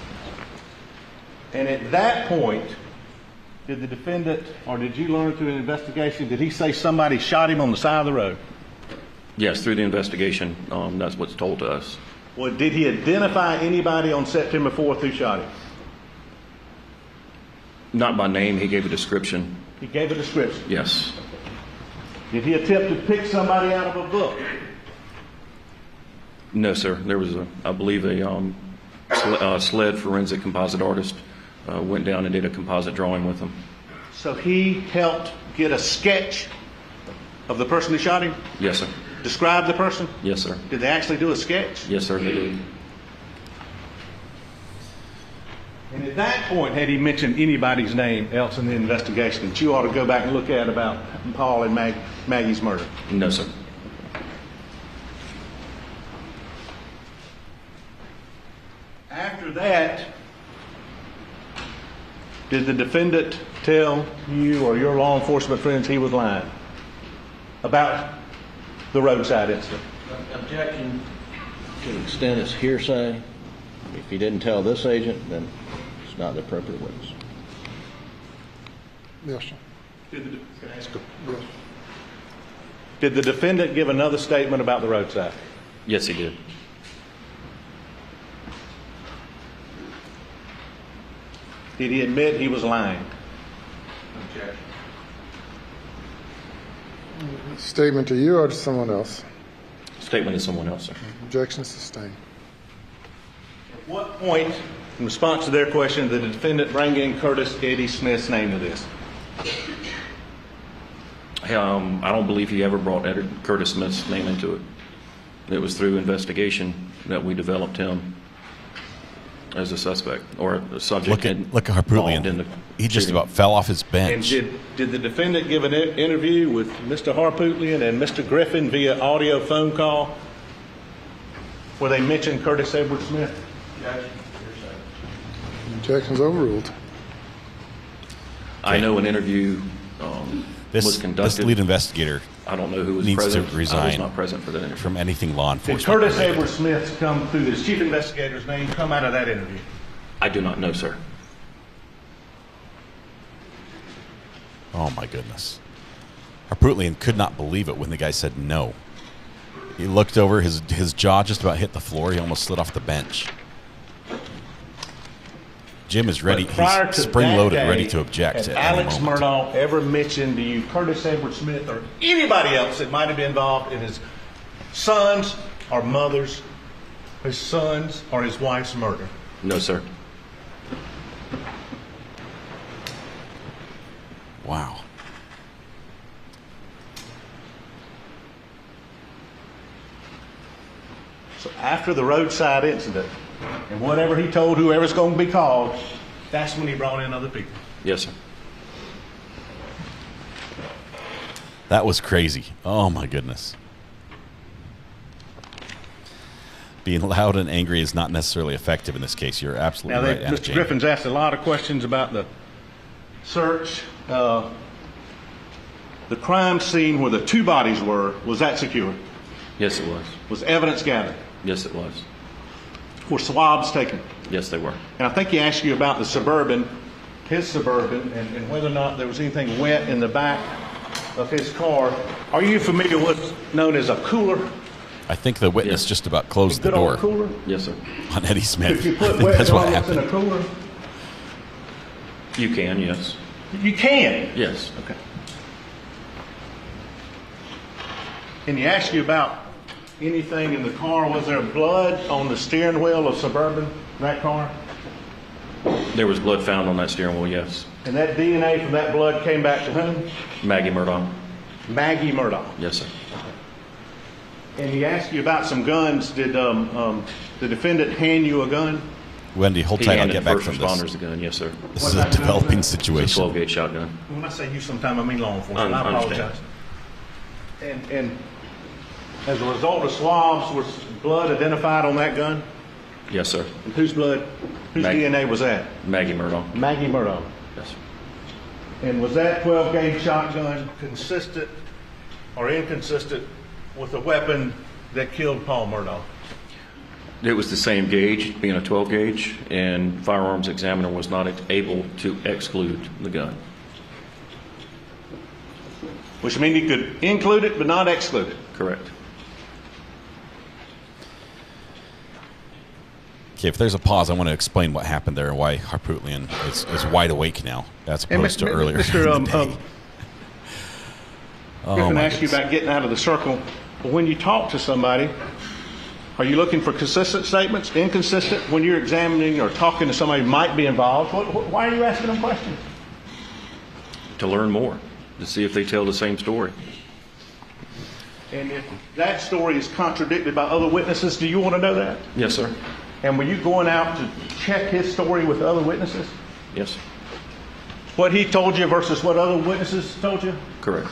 And at that point, did the defendant, or did you learn through an investigation, did he say somebody shot him on the side of the road? Yes, through the investigation, that's what's told to us. Well, did he identify anybody on September 4th who shot him? Not by name, he gave a description. He gave a description? Yes. Did he attempt to pick somebody out of a book? No, sir. There was, I believe, a SLED forensic composite artist went down and did a composite drawing with him. So he helped get a sketch of the person who shot him? Yes, sir. Describe the person? Yes, sir. Did they actually do a sketch? Yes, sir, they did. And at that point, had he mentioned anybody's name else in the investigation that you ought to go back and look at about Paul and Maggie's murder? No, sir. After that, did the defendant tell you or your law enforcement friends he was lying about the roadside incident? Objection to the extent it's hearsay. If he didn't tell this agent, then it's not the appropriate witness. Yes, sir. Did the defendant give another statement about the roadside? Yes, he did. Did he admit he was lying? Objection. Statement to you or to someone else? Statement to someone else, sir. Objection sustained. At what point, in response to their question, did the defendant bring in Curtis Eddie Smith's name to this? I don't believe he ever brought Curtis Smith's name into it. It was through investigation that we developed him as a suspect or a subject. Look at Harpootlian. He just about fell off his bench. And did the defendant give an interview with Mr. Harpootlian and Mr. Griffin via audio phone call where they mentioned Curtis Edward Smith? Objection's overruled. I know an interview was conducted. This lead investigator, I don't know who was needs present. to resign I was not present for that interview. from anything law Did enforcement. Curtis Edward Smith come through this chief investigator's name come out of that interview? I do not know, sir. Oh my goodness. Harpootlian could not believe it when the guy said no. He looked over, his jaw just about hit the floor. He almost slid off the bench. Jim is ready. He's spring-loaded, ready to object. Had at any Alex moment. Murdaugh ever mentioned to you Curtis Edward Smith or anybody else that might have been involved in his son's or mother's, his son's or his wife's murder? No, sir. Wow. So after the roadside incident, and whatever he told whoever's going to be called, that's when he brought in other people. Yes, sir. That was crazy. Oh my goodness. Being loud and angry is not necessarily effective in this case. You're absolutely right, Anna Mr. Jane. Griffin's asked a lot of questions about the search. The crime scene where the two bodies were, was that secure? Yes, it was. Was evidence gathered? Yes, it was. Were swabs taken? Yes, they were. And I think he asked you about the Suburban, his Suburban, and whether or not there was anything wet in the back of his car. Are you familiar with what's known as a cooler? I think the witness just about closed the Good old door cooler? Yes, sir. on Eddie Smith. If you I put think wet that's what envelopes in a happened. cooler, You can, yes. you can. Yes. Okay. Can you ask you about anything in the car? Was there blood on the steering wheel of Suburban, that car? There was blood found on that steering wheel, yes. And that DNA from that blood came back to whom? Maggie Murdaugh. Maggie Murdaugh. Yes, sir. And he asked you about some guns. Did the defendant hand you a gun? Wendy, hold He tight. I'll handed get back first from this. responders a gun, yes, sir. This is a developing situation. 12-gauge shotgun. When I say you sometime, I mean law enforcement. I I understand. apologize. And as a result of swabs, was blood identified on that gun? Yes, sir. And whose blood? Whose DNA was that? Maggie Murdaugh. Maggie Murdaugh. Yes. And was that 12-gauge shotgun consistent or inconsistent with the weapon that killed Paul Murdaugh? It was the same gauge, being a 12 gauge, and firearms examiner was not able to exclude the gun. Which means he could include it but not exclude it. Correct. Okay, if there's a pause, I want to explain what happened there and why Harpootlian is wide awake now, as opposed to earlier. Mr. Griffin my asked you about getting out of the circle. But when you talk to somebody, are you looking for consistent statements, inconsistent? When you're examining or talking to somebody who might be involved, why are you asking them questions? To learn more, to see if they tell the same story. And if that story is contradicted by other witnesses, do you want to know that? Yes, sir. And were you going out to check his story with other witnesses? Yes. What he told you versus what other witnesses told you? Correct.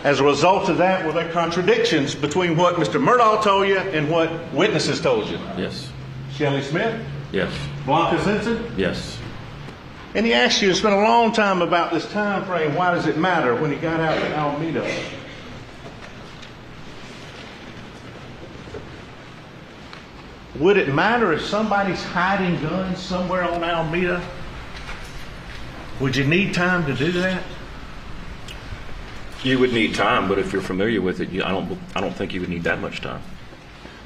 As a result of that, were there contradictions between what Mr. Murdaugh told you and what witnesses told you? Yes. Shelley Smith? Yes. Blanca Simpson? Yes. And he asked you, it's been a long time about this time frame, why does it matter when he got out to Alameda? Would it matter if somebody's hiding guns somewhere on Alameda? Would you need time to do that? You would need time, but if you're familiar with it, I don't think you would need that much time.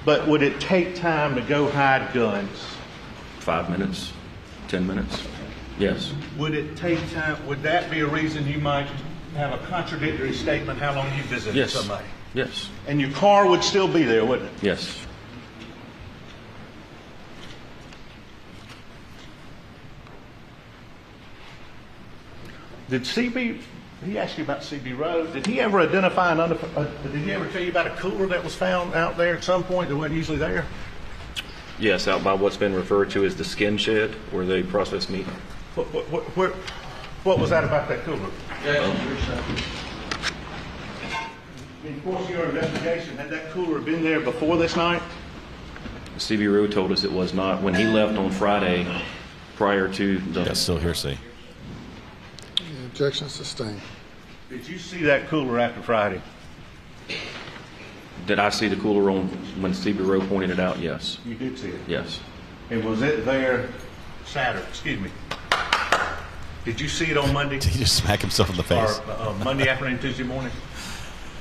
But would it take time to go hide guns? 5 minutes, 10 minutes. Yes. Would it take time? Would that be a reason you might have a contradictory statement how long you visited somebody? Yes. And your car would still be there, wouldn't it? Yes. Did CB, he asked you about CB Road, did he ever identify did he ever tell you about a cooler that was found out there at some point that wasn't usually there? Yes, out by what's been referred to as the skin shed, where they process meat. What was that about that cooler? In course of your investigation, had that cooler been there before this night? CB Road told us it was not. When he left on Friday, prior to the... That's still hearsay. Objection sustained. Did you see that cooler after Friday? Did I see the cooler on when Stevie Rowe pointed it out? Yes. You did see it? Yes. And was it there Saturday? Excuse me. Did you see it on Monday? Did he just smack himself in the face? Or Monday afternoon, Tuesday morning?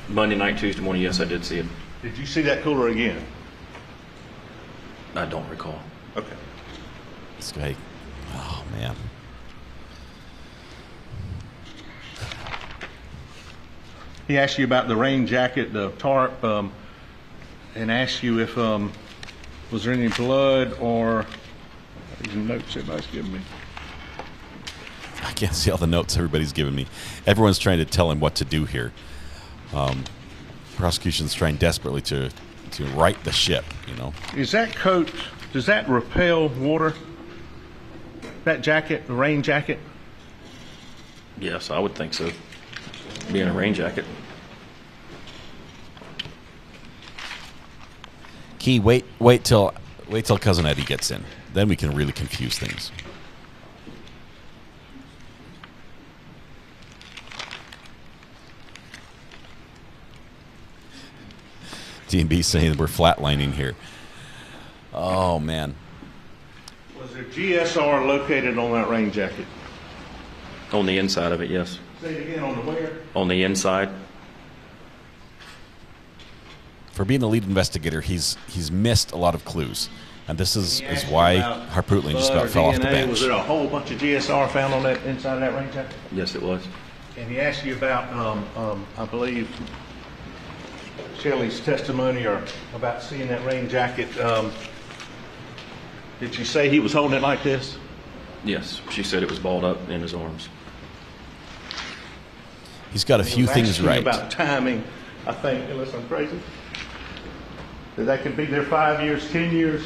Monday night, Tuesday morning, yes, I did see it. Did you see that cooler again? I don't recall. Okay. This guy, oh man. He asked you about the rain jacket, the tarp, and asked you if was there any blood or these notes everybody's giving me. I can't see all the notes everybody's giving me. Everyone's trying to tell him what to do here. Prosecution's trying desperately to right the ship, you know. Is that coat, does that repel water? That jacket, the rain jacket? Yes, I would think so. Being a rain jacket. Key, wait till Cousin Eddie gets in. Then we can really confuse things. D&B saying we're flatlining here. Oh man. Was there GSR located on that rain jacket? On the inside of it, yes. Say it again, on the where? On the inside. For being a lead investigator, he's missed a lot of clues, and this is why Harpootlian just about fell off the bench. Was there a whole bunch of GSR found on that inside of that rain jacket? Yes, it was. And he asked you about, I believe, Shelley's testimony or about seeing that rain jacket. Did she say he was holding it like this? Yes, she said it was balled up in his arms. He's got a few things right. About timing, I think, unless I'm crazy. That could be there 5 years, 10 years.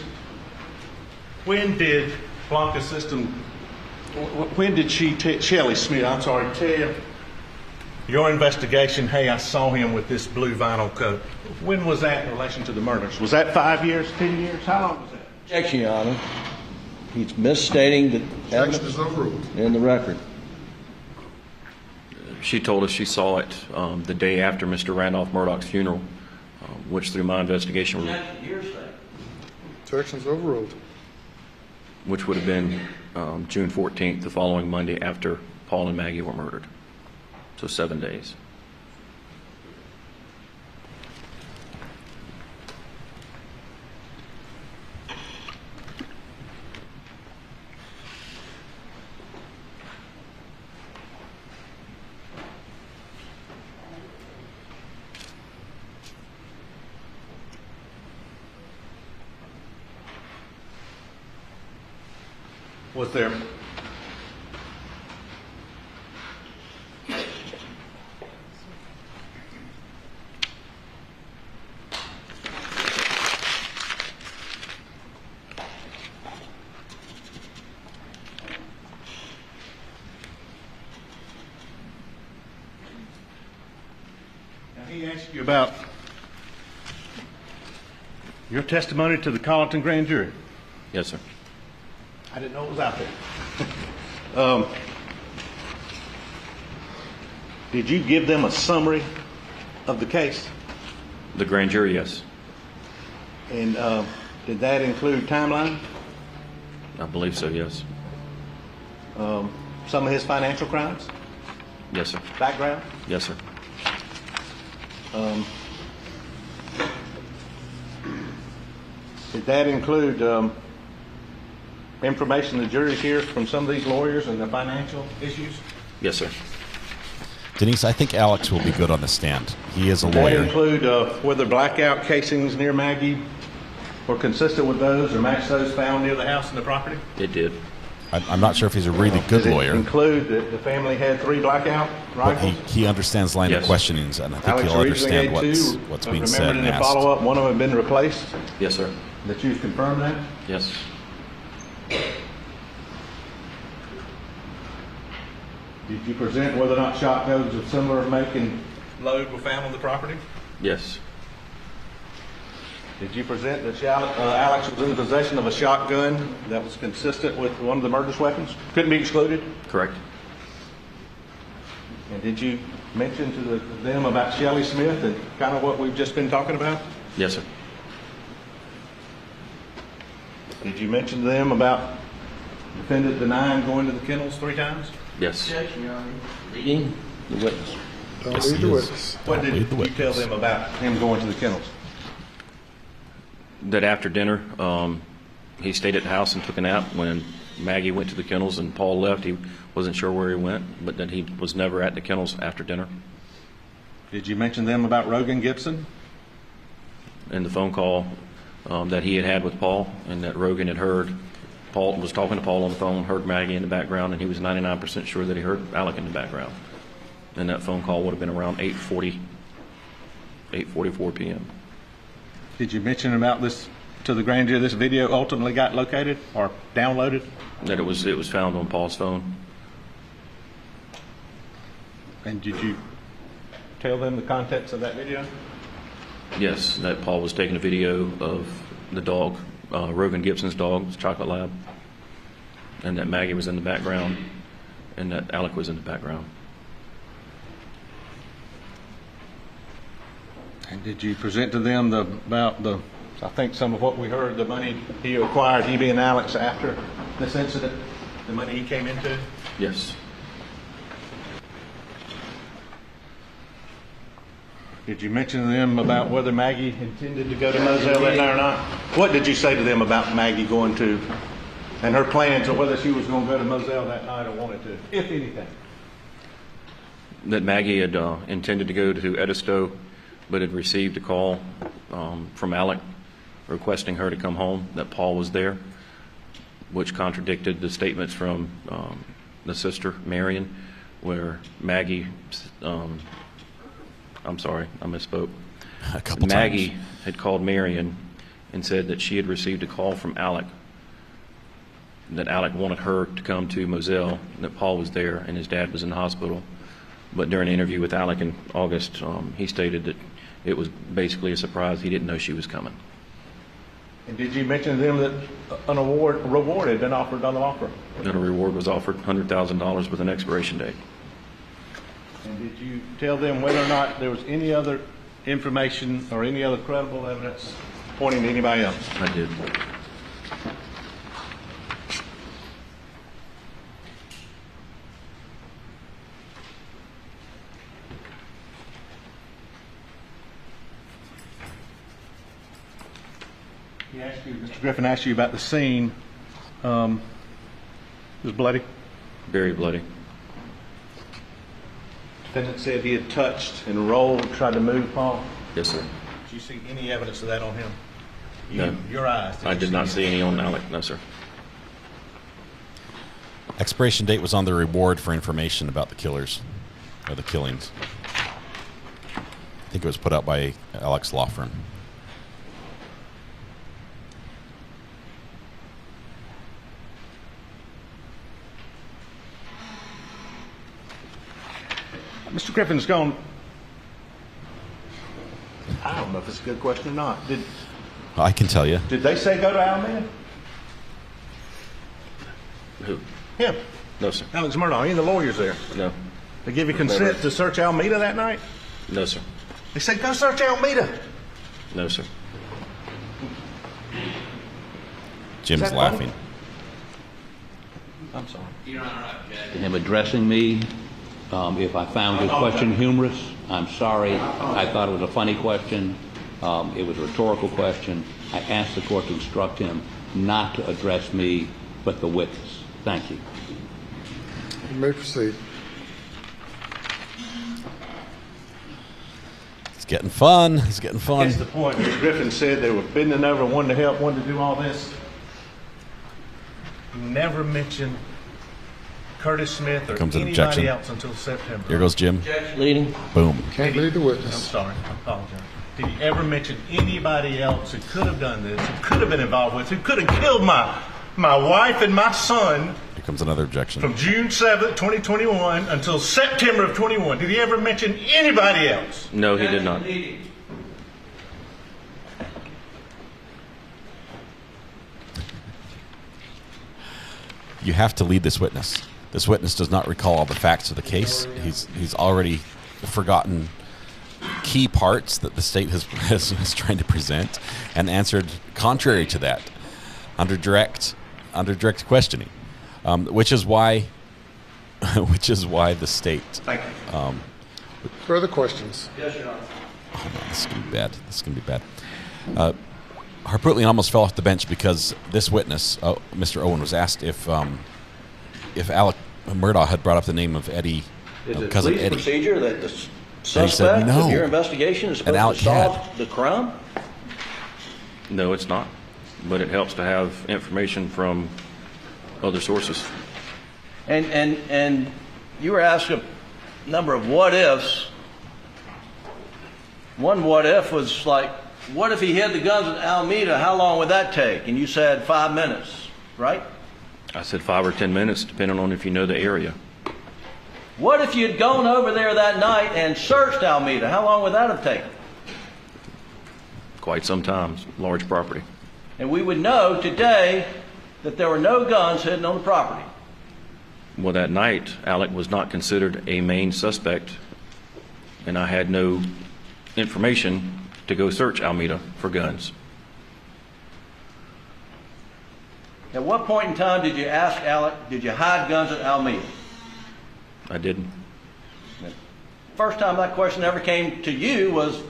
When did Blanca System, when did Shelley Smith, I'm sorry, tell your investigation, hey, I saw him with this blue vinyl coat? When was that in relation to the murders? Was that 5 years, 10 years? How long was that? Objection, Your Honor. he's misstating the Objection is overruled. in the record. She told us she saw it the day after Mr. Randolph Murdaugh's funeral, which through my investigation, Objection is overruled. which would have been June 14th, the following Monday after Paul and Maggie were murdered. So 7 days. Was there he asked you about your testimony to the Colleton grand jury? Yes, sir. I didn't know it was out there. Did you give them a summary of the case? The grand jury, yes. And did that include timeline? I believe so, yes. Some of his financial crimes? Yes, sir. Background? Yes, sir. Did that include information the jury hears from some of these lawyers and the financial issues? Yes, sir. Denise, I think Alex will be good on the stand. He is a Did that lawyer. include whether blackout casings near Maggie were consistent with those or matched those found near the house and the property? It did. I'm not sure if he's a really good Did it lawyer, include that the family had 3 blackout but rifles? he understands line of Yes. questionings, and I think Alex he'll originally understand had 2. what's being said Remembered in and the asked. follow-up, one of them had been replaced. Yes, sir. That you've confirmed that? Yes. Did you present whether or not shotguns of similar make and load were found on the property? Yes. Did you present that Alex was in possession of a shotgun that was consistent with one of the murderous weapons? Couldn't be excluded? Correct. And did you mention to them about Shelley Smith and kind of what we've just been talking about? Yes, sir. Did you mention to them about defendant denying going to the kennels 3 times? Yes. Leading the witness. Don't Yes, lead he the is. witness. What did Lead the you tell witness. them about him going to the kennels? That after dinner, he stayed at the house and took a nap. When Maggie went to the kennels and Paul left, he wasn't sure where he went, but that he was never at the kennels after dinner. Did you mention to them about Rogan Gibson? And the phone call that he had with Paul, and that Rogan had heard, Paul was talking to Paul on the phone, heard Maggie in the background, and he was 99% sure that he heard Alec in the background. And that phone call would have been around 8:44 p.m. Did you mention about this to the grand jury? This video ultimately got located or downloaded? That it was found on Paul's phone. And did you tell them the contents of that video? Yes, that Paul was taking a video of the dog, Rogan Gibson's dog, his chocolate lab, and that Maggie was in the background, and that Alec was in the background. And did you present to them about I think some of what we heard, the money he acquired, he being Alex, after this incident, the money he came into? Yes. Did you mention to them about whether Maggie intended to go to Moselle that night or not? What did you say to them about Maggie going to, and her plans, or whether she was going to go to Moselle that night or wanted to, if anything? That Maggie had intended to go to Edisto, but had received a call from Alec requesting her to come home, that Paul was there, which contradicted the statements from the sister, Marion, where Maggie, I'm sorry, I misspoke. A couple Maggie times. had called Marion and said that she had received a call from Alec, that Alec wanted her to come to Moselle, that Paul was there and his dad was in the hospital. But during an interview with Alec in August, he stated that it was basically a surprise. He didn't know she was coming. And did you mention to them that a reward had been offered on the offer? That a reward was offered, $100,000 with an expiration date. And did you tell them whether or not there was any other information or any other credible evidence pointing to anybody else? I did. Mr. Griffin asked you about the scene. It was bloody? Very bloody. Defendant said he had touched and rolled, tried to move Paul. Yes, sir. Did you see any evidence of that on him? No. Your eyes? I did not see any on Alec. No, sir. Expiration date was on the reward for information about the killers, or the killings. I think it was put out by Alex Law Firm. Mr. Griffin's gone. I don't know if it's a good question or not. I can tell you. Did they say go to Alameda? Who? Him. No, sir. Alex Murdaugh. Any of the lawyers there? No. They give you consent to search Alameda that night? No, sir. They said go search Alameda. No, sir. Jim's laughing. I'm sorry. Him addressing me. If I found his question humorous, I'm sorry. I thought it was a funny question. It was a rhetorical question. I asked the court to instruct him not to address me, but the witness. Thank you. You may proceed. It's getting fun. It's getting fun. That's the point. Mr. Griffin said they were bending over, wanting to help, wanting to do all this. He never mentioned Curtis Smith or anybody else until September. Here goes Jim. Leading. Boom. Can't believe the witness. I'm sorry. I apologize. Did he ever mention anybody else who could have done this, who could have been involved with, who could have killed my wife and my son? Here comes another objection. From June 7th, 2021 until September of 21. Did he ever mention anybody else? No, he did not. You have to lead this witness. This witness does not recall all the facts of the case. He's already forgotten key parts that the state is trying to present and answered contrary to that under direct questioning, which is why the state. Thank you. Further questions? Yes, Your Honor. Oh man, this is gonna be bad. This is gonna be bad. Harpootlian almost fell off the bench because this witness, Mr. Owen, was asked if Alex Murdaugh had brought up the name of Eddie, cousin police Eddie. Procedure that the said suspect no. in your investigation is And supposed to Alec solve the crime? No, it's not. But it helps to have information from other sources. And you were asked a number of what ifs. One what if was like, what if he hid the guns at Alameda? How long would that take? And you said 5 minutes, right? I said 5 or 10 minutes, depending on if you know the area. What if you'd gone over there that night and searched Alameda? How long would that have taken? Quite some time. Large property. And we would know today that there were no guns hidden on the property. Well, that night, Alec was not considered a main suspect, and I had no information to go search Alameda for guns. At what point in time did you ask Alec, did you hide guns at Alameda? I didn't. First time that question ever came to you was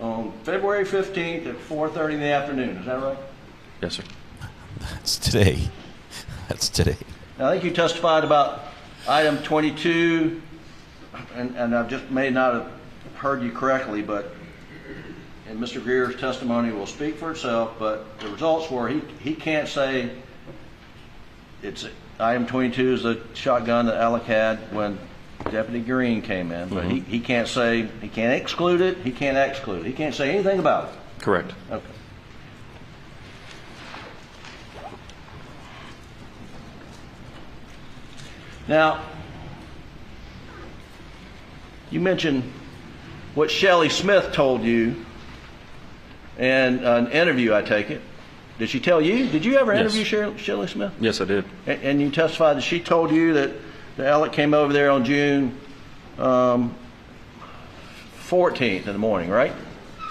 on February 15th at 4:30 in the afternoon. Is that right? Yes, sir. That's today. That's today. Now, I think you testified about item 22, and I just may not have heard you correctly, but and Mr. Greer's testimony will speak for itself, but the results were he can't say it's item 22 is the shotgun that Alec had when Deputy Green came in, but he can't say, he can't exclude it, he can't exclude it. He can't say anything about it. Correct. Okay. Now, you mentioned what Shelley Smith told you and an interview, I take it. Did she tell you? Did you ever interview Shirley Smith? Yes, I did. And you testified that she told you that Alec came over there on June 14th in the morning, right?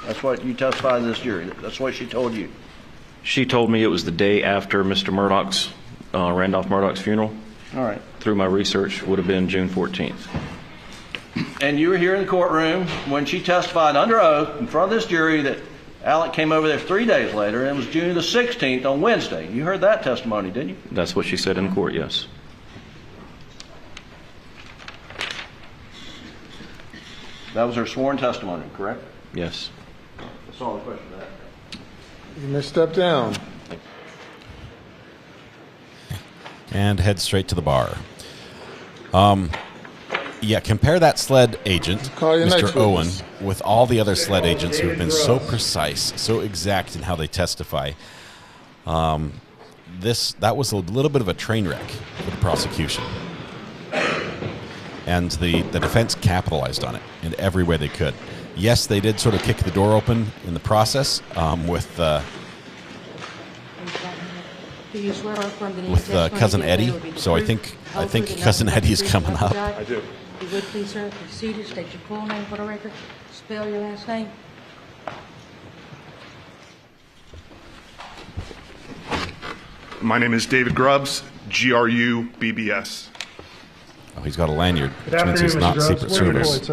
That's what you testified to this jury. That's what she told you. She told me it was the day after Mr. Murdaugh's, Randolph Murdaugh's funeral. All right. Through my research, would have been June 14th. And you were here in the courtroom when she testified under oath in front of this jury that Alec came over there 3 days later, and it was June the 16th on Wednesday. You heard that testimony, didn't you? That's what she said in court, yes. That was her sworn testimony, correct? Yes. That's all the question of that. You may step down. And head straight to the bar. Yeah, compare that SLED agent, Mr. Owen, with all the other SLED agents who have been so precise, so exact in how they testify. That was a little bit of a train wreck for the prosecution. And the defense capitalized on it in every way they could. Yes, they did sort of kick the door open in the process with Cousin Eddie. So I think Cousin Eddie is coming up. I do. If you would please, sir, be seated. State your full name for the record. Spell your last name. My name is David Grubbs, Grubbs. Oh, he's got a lanyard, which means he's not Secret Service.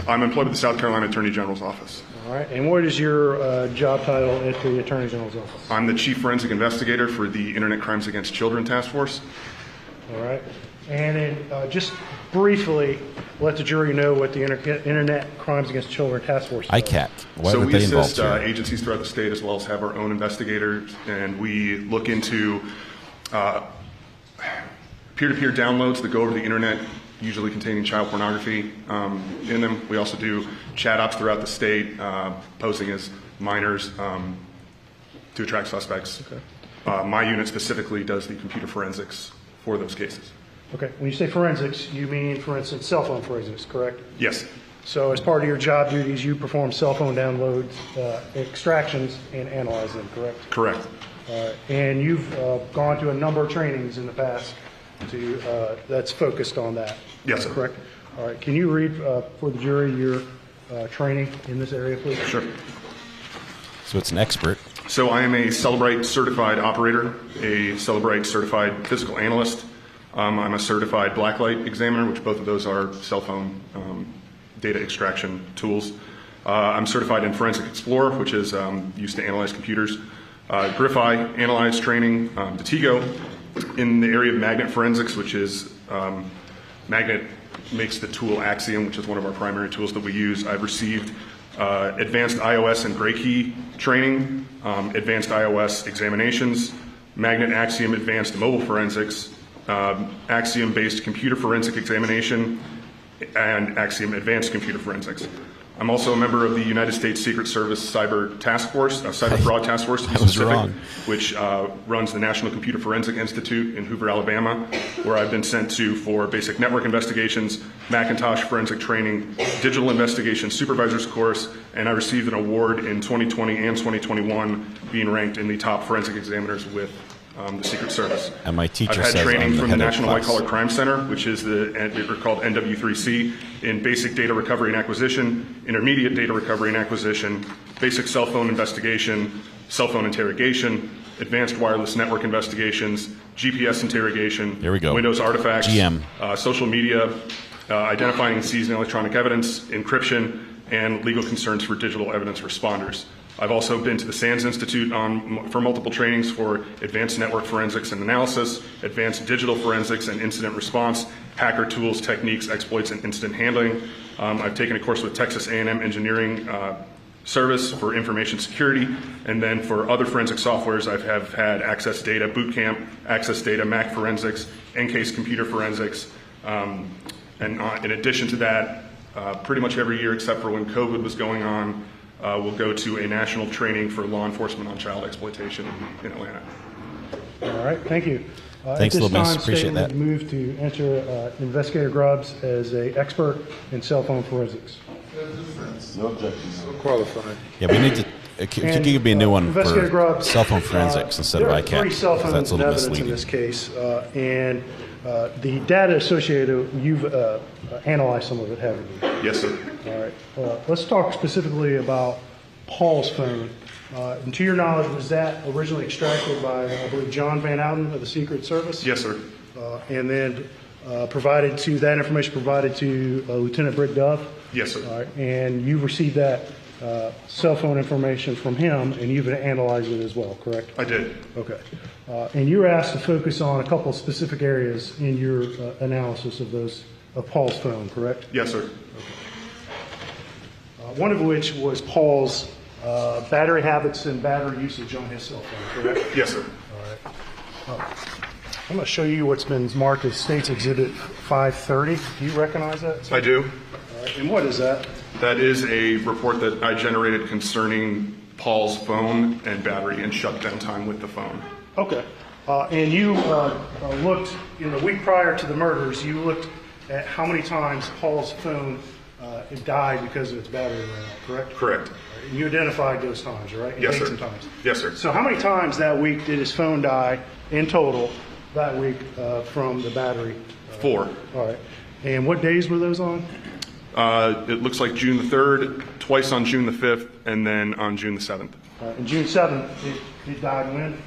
I'm employed with the South Carolina Attorney General's office. All right. And what is your job title at the Attorney General's office? I'm the Chief Forensic Investigator for the Internet Crimes Against Children Task Force. All right. And then just briefly, let the jury know what the Internet Crimes Against Children Task Force is. ICAT. Why So were we they involved assist here? agencies throughout the state as well as have our own investigators, and we look into peer-to-peer downloads that go over the Internet, usually containing child pornography in them. We also do chat ops throughout the state, posing as minors to attract suspects. Okay. My unit specifically does the computer forensics for those cases. Okay. When you say forensics, you mean, for instance, cell phone forensics, correct? Yes. So as part of your job duties, you perform cell phone downloads, extractions, and analyze them, correct? Correct. And you've gone to a number of trainings in the past that's focused on that. Yes, sir. Correct? All right. Can you read for the jury your training in this area, please? Sure. So it's an expert. So I am a Celebrite certified operator, a Celebrite certified physical analyst. I'm a certified blacklight examiner, which both of those are cell phone data extraction tools. I'm certified in Forensic Explorer, which is used to analyze computers. Griffi analyze training, Datigo in the area of magnet forensics, which is magnet makes the tool Axiom, which is one of our primary tools that we use. I've received advanced iOS and gray key training, advanced iOS examinations, Magnet Axiom advanced mobile forensics, Axiom-based computer forensic examination, and Axiom advanced computer forensics. I'm also a member of the United States Secret Service Cyber Task Force, Cyber Fraud Task Force, to be specific, which runs the National Computer Forensic Institute in Hoover, Alabama, where I've been sent to for basic network investigations, Macintosh forensic training, digital investigation supervisor's course, and I received an award in 2020 and 2021 being ranked in the top forensic examiners with the Secret Service. And my teacher I've had says training I'm the from the head of National White class. Collar Crime Center, which is called NW3C, in basic data recovery and acquisition, intermediate data recovery and acquisition, basic cell phone investigation, cell phone interrogation, advanced wireless network investigations, GPS interrogation, There we go. Windows artifacts, GM. Social media, identifying and seizing electronic evidence, encryption, and legal concerns for digital evidence responders. I've also been to the SANS Institute for multiple trainings for advanced network forensics and analysis, advanced digital forensics and incident response, hacker tools, techniques, exploits, and incident handling. I've taken a course with Texas A&M Engineering Service for information security, and then for other forensic softwares, I have had Access Data Bootcamp, Access Data Mac Forensics, Encase Computer Forensics, and in addition to that, pretty much every year except for when COVID was going on, we'll go to a national training for law enforcement on child exploitation in Atlanta. All right, thank you. Thanks, Little Miss. At Appreciate this time, that. we move to enter Investigator Grubbs as an expert in cell phone forensics. No objections. So qualified. Yeah, we need to. Could you give me a new one Investigator for Grubb, cell phone forensics instead of there are ICAP? 3 cell Because phones that's a of little evidence in misleading. this case, and the data associated, you've analyzed some of it, haven't you? Yes, sir. All right. Let's talk specifically about Paul's phone. And to your knowledge, was that originally extracted by, I believe, John Van Outen of the Secret Service? Yes, sir. And then provided to, that information provided to Lieutenant Britt Dove? Yes, sir. All right. And you received that cell phone information from him, and you've analyzed it as well, correct? I did. Okay. And you were asked to focus on a couple of specific areas in your analysis of Paul's phone, correct? Yes, sir. One of which was Paul's battery habits and battery usage on his cell phone, correct? Yes, sir. All right. I'm going to show you what's been marked as State's Exhibit 530. Do you recognize that? I do. All right. And what is that? That is a report that I generated concerning Paul's phone and battery and shutdown time with the phone. Okay. And you looked, in the week prior to the murders, you looked at how many times Paul's phone it died because of its battery ran out, correct? Correct. And you identified those times, right? Yes, sir. Dates and times. Yes, sir. So how many times that week did his phone die in total that week from the battery? 4. All right. And what days were those on? It looks like June the 3rd, twice on June the 5th, and then on June the 7th. And June 7th, it died when?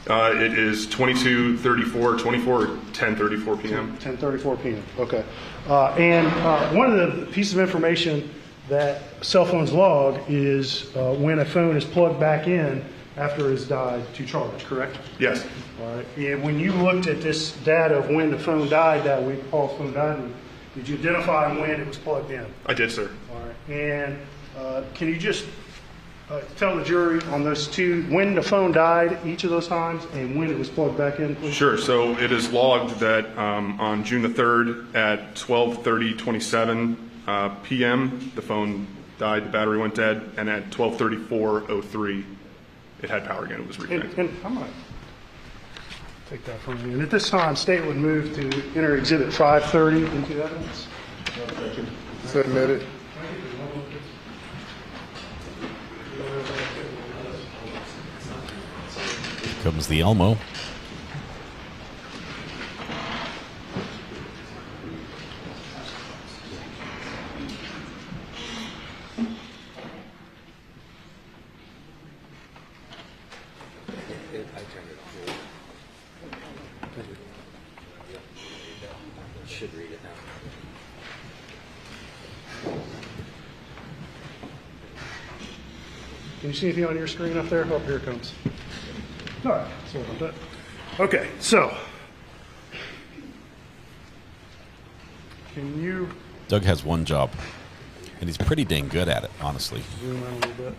It is 22:34, 24 or 10:34 p.m. 10:34 p.m. Okay. And one of the pieces of information that cell phones log is when a phone is plugged back in after it's died to charge, correct? Yes. All right. And when you looked at this data of when the phone died that week, Paul's phone died, did you identify when it was plugged in? I did, sir. All right. And can you just tell the jury on those two, when the phone died each of those times and when it was plugged back in, please? Sure. So it is logged that on June the 3rd at 12:30:27 p.m. the phone died, the battery went dead, and at 12:34:03 it had power again. It was reconnected. And I might take that from you. And at this time, State would move to enter Exhibit 530 into evidence. Submitted. Here comes the Elmo. Should read it now. Can you see anything on your screen up there? Oh, here it comes. All right. Sorry about that. Okay, so can you Doug has one job, and he's pretty dang good at it, honestly. zoom in a little bit?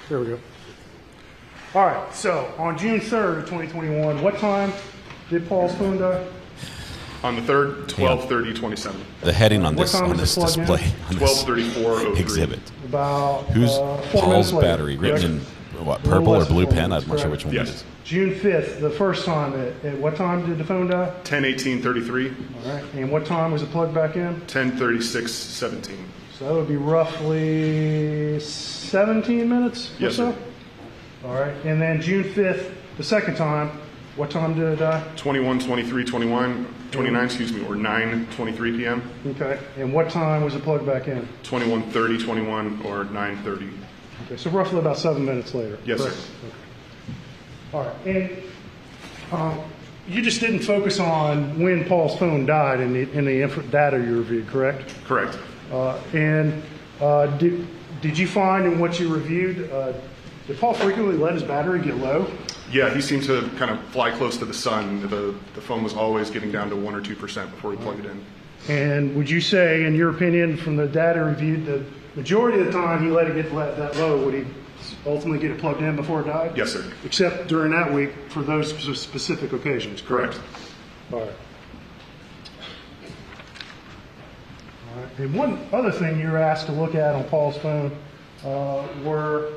There we go. All right, so on June 3rd of 2021, what time did Paul's phone die? On the 3rd, 12:30:27. The heading on What this time on was this it plugged in? display, on this 12:34:03. exhibit. About Who's 4 minutes Paul's later, battery? Written in what, A little purple or less than blue 4 pen? minutes, I'm not sure correct. which one it Yes. is. June 5th, the first time, at what time did the phone die? 10:18:33. All right, and what time was it plugged back in? 10:36:17. So that would be roughly 17 minutes or Yes, so? sir. All right, and then June 5th, the second time, what time did it die? 29, excuse me, or 9:23 p.m. Okay, and what time was it plugged back in? 21:30:21 or 9:30. Okay, so roughly about 7 minutes later. Yes, sir. correct? Okay. All right, and you just didn't focus on when Paul's phone died in the data you reviewed, correct? Correct. Did you find in what you reviewed, did Paul frequently let his battery get low? Yeah, he seemed to kind of fly close to the sun. The phone was always getting down to 1 or 2% before he plugged it in. And would you say, in your opinion, from the data reviewed, the majority of the time he let it get that low, would he ultimately get it plugged in before it died? Yes, sir. Except during that week for those specific occasions, correct? All right. All right. And one other thing you were asked to look at on Paul's phone were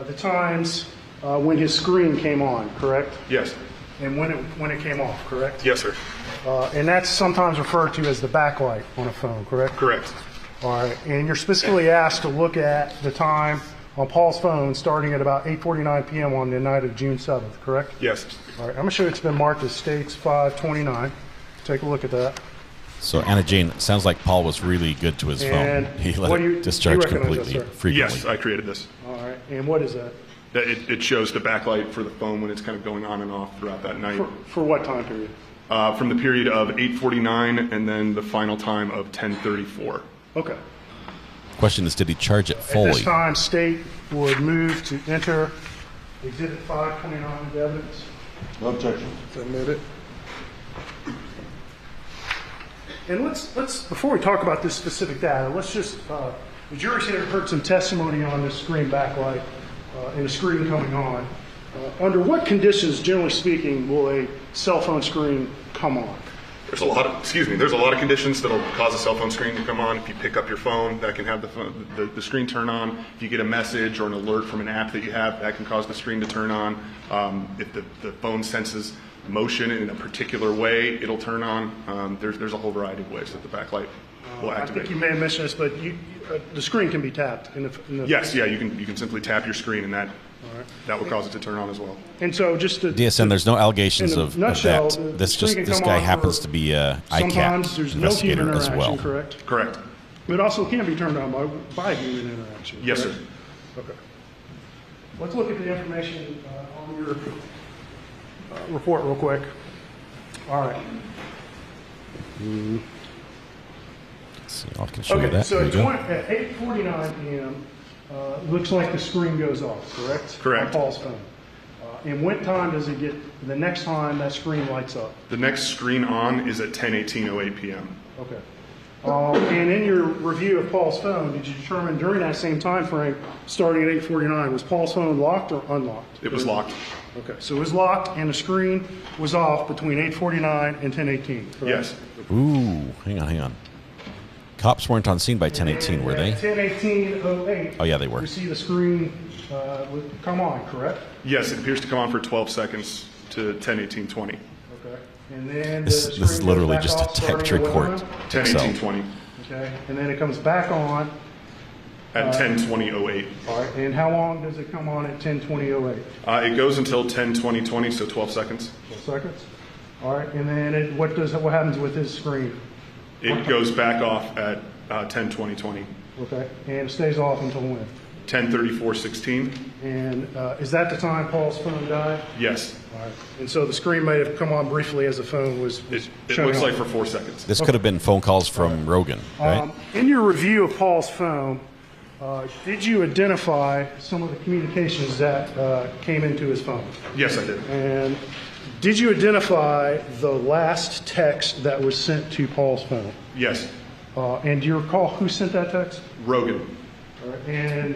the times when his screen came on, correct? Yes. and when it came off, correct? Yes, sir. And that's sometimes referred to as the backlight on a phone, correct? Correct. All right, and you're specifically asked to look at the time on Paul's phone starting at about 8:49 p.m. on the night of June 7th, correct? Yes. All right, I'm going to show you it's been marked as States 529. Take a look at that. So, Anna Jane, it sounds like Paul was really good to his And phone. He let what do it you discharge recognize that, completely, sir? frequently. Yes, I created this. All right, and what is that? It shows the backlight for the phone when it's kind of going on and off throughout that night. For what time period? From the period of 8:49 and then the final time of 10:34. Okay. Question is, did he charge it At fully? this time, State would move to enter Exhibit 529 into evidence. No objection. Submit it. And let's before we talk about this specific data, let's just the jury's here heard some testimony on this screen backlight and the screen coming on. Under what conditions, generally speaking, will a cell phone screen come on? There's a lot of conditions that'll cause a cell phone screen to come on. If you pick up your phone, that can have the screen turn on. If you get a message or an alert from an app that you have, that can cause the screen to turn on. If the phone senses motion in a particular way, it'll turn on. There's a whole variety of ways that the backlight will I activate. think you may have mentioned this, but the screen can be tapped. Yes, yeah, you can simply tap your screen, and that will cause it to turn on as well. And so just to... DSN, there's no allegations in a of nutshell, that. the screen can This come guy on happens for- to be a Sometimes there's ICAP no investigator human as interaction, well. correct? Correct. But it also can be turned on by human interaction. Yes, correct? sir. Okay. Let's look at the information on your report real quick. All right. Let's see, I can show you Okay, that. so There you go. at 8:49 p.m., looks like the screen goes off, correct? Correct. On Paul's phone. And what time does it get, the next time that screen lights up? The next screen on is at 10:08 p.m. Okay. And in your review of Paul's phone, did you determine during that same time frame, starting at 8:49, was Paul's phone locked or unlocked? It was locked. Okay, so it was locked and the screen was off between 8:49 and 10:18, correct? Yes. Ooh, hang on. Cops weren't on scene by 10:18, were they? 10:18:08. Oh, yeah, they were. You see the screen would come on, correct? Yes, it appears to come on for 12 seconds to 10:18:20. Okay. And then This is literally just a typed report. 10:18:20. Okay. And then it comes back on at 10:20:08. All right. And how long does it come on at 10:20:08? It goes until 10:20:20, so 12 seconds. 12 seconds. All right. And then what happens with his screen? It goes back off at 10:20:20. Okay. And it stays off until when? 10:34:16. And is that the time Paul's phone died? Yes. All right. And so the screen may have come on briefly as the phone was It shutting looks off. like for 4 seconds. This could have been phone calls from Rogan, right? In your review of Paul's phone, did you identify some of the communications that came into his phone? Yes, I did. And did you identify the last text that was sent to Paul's phone? Yes. And do you recall who sent that text? Rogan. All right. And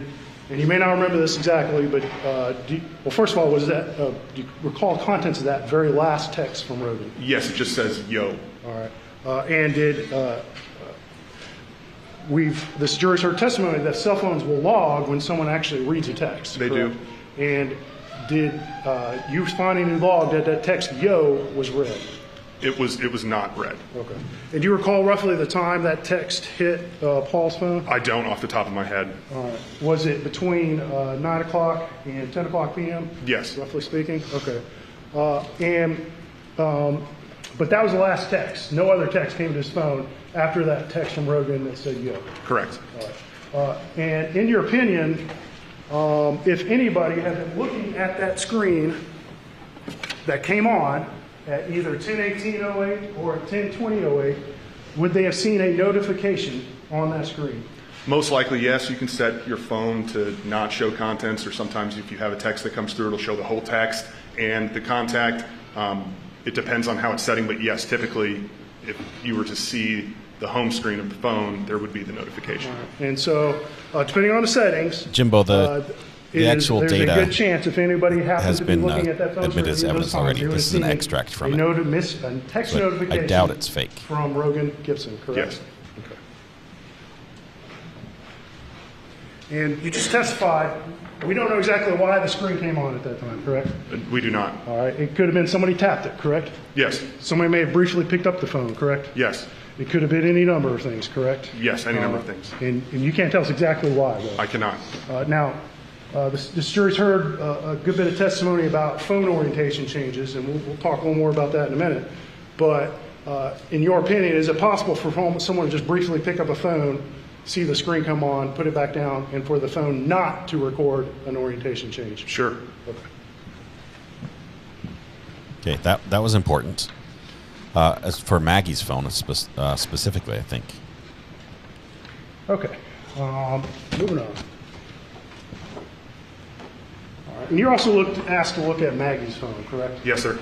you may not remember this exactly, but well, first of all, do you recall contents of that very last text from Rogan? Yes, it just says yo. All right. And did this jury's heard testimony that cell phones will log when someone actually reads a text. They correct? do. And did you responding to log that text yo was read? It was not read. Okay. And do you recall roughly the time that text hit Paul's phone? I don't off the top of my head. All right. Was it between 9 o'clock and 10 o'clock p.m.? Yes. Roughly speaking? Okay. But that was the last text. No other text came to his phone after that text from Rogan that said yo. Correct. All right. And in your opinion, if anybody had been looking at that screen that came on at either 10:18:08 or 10:20:08, would they have seen a notification on that screen? Most likely, yes. You can set your phone to not show contents, or sometimes if you have a text that comes through, it'll show the whole text and the contact. It depends on how it's setting, but yes, typically, if you were to see the home screen of the phone, there would be the notification. Right. And so, depending on the settings, Jimbo, the actual there's data a good chance if anybody happens has to be been looking at that phone admitted as screen, evidence already. This is an extract from it. A text But notification. I doubt it's fake. From Rogan Gibson, correct? Yes. Okay. And you just testified We don't know exactly why the screen came on at that time, correct? We do not. All right. It could have been somebody tapped it, correct? Yes. Somebody may have briefly picked up the phone, correct? Yes. It could have been any number of things, correct? Yes, any number of things. And you can't tell us exactly why, though. I cannot. Now, this jury's heard a good bit of testimony about phone orientation changes, and we'll talk a little more about that in a minute. But in your opinion, is it possible for someone to just briefly pick up a phone, see the screen come on, put it back down, and for the phone not to record an orientation change? Sure. Okay, that was important. As for Maggie's phone, specifically, I think. Okay. Moving on. All right. And you're also asked to look at Maggie's phone, correct? Yes, sir.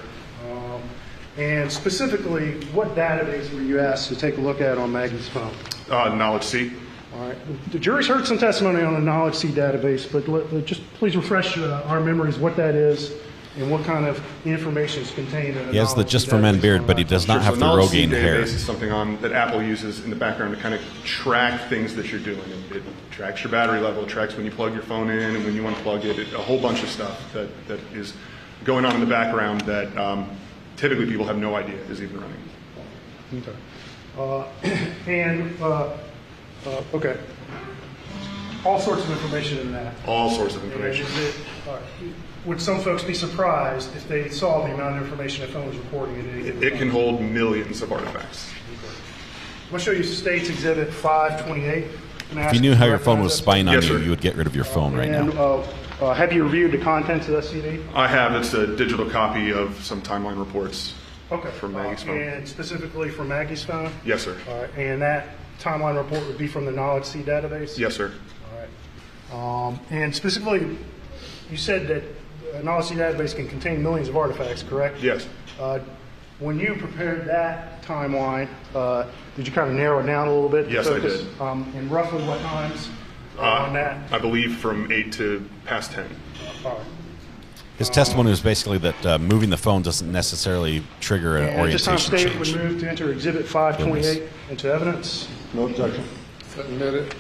And specifically, what database were you asked to take a look at on Maggie's phone? Knowledge C. All right. The jury's heard some testimony on the Knowledge C database, but just please refresh our memories what that is and what kind of information is contained in it. He has the Just for Men beard, but he does not have the Rogaine hair. This is something that Apple uses in the background to kind of track things that you're doing. It tracks your battery level, it tracks when you plug your phone in and when you unplug it, a whole bunch of stuff that is going on in the background that typically people have no idea is even running. Okay. Okay. All sorts of information in that. All sorts of information. Would some folks be surprised if they saw the amount of information a phone was recording at any given It time? can hold millions of artifacts. I'm going to show you State's Exhibit 528. If you knew how your phone was spying on you, you would get rid of your phone right now. Have you reviewed the contents of that CD? I have. It's a digital copy of some timeline reports from Maggie's phone. And specifically from Maggie's phone? Yes, sir. All right. And that timeline report would be from the Knowledge C database? Yes, sir. All right. And specifically, you said that a Knowledge C database can contain millions of artifacts, correct? Yes. When you prepared that timeline, did you kind of narrow it down a little bit? Yes, I did. And roughly what times on that? I believe from 8 to past 10. All right. His testimony was basically that moving the phone doesn't necessarily trigger an At this time, orientation State change. would move to enter Exhibit 528 into evidence. No objection. Submit it.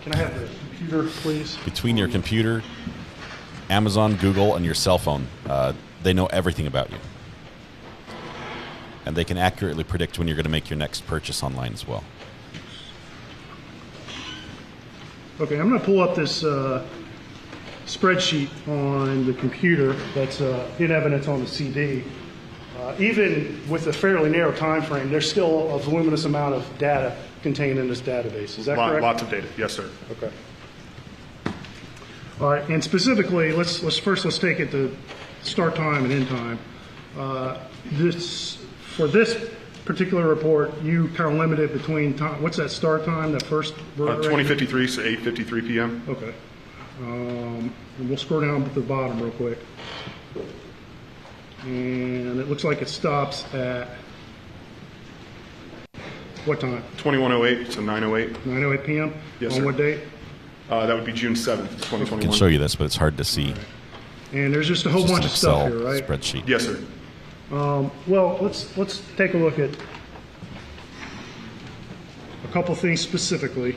Can I have the computer, please? Between your computer, Amazon, Google, and your cell phone, they know everything about you. And they can accurately predict when you're going to make your next purchase online as well. Okay, I'm going to pull up this spreadsheet on the computer that's in evidence on the CD. Even with a fairly narrow time frame, there's still a voluminous amount of data contained in this database. Is that correct? Lots of data. Yes, sir. Okay. All right, and specifically, let's take it to start time and end time. For this particular report, you kind of limited between time. What's that start time? That first 2053 to 8:53 p.m. Okay. And we'll scroll down to the bottom real quick. And it looks like it stops at what time? 2108 to 908. 9:08 p.m. Yes, On sir. what date? That would be June 7th, 2021. I can show you this, but it's hard to see. And there's just a whole It's bunch of just an stuff Excel here, right? spreadsheet. Yes, sir. Well, let's take a look at a couple things specifically.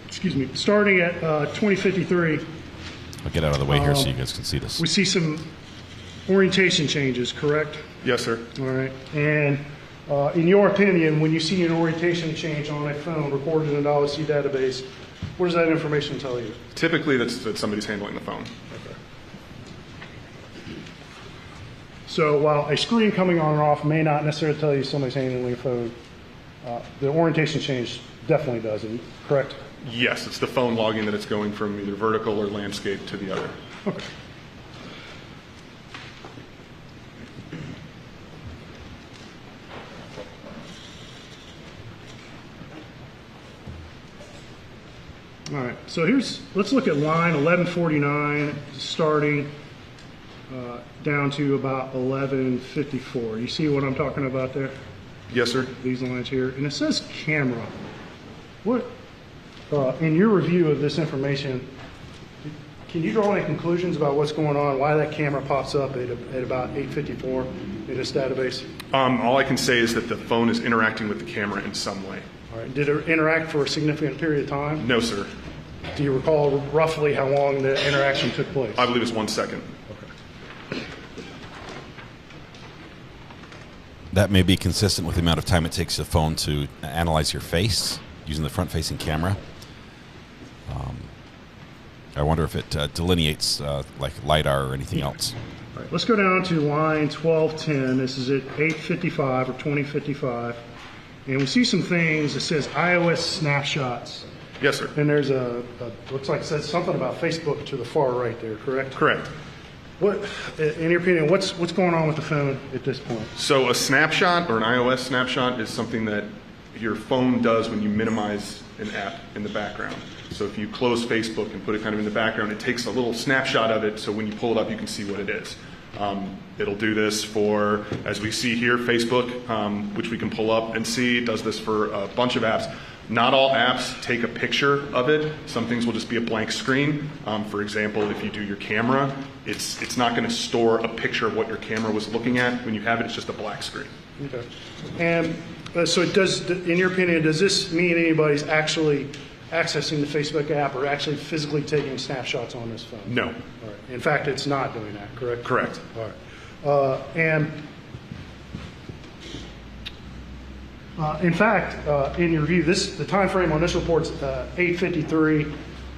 Excuse me. Starting at 2053. I'll get out of the way here so you guys can see this. We see some orientation changes, correct? Yes, sir. All right. And in your opinion, when you see an orientation change on a phone recorded in a Knowledge C database, what does that information tell you? Typically, that somebody's handling the phone. Okay. So while a screen coming on and off may not necessarily tell you somebody's handling a phone, the orientation change definitely does, correct? Yes, it's the phone logging that it's going from either vertical or landscape to the other. Okay. All right, so let's look at line 1149 starting down to about 1154. You see what I'm talking about there? Yes, sir. These lines here. And it says camera. What, in your review of this information, can you draw any conclusions about what's going on, why that camera pops up at about 854 in this database? All I can say is that the phone is interacting with the camera in some way. All right. Did it interact for a significant period of time? No, sir. Do you recall roughly how long the interaction took place? I believe it's 1 second. That may be consistent with the amount of time it takes the phone to analyze your face using the front-facing camera. I wonder if it delineates like LiDAR or anything else. All right, let's go down to line 1210. This is at 8:55 or 20:55. And we see some things that says iOS snapshots. Yes, sir. And there's looks like it says something about Facebook to the far right there, correct? Correct. What, in your opinion, what's going on with the phone at this point? So a snapshot or an iOS snapshot is something that your phone does when you minimize an app in the background. So if you close Facebook and put it kind of in the background, it takes a little snapshot of it, so when you pull it up, you can see what it is. It'll do this for, as we see here, Facebook, which we can pull up and see. It does this for a bunch of apps. Not all apps take a picture of it. Some things will just be a blank screen. For example, if you do your camera, it's not going to store a picture of what your camera was looking at. When you have it, it's just a black screen. Okay. And so it does, in your opinion, does this mean anybody's actually accessing the Facebook app or actually physically taking snapshots on this phone? No. All right. In fact, it's not doing that, correct? Correct. All right. In fact, in your review, the time frame on this report's 8:53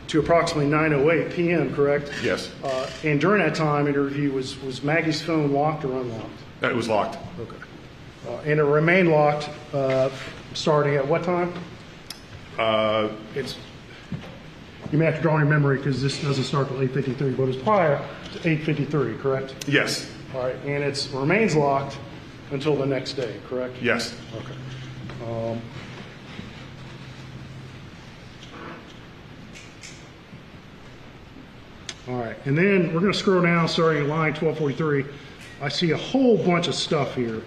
to approximately 9:08 p.m., correct? Yes. And during that time, in your review, was Maggie's phone locked or unlocked? It was locked. Okay. And it remained locked starting at what time? You may have to draw on your memory because this doesn't start till 8:53, but it's prior to 8:53, correct? Yes. All right, and it remains locked until the next day, correct? Yes. Okay. All right, and then we're going to scroll down, starting at line 1243. I see a whole bunch of stuff here.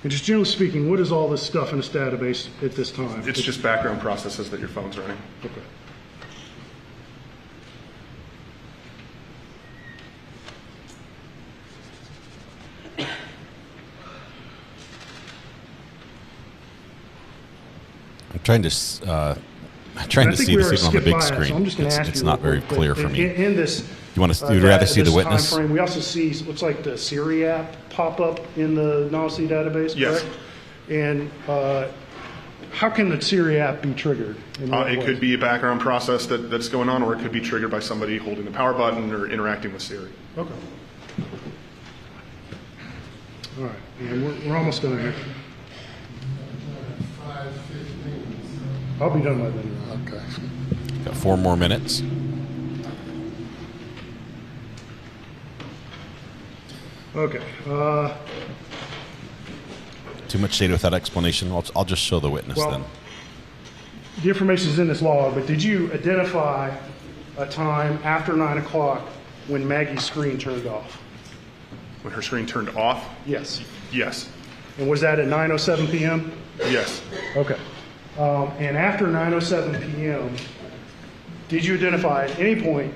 And just generally speaking, what is all this stuff in this database at this time? It's just background processes that your phone's running. Okay. I'm trying to see this even on the big screen. It's not very clear for me. In this, you'd rather see the witness? Time frame, we also see looks like the Siri app pop up in the non-C database. Yes. Correct? And how can the Siri app be triggered? It could be a background process that's going on, or it could be triggered by somebody holding the power button or interacting with Siri. Okay. All right, and we're almost done here. I'll be done by then. Okay. Got 4 more minutes. Okay. Too much data without explanation. I'll just show the witness then. The information is in this log, but did you identify a time after 9 o'clock when Maggie's screen turned off? When her screen turned off? Yes. Yes. And was that at 9:07 p.m.? Yes. Okay. And after 9:07 p.m., did you identify at any point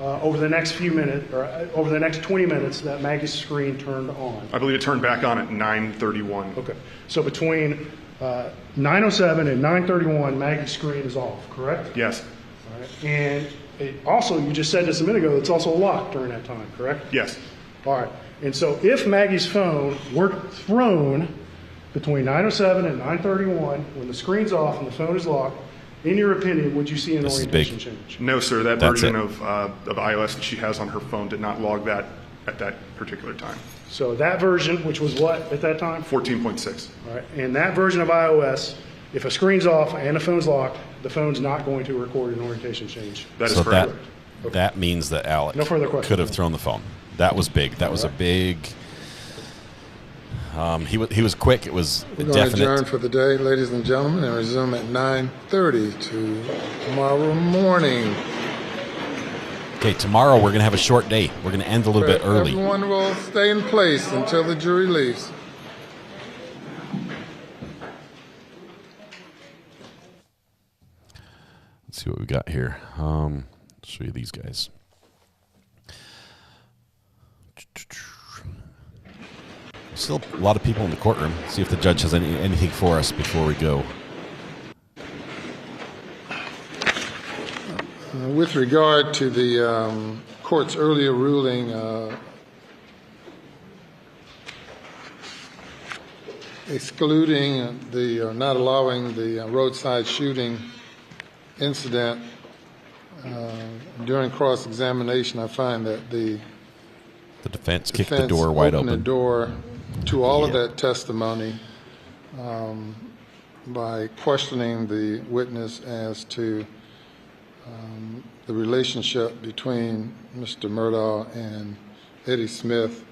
over the next few minutes, or over the next 20 minutes, that Maggie's screen turned on? I believe it turned back on at 9:31. Okay. So between 9:07 and 9:31, Maggie's screen is off, correct? Yes. All right. And also, you just said this a minute ago, it's also locked during that time, correct? Yes. All right. And so if Maggie's phone were thrown between 9:07 and 9:31, when the screen's off and the phone is locked, in your opinion, would you see an orientation change? No, sir. That version of iOS that she has on her phone did not log that at that particular time. So that version, which was what at that time? 14.6. All right. And that version of iOS, if a screen's off and a phone's locked, the phone's not going to record an orientation change. That is correct. That means that Alex No further questions. could have thrown the phone. That was big. That was a big... He was quick. It was We're going definite. to adjourn for the day, ladies and gentlemen, and resume at 9:30 tomorrow morning. Okay, tomorrow we're going to have a short day. We're going to end a little bit early. Everyone will stay in place until the jury leaves. Let's see what we got here. I'll show you these guys. Still a lot of people in the courtroom. See if the judge has anything for us before we go. With regard to the court's earlier ruling excluding not allowing the roadside shooting incident during cross-examination, I find that the defense kicked the door wide open. The door to all of that testimony by questioning the witness as to the relationship between Mr. Murdaugh and Eddie Smith,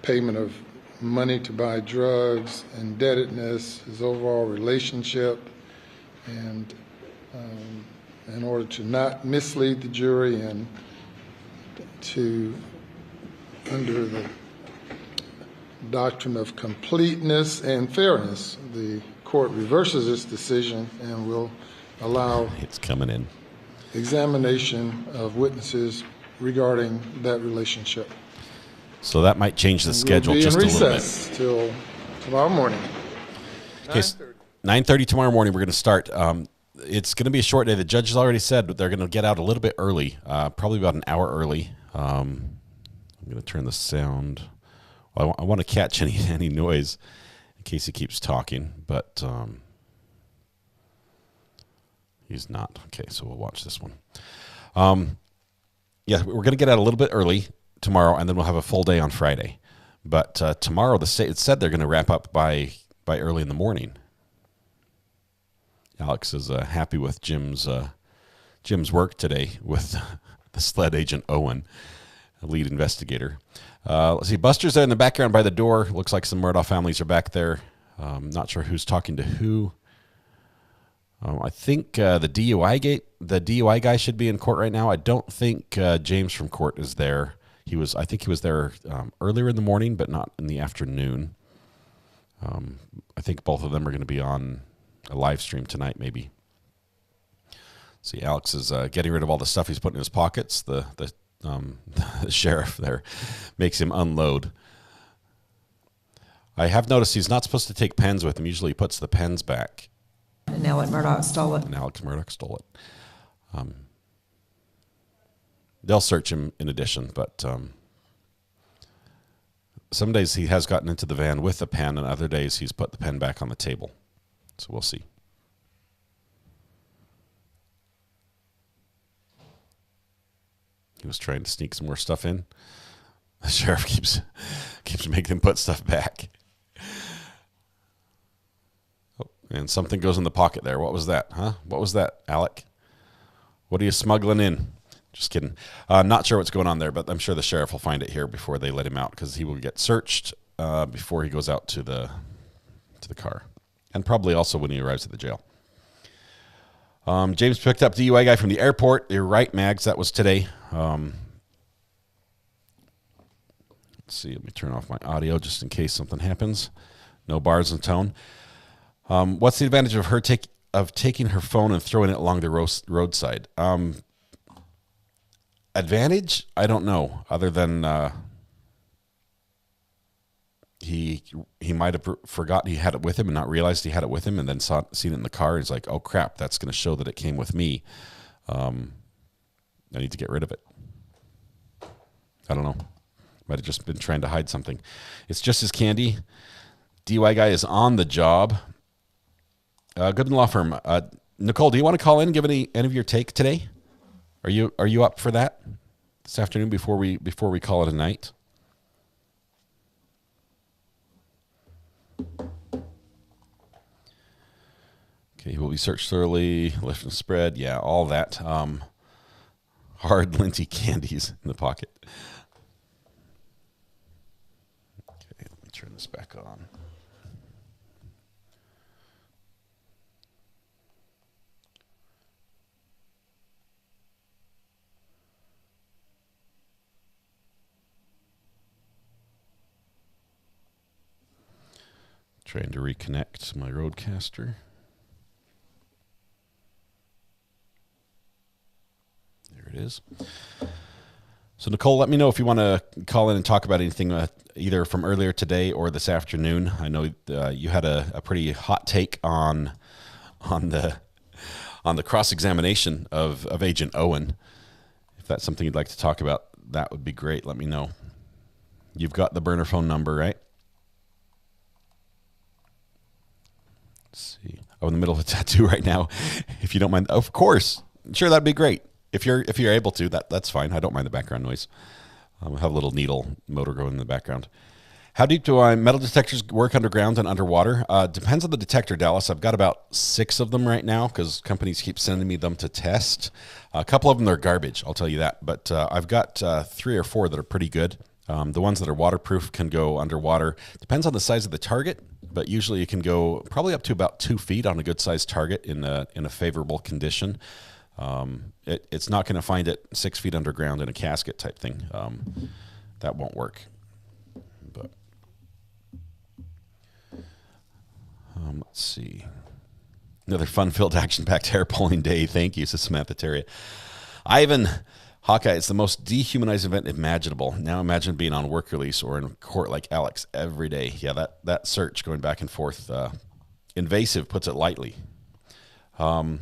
payment of money to buy drugs, indebtedness, his overall relationship, and in order to not mislead the jury and to, under the doctrine of completeness and fairness, the court reverses its decision and will allow examination of witnesses regarding that relationship. So that might change the schedule just a little bit. We'll be in recess till tomorrow morning. Okay, 9:30 tomorrow morning. We're going to start. It's going to be a short day. The judge has already said they're going to get out a little bit early, probably about an hour early. I'm going to turn the sound. Well, I want to catch any noise in case he keeps talking, but he's not. Okay, so we'll watch this one. Yeah, we're going to get out a little bit early tomorrow, and then we'll have a full day on Friday. But tomorrow, it said they're going to wrap up by early in the morning. Alex is happy with Jim's work today with the sled agent Owen, lead investigator. Let's see, Buster's there in the background by the door. Looks like some Murdaugh families are back there. Not sure who's talking to who. I think the DUI guy should be in court right now. I don't think James from court is there. I think he was there earlier in the morning, but not in the afternoon. I think both of them are going to be on a live stream tonight, maybe. See, Alex is getting rid of all the stuff he's put in his pockets. The sheriff there makes him unload. I have noticed he's not supposed to take pens with him. Usually he puts the pens back. And Alex Murdaugh stole it. And Alex Murdaugh stole it. They'll search him in addition, but some days he has gotten into the van with a pen, and other days he's put the pen back on the table. So we'll see. He was trying to sneak some more stuff in. The sheriff keeps making him put stuff back. Oh, and something goes in the pocket there. What was that, huh? What was that, Alec? What are you smuggling in? Just kidding. Not sure what's going on there, but I'm sure the sheriff will find it here before they let him out, because he will get searched before he goes out to the car, and probably also when he arrives at the jail. James picked up the DUI guy from the airport. You're right, Mags. That was today. Let's see. Let me turn off my audio just in case something happens. No bars and tone. What's the advantage of her taking her phone and throwing it along the roadside? Advantage? I don't know. Other than he might have forgotten he had it with him and not realized he had it with him, and then seen it in the car. He's like, "Oh crap, that's going to show that it came with me. I need to get rid of it." I don't know. Might have just been trying to hide something. It's just as candy. DUI guy is on the job. Good law firm. Nicole, do you want to call in and give any of your take today? Are you up for that this afternoon before we call it a night? Okay, he will be searched thoroughly, lift and spread. Yeah, all that. Hard Linty candies in the pocket. Okay, let me turn this back on. Trying to reconnect my Roadcaster. There it is. So, Nicole, let me know if you want to call in and talk about anything either from earlier today or this afternoon. I know you had a pretty hot take on the on the cross-examination of Agent Owen. If that's something you'd like to talk about, that would be great. Let me know. You've got the burner phone number, right? Let's see. I'm in the middle of a tattoo right now. If you don't mind, of course. Sure, that'd be great. If you're able to, that's fine. I don't mind the background noise. I have a little needle motor going in the background. How deep do metal detectors work underground and underwater? Depends on the detector, Dallas. I've got about 6 of them right now because companies keep sending me them to test. A couple of them are garbage, I'll tell you that. But I've got 3 or 4 that are pretty good. The ones that are waterproof can go underwater. Depends on the size of the target, but usually you can go probably up to about 2 feet on a good-sized target in a favorable condition. It's not going to find it 6 feet underground in a casket type thing. That won't work. But let's see. Another fun-filled, action-packed hair-pulling day. Thank you, says Samantha Terrier. Ivan, Hawkeye, it's the most dehumanizing event imaginable. Now imagine being on work release or in court like Alex every day. Yeah, that search going back and forth. Invasive puts it lightly. Let's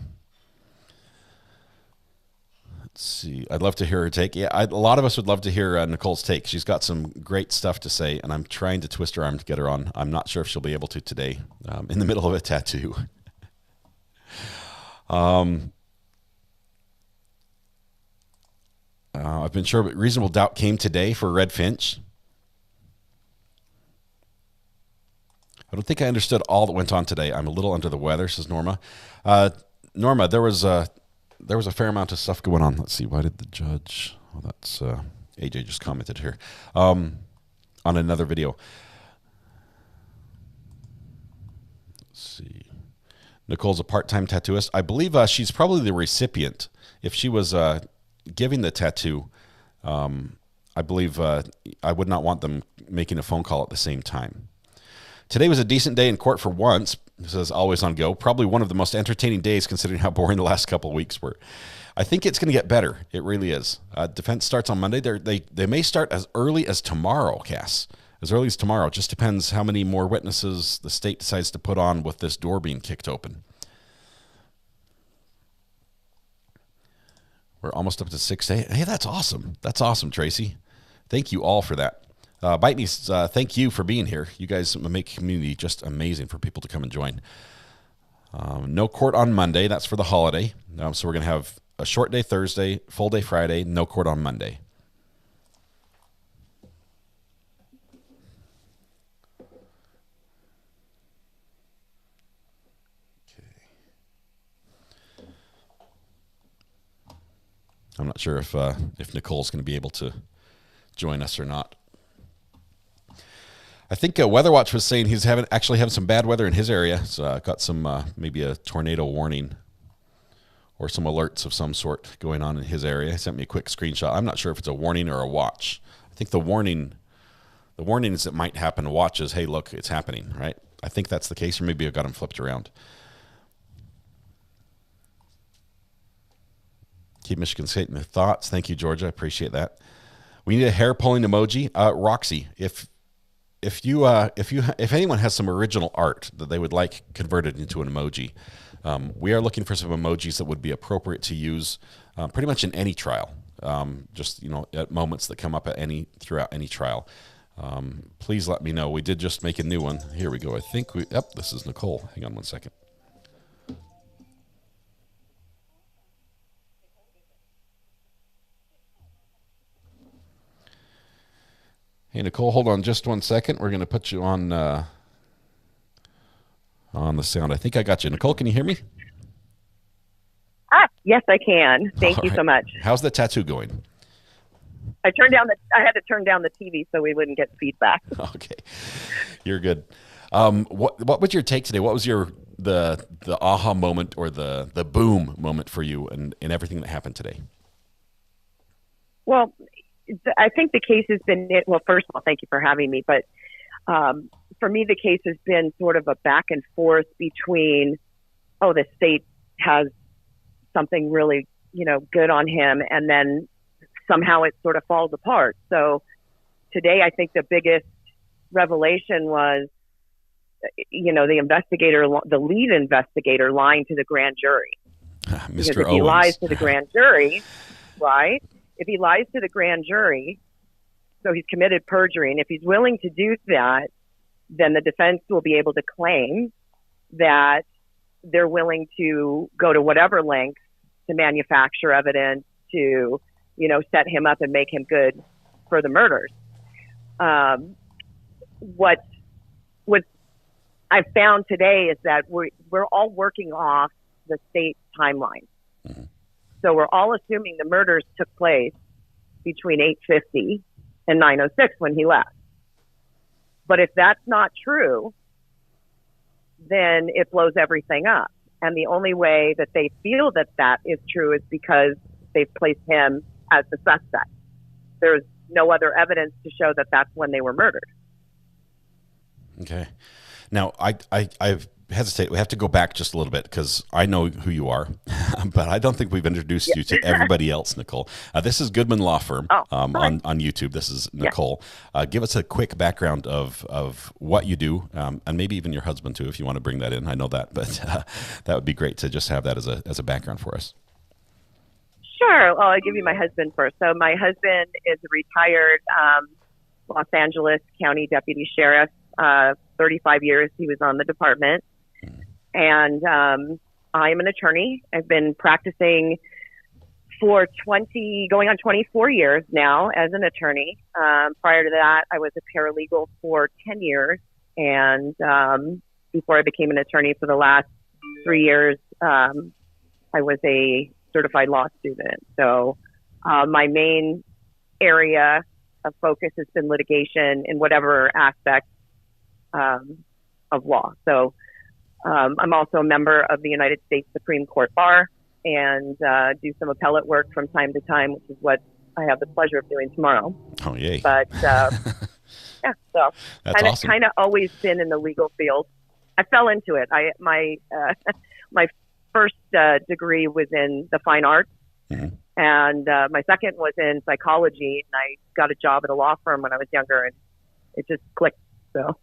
see. I'd love to hear her take. Yeah, a lot of us would love to hear Nicole's take. She's got some great stuff to say, and I'm trying to twist her arm to get her on. I'm not sure if she'll be able to today. In the middle of a tattoo. I've been sure, but reasonable doubt came today for Red Finch. I don't think I understood all that went on today. I'm a little under the weather, says Norma. Norma, there was a fair amount of stuff going on. Let's see. Why did the judge? Oh, that's AJ just commented here on another video. Let's see. Nicole's a part-time tattooist. I believe she's probably the recipient. If she was giving the tattoo, I believe I would not want them making a phone call at the same time. Today was a decent day in court for once. This is always on go. Probably one of the most entertaining days considering how boring the last couple of weeks were. I think it's going to get better. It really is. Defense starts on Monday. They may start as early as tomorrow, Cass. As early as tomorrow. It just depends how many more witnesses the state decides to put on with this door being kicked open. We're almost up to 6 days. Hey, that's awesome. That's awesome, Tracy. Thank you all for that. Bite Me, thank you for being here. You guys make community just amazing for people to come and join. No court on Monday. That's for the holiday. So we're going to have a short day Thursday, full day Friday, no court on Monday. I'm not sure if Nicole's going to be able to join us or not. I think Weather Watch was saying he's actually having some bad weather in his area. So got some maybe a tornado warning or some alerts of some sort going on in his area. He sent me a quick screenshot. I'm not sure if it's a warning or a watch. I think the warning is it might happen. A watch is, hey, look, it's happening, right? I think that's the case, or maybe I've got them flipped around. Keep Michigan State in their thoughts. Thank you, Georgia. I appreciate that. We need a hair pulling emoji. Roxy, if anyone has some original art that they would like converted into an emoji, we are looking for some emojis that would be appropriate to use pretty much in any trial. Just at moments that come up throughout any trial. Please let me know. We did just make a new one. Here we go. I think this is Nicole. Hang on one second. Hey, Nicole, hold on just 1 second. We're going to put you on the sound. I think I got you. Nicole, can you hear me? Yes, I can. Thank you so much. How's the tattoo going? I had to turn down the TV so we wouldn't get feedback. Okay. You're good. What was your take today? What was the aha moment or the boom moment for you in everything that happened today? Well, I think the case has been, well, first of all, thank you for having me. But for me, the case has been sort of a back and forth between, the state has something really, good on him. And then somehow it sort of falls apart. So today, I think the biggest revelation was, the investigator, the lead investigator lying to the grand jury. Because Mr. if he Owens. lies to the grand jury, right? If he lies to the grand jury, so he's committed perjury, and if he's willing to do that, then the defense will be able to claim that they're willing to go to whatever length to manufacture evidence to, set him up and make him good for the murders. What I've found today is that we're all working off the state timeline. Mm-hmm. So we're all assuming the murders took place between 8:50 and 9:06 when he left. But if that's not true, then it blows everything up. And the only way that they feel that that is true is because they've placed him as the suspect. There's no other evidence to show that that's when they were murdered. Okay. Now, I hesitate. We have to go back just a little bit because I know who you are, but I don't think we've introduced you to everybody else, Nicole. This is Goodman Law Firm on YouTube. This is Nicole. Give us a quick background of what you do, and maybe even your husband too, if you want to bring that in. I know that, but that would be great to just have that as a background for us. Sure. Well, I'll give you my husband first. So my husband is a retired Los Angeles County Deputy Sheriff. 35 years he was on the department. And I am an attorney. I've been practicing for going on 24 years now as an attorney. Prior to that, I was a paralegal for 10 years. And before I became an attorney for the last 3 years, I was a certified law student. So my main area of focus has been litigation in whatever aspect of law. So I'm also a member of the United States Supreme Court Bar and do some appellate work from time to time, which is what I have the pleasure of doing tomorrow. Oh, yay. But so That's kind of always been in the legal field. I fell into it. My first degree was in the fine arts, and my second was in psychology, and I got a job at a law firm when I was younger, and it just clicked. So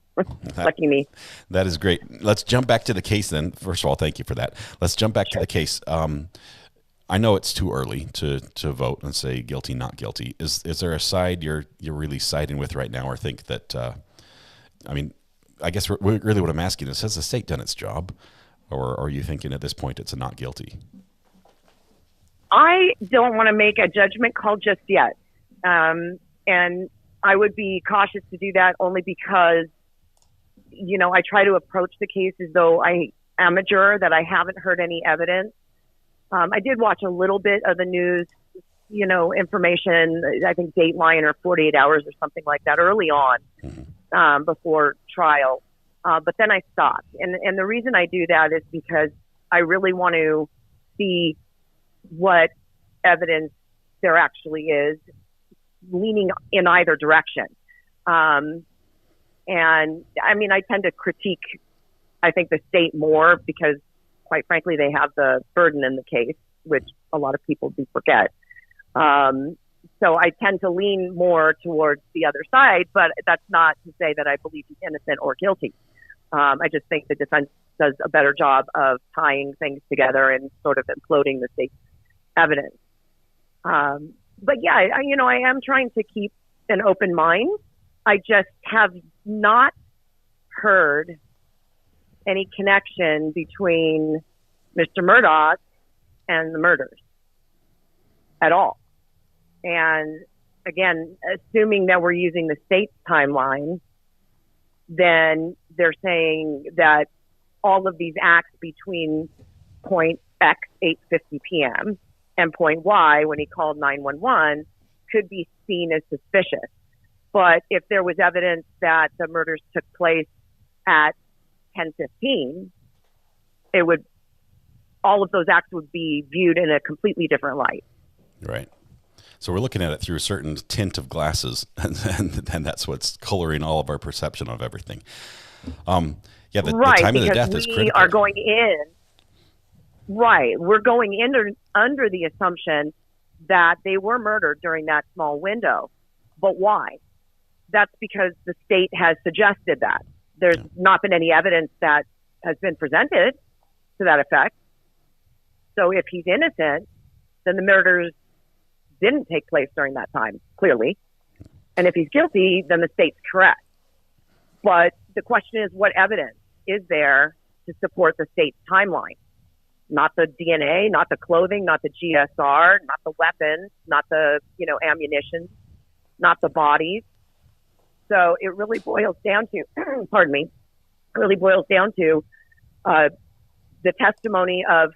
lucky me. That is great. Let's jump back to the case then. First of all, thank you for that. Let's jump back to the case. I know it's too early to vote and say guilty, not guilty. Is there a side you're really siding with right now, or think that? I guess really what I'm asking is, has the state done its job, or are you thinking at this point it's a not guilty? I don't want to make a judgment call just yet, and I would be cautious to do that only because, I try to approach the case as though I am a juror, that I haven't heard any evidence. I did watch a little bit of the news, information, I think Dateline or 48 Hours or something like that early on before trial. But then I stopped. And the reason I do that is because I really want to see what evidence there actually is leaning in either direction. And I tend to critique, I think, the state more because, quite frankly, they have the burden in the case, which a lot of people do forget. So I tend to lean more towards the other side, but that's not to say that I believe he's innocent or guilty. I just think the defense does a better job of tying things together and sort of imploding the state's evidence. But yeah, I am trying to keep an open mind. I just have not heard any connection between Mr. Murdaugh and the murders at all. And again, assuming that we're using the state's timeline, then they're saying that all of these acts between point X, 8:50 p.m., and point Y, when he called 911, could be seen as suspicious. But if there was evidence that the murders took place at 10:15, all of those acts would be viewed in a completely different light. Right. So we're looking at it through a certain tint of glasses, and that's what's coloring all of our perception of everything. The time of the death is critical. We are going in. Right. We're going in under the assumption that they were murdered during that small window. But why? That's because the state has suggested that. There's not been any evidence that has been presented to that effect. So if he's innocent, then the murders didn't take place during that time, clearly. And if he's guilty, then the state's correct. But the question is, what evidence is there to support the state's timeline? Not the DNA, not the clothing, not the GSR, not the weapons, not the, ammunition, not the bodies. So it really boils down to, pardon me, it really boils down to the testimony of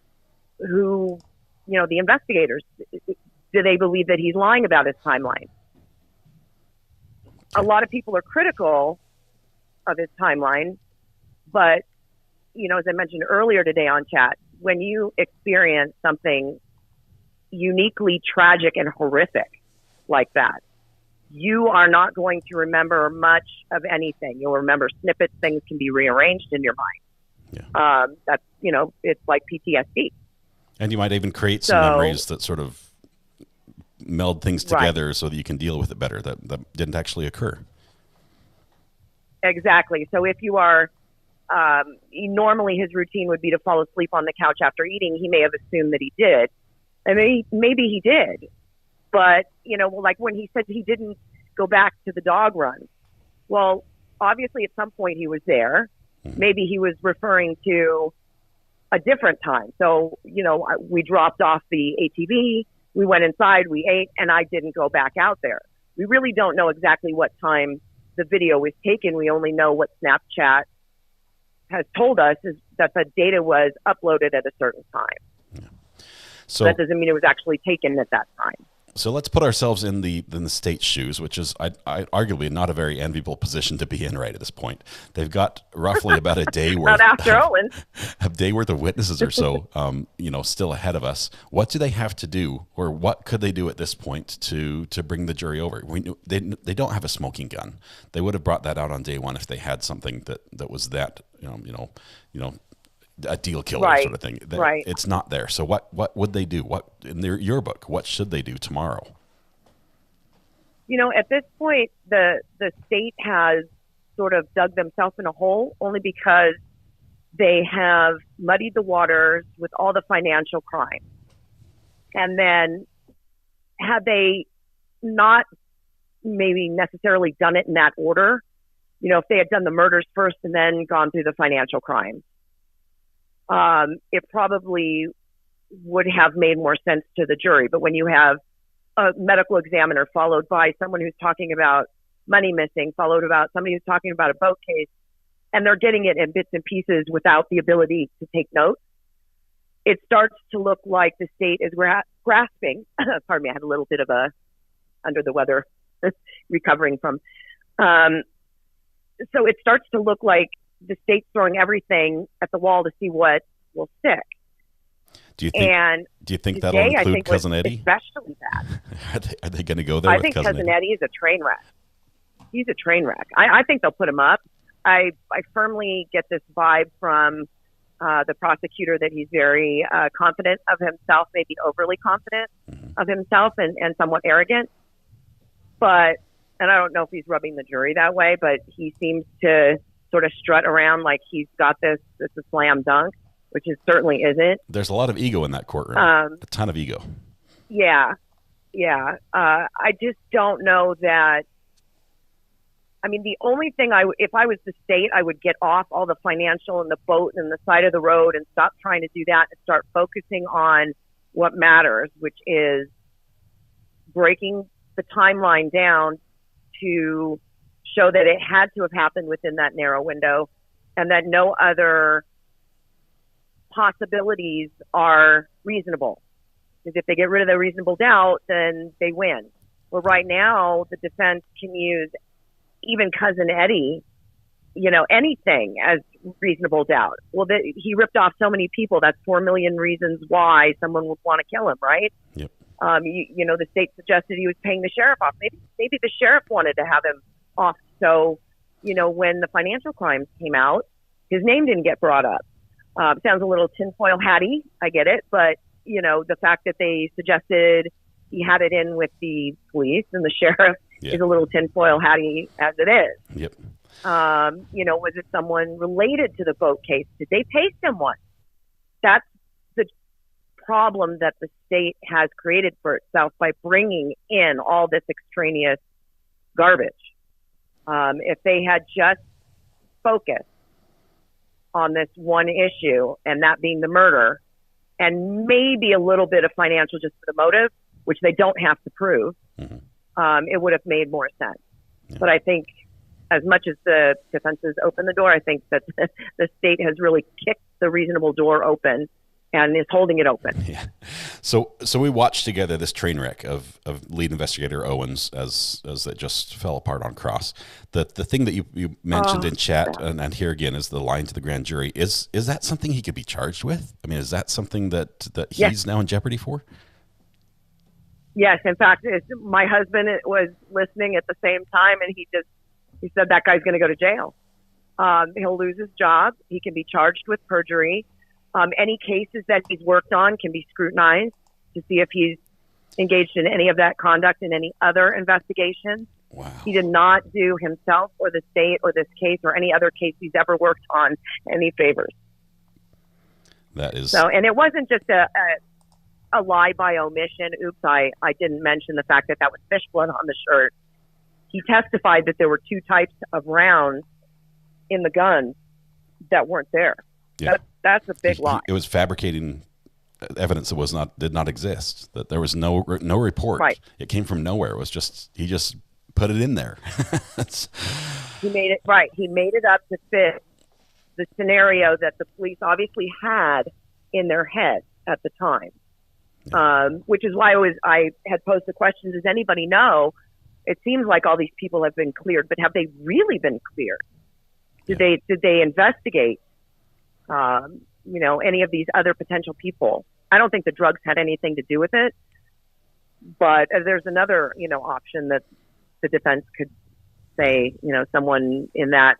who, the investigators. Do they believe that he's lying about his timeline? A lot of people are critical of his timeline, but, as I mentioned earlier today on chat, when you experience something uniquely tragic and horrific like that, you are not going to remember much of anything. You'll remember snippets, things can be rearranged in your mind. Yeah. That's, it's like PTSD. And you might even create some memories that sort of meld things together so that you can deal with it better that didn't actually occur. Exactly. So if you are, normally his routine would be to fall asleep on the couch after eating. He may have assumed that he did. And maybe he did. But, like when he said he didn't go back to the dog run. Well, obviously at some point he was there. Maybe he was referring to a different time. So, we dropped off the ATV, we went inside, we ate, and I didn't go back out there. We really don't know exactly what time the video was taken. We only know what Snapchat has told us is that the data was uploaded at a certain time. So that doesn't mean it was actually taken at that time. So let's put ourselves in the state's shoes, which is arguably not a very enviable position to be in right at this point. They've got roughly about a day worth. Not after Owen. A day worth of witnesses or so, still ahead of us. What do they have to do, or what could they do at this point to bring the jury over? They don't have a smoking gun. They would have brought that out on day one if they had something that was that a deal killer sort of thing. It's not there. So what would they do? What in your book? What should they do tomorrow? At this point, the state has sort of dug themselves in a hole only because they have muddied the waters with all the financial crime. And then had they not maybe necessarily done it in that order, if they had done the murders first and then gone through the financial crimes, it probably would have made more sense to the jury. But when you have a medical examiner followed by someone who's talking about money missing, followed about somebody who's talking about a boat case, and they're getting it in bits and pieces without the ability to take notes, it starts to look like the state is grasping. Pardon me, I had a little bit of a under the weather recovering from. So it starts to look like the state's throwing everything at the wall to see what will stick. Do you think that'll include Cousin Eddie? Especially that. Are they going to go there? I think Cousin Eddie is a train wreck. He's a train wreck. I think they'll put him up. I firmly get this vibe from the prosecutor that he's very confident of himself, maybe overly confident of himself and somewhat arrogant. And I don't know if he's rubbing the jury that way, but he seems to sort of strut around like he's got this, it's a slam dunk, which it certainly isn't. There's a lot of ego in that courtroom, a ton of ego. Yeah. I just don't know that. I mean, the only thing if I was the state, I would get off all the financial and the boat and the side of the road and stop trying to do that and start focusing on what matters, which is breaking the timeline down to show that it had to have happened within that narrow window and that no other possibilities are reasonable. Because if they get rid of the reasonable doubt, then they win. Well, right now, the defense can use even Cousin Eddie, anything as reasonable doubt. Well, he ripped off so many people. That's 4 million reasons why someone would want to kill him, right? Yep. The state suggested he was paying the sheriff off. Maybe the sheriff wanted to have him off. So, when the financial crimes came out, his name didn't get brought up. Sounds a little tinfoil hatty. I get it. But, the fact that they suggested he had it in with the police and the sheriff is a little tinfoil hatty as it is. Yep. Was it someone related to the boat case? Did they pay someone? That's the problem that the state has created for itself by bringing in all this extraneous garbage. If they had just focused on this one issue, and that being the murder, and maybe a little bit of financial just for the motive, which they don't have to prove, it would have made more sense. Yeah. But I think as much as the defense has opened the door, I think that the state has really kicked the reasonable door open and is holding it open. Yeah. So we watched together this train wreck of lead investigator Owens as it just fell apart on cross. The thing that you mentioned in chat and here again is the line to the grand jury. Is that something he could be charged with? I mean, is that something that he's now in jeopardy for? Yes. In fact, my husband was listening at the same time, and he said that guy's going to go to jail. He'll lose his job. He can be charged with perjury. Any cases that he's worked on can be scrutinized to see if he's engaged in any of that conduct in any other investigation. Wow. He did not do himself or the state or this case or any other case he's ever worked on any favors. That is so, and it wasn't just a lie by omission. Oops, I didn't mention the fact that was fish blood on the shirt. He testified that there were 2 types of rounds in the gun that weren't there. Yeah. That's a big lie. It was fabricating evidence that did not exist. That there was no report. Right. It came from nowhere. It was he just put it in there. He made it right. He made it up to fit the scenario that the police obviously had in their head at the time. Yeah. Which is why I had posed the question: does anybody know? It seems like all these people have been cleared, but have they really been cleared? Did they investigate? Any of these other potential people. I don't think the drugs had anything to do with it, but there's another, option that the defense could say, someone in that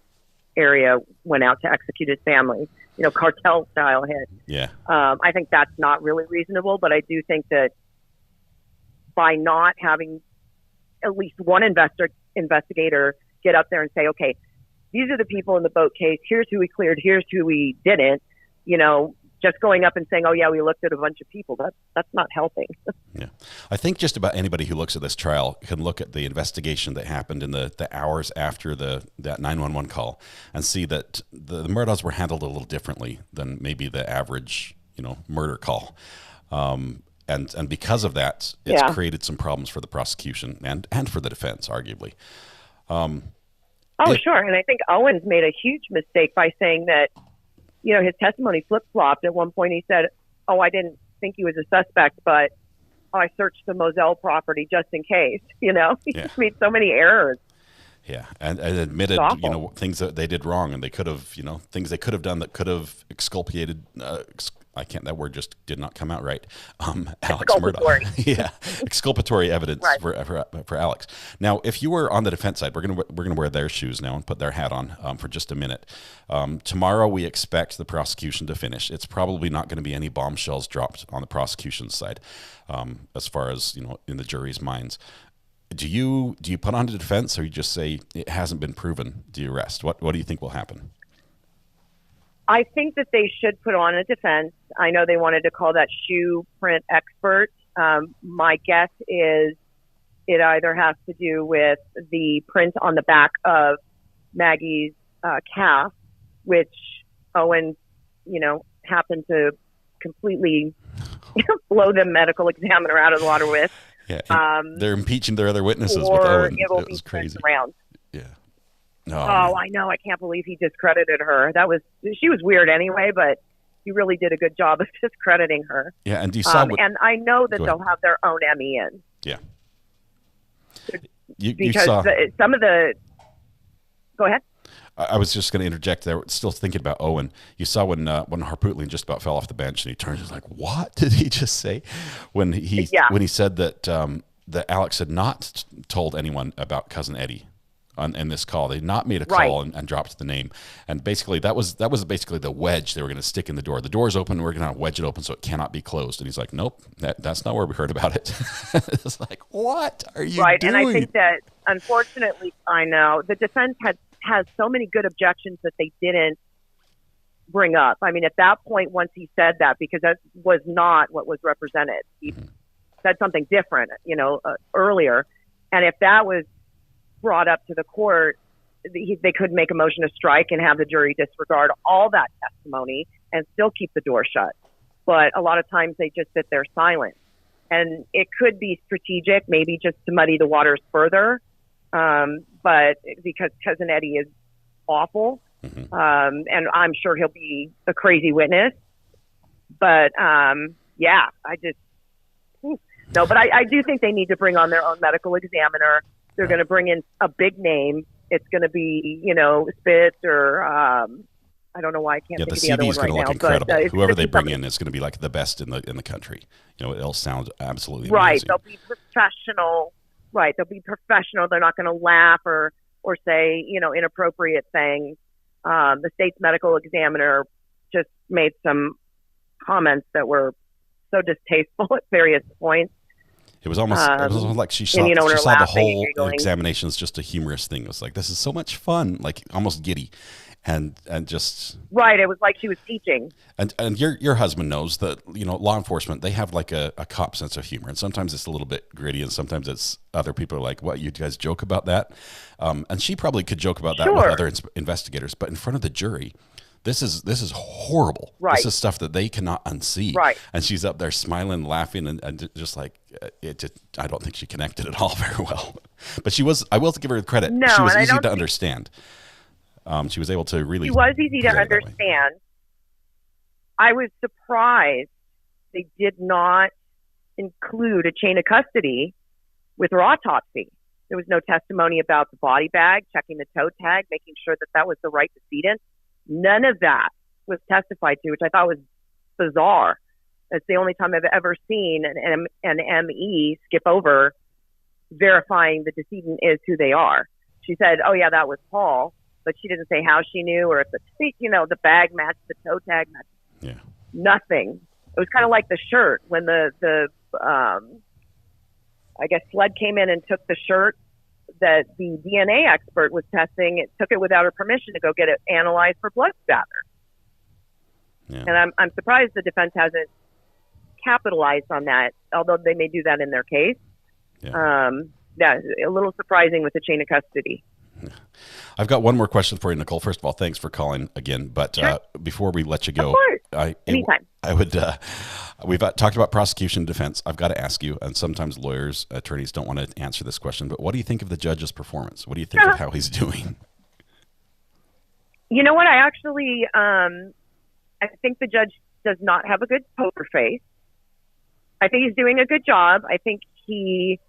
area went out to execute his family, cartel style hit. Yeah. I think that's not really reasonable, but I do think that by not having at least one investigator get up there and say, okay, these are the people in the boat case. Here's who we cleared. Here's who we didn't. Just going up and saying, "Oh yeah, we looked at a bunch of people." That's not helping. Yeah, I think just about anybody who looks at this trial can look at the investigation that happened in the hours after that 911 call and see that the Murdaughs were handled a little differently than maybe the average, murder call. And because of that, it's created some problems for the prosecution and for the defense, arguably. Sure. And I think Owen's made a huge mistake by saying that, his testimony flip-flopped. At one point he said, I didn't think he was a suspect, but I searched the Moselle property just in case, He just made so many errors. Yeah. And admitted, things that they did wrong, and they could have, things they could have done that could have exculpated, that word just did not come out right. Alex Murdaugh. Yeah. Exculpatory evidence for Alex. Now, if you were on the defense side, we're going to wear their shoes now and put their hat on for just a minute. Tomorrow we expect the prosecution to finish. It's probably not going to be any bombshells dropped on the prosecution side, as far as, in the jury's minds. Do you put on the defense, or you just say it hasn't been proven? Do you arrest? What do you think will happen? I think that they should put on a defense. I know they wanted to call that shoe print expert. My guess is it either has to do with the print on the back of Maggie's calf, which Owen, happened to completely blow the medical examiner out of the water with. Yeah, they're impeaching their other witnesses with Owen. It was crazy. Around. Yeah. I know. I can't believe he discredited her. She was weird anyway, but he really did a good job of discrediting her. Yeah, and you saw and I know that they'll have their own Emmy in. Yeah. You saw some of the. Go ahead. I was just going to interject there. Still thinking about Owen. You saw when Harpootlian just about fell off the bench, and he turns. He's like, "What did he just say?" When he said that that Alex had not told anyone about Cousin Eddie in this call. They had not made a call and dropped the name. And basically, that was basically the wedge they were going to stick in the door. The door's open. We're going to wedge it open so it cannot be closed. And he's like, "Nope, that's not where we heard about it." It's like, what are you doing? And I think that unfortunately, I know the defense has so many good objections that they didn't bring up. I mean, at that point, once he said that, because that was not what was represented, he said something different, earlier. And if that was brought up to the court, they could make a motion to strike and have the jury disregard all that testimony and still keep the door shut. But a lot of times they just sit there silent. And it could be strategic, maybe just to muddy the waters further. But because Cousin Eddie is awful, and I'm sure he'll be a crazy witness. But yeah, but I do think they need to bring on their own medical examiner. They're going to bring in a big name. It's going to be, Spitz or I don't know why I can't think of the other one right now. The CV's going to look incredible. Whoever they bring in is going to be like the best in the country. It'll sound absolutely right. amazing. They'll be professional. Right. They'll be professional. They're not going to laugh or say, inappropriate things. The state's medical examiner just made some comments that were so distasteful at various points. It was almost like she saw the whole examination as just a humorous thing. It was like, this is so much fun, like almost giddy. And just right, it was like she was teaching. And your husband knows that law enforcement, they have like a cop sense of humor, and sometimes it's a little bit gritty, and sometimes it's other people are like, "What, you guys joke about that?" And she probably could joke about that with other investigators, but in front of the jury, this is horrible. Right. This is stuff that they cannot unsee. Right. And she's up there smiling, laughing, and just like I don't think she connected at all very well. But she was. I will give her credit. No, she was easy to understand. She was able to really. She was easy to understand. I was surprised they did not include a chain of custody with her autopsy. There was no testimony about the body bag, checking the toe tag, making sure that was the right decedent. None of that was testified to, which I thought was bizarre. It's the only time I've ever seen an ME skip over verifying the decedent is who they are. She said, "Oh yeah, that was Paul." But she didn't say how she knew or if the bag matched the toe tag. Yeah. Nothing. It was kind of like the shirt when the I guess SLED came in and took the shirt that the DNA expert was testing. It took it without her permission to go get it analyzed for blood spatter. Yeah. And I'm surprised the defense hasn't capitalized on that, although they may do that in their case. Yeah. A little surprising with the chain of custody. I've got one more question for you, Nicole. First of all, thanks for calling again. But before we let you go, anytime. I would. We've talked about prosecution and defense. I've got to ask you, and sometimes lawyers, attorneys don't want to answer this question, but what do you think of the judge's performance? What do you think of how he's doing? You know what? I actually, I think the judge does not have a good poker face. I think he's doing a good job. I think he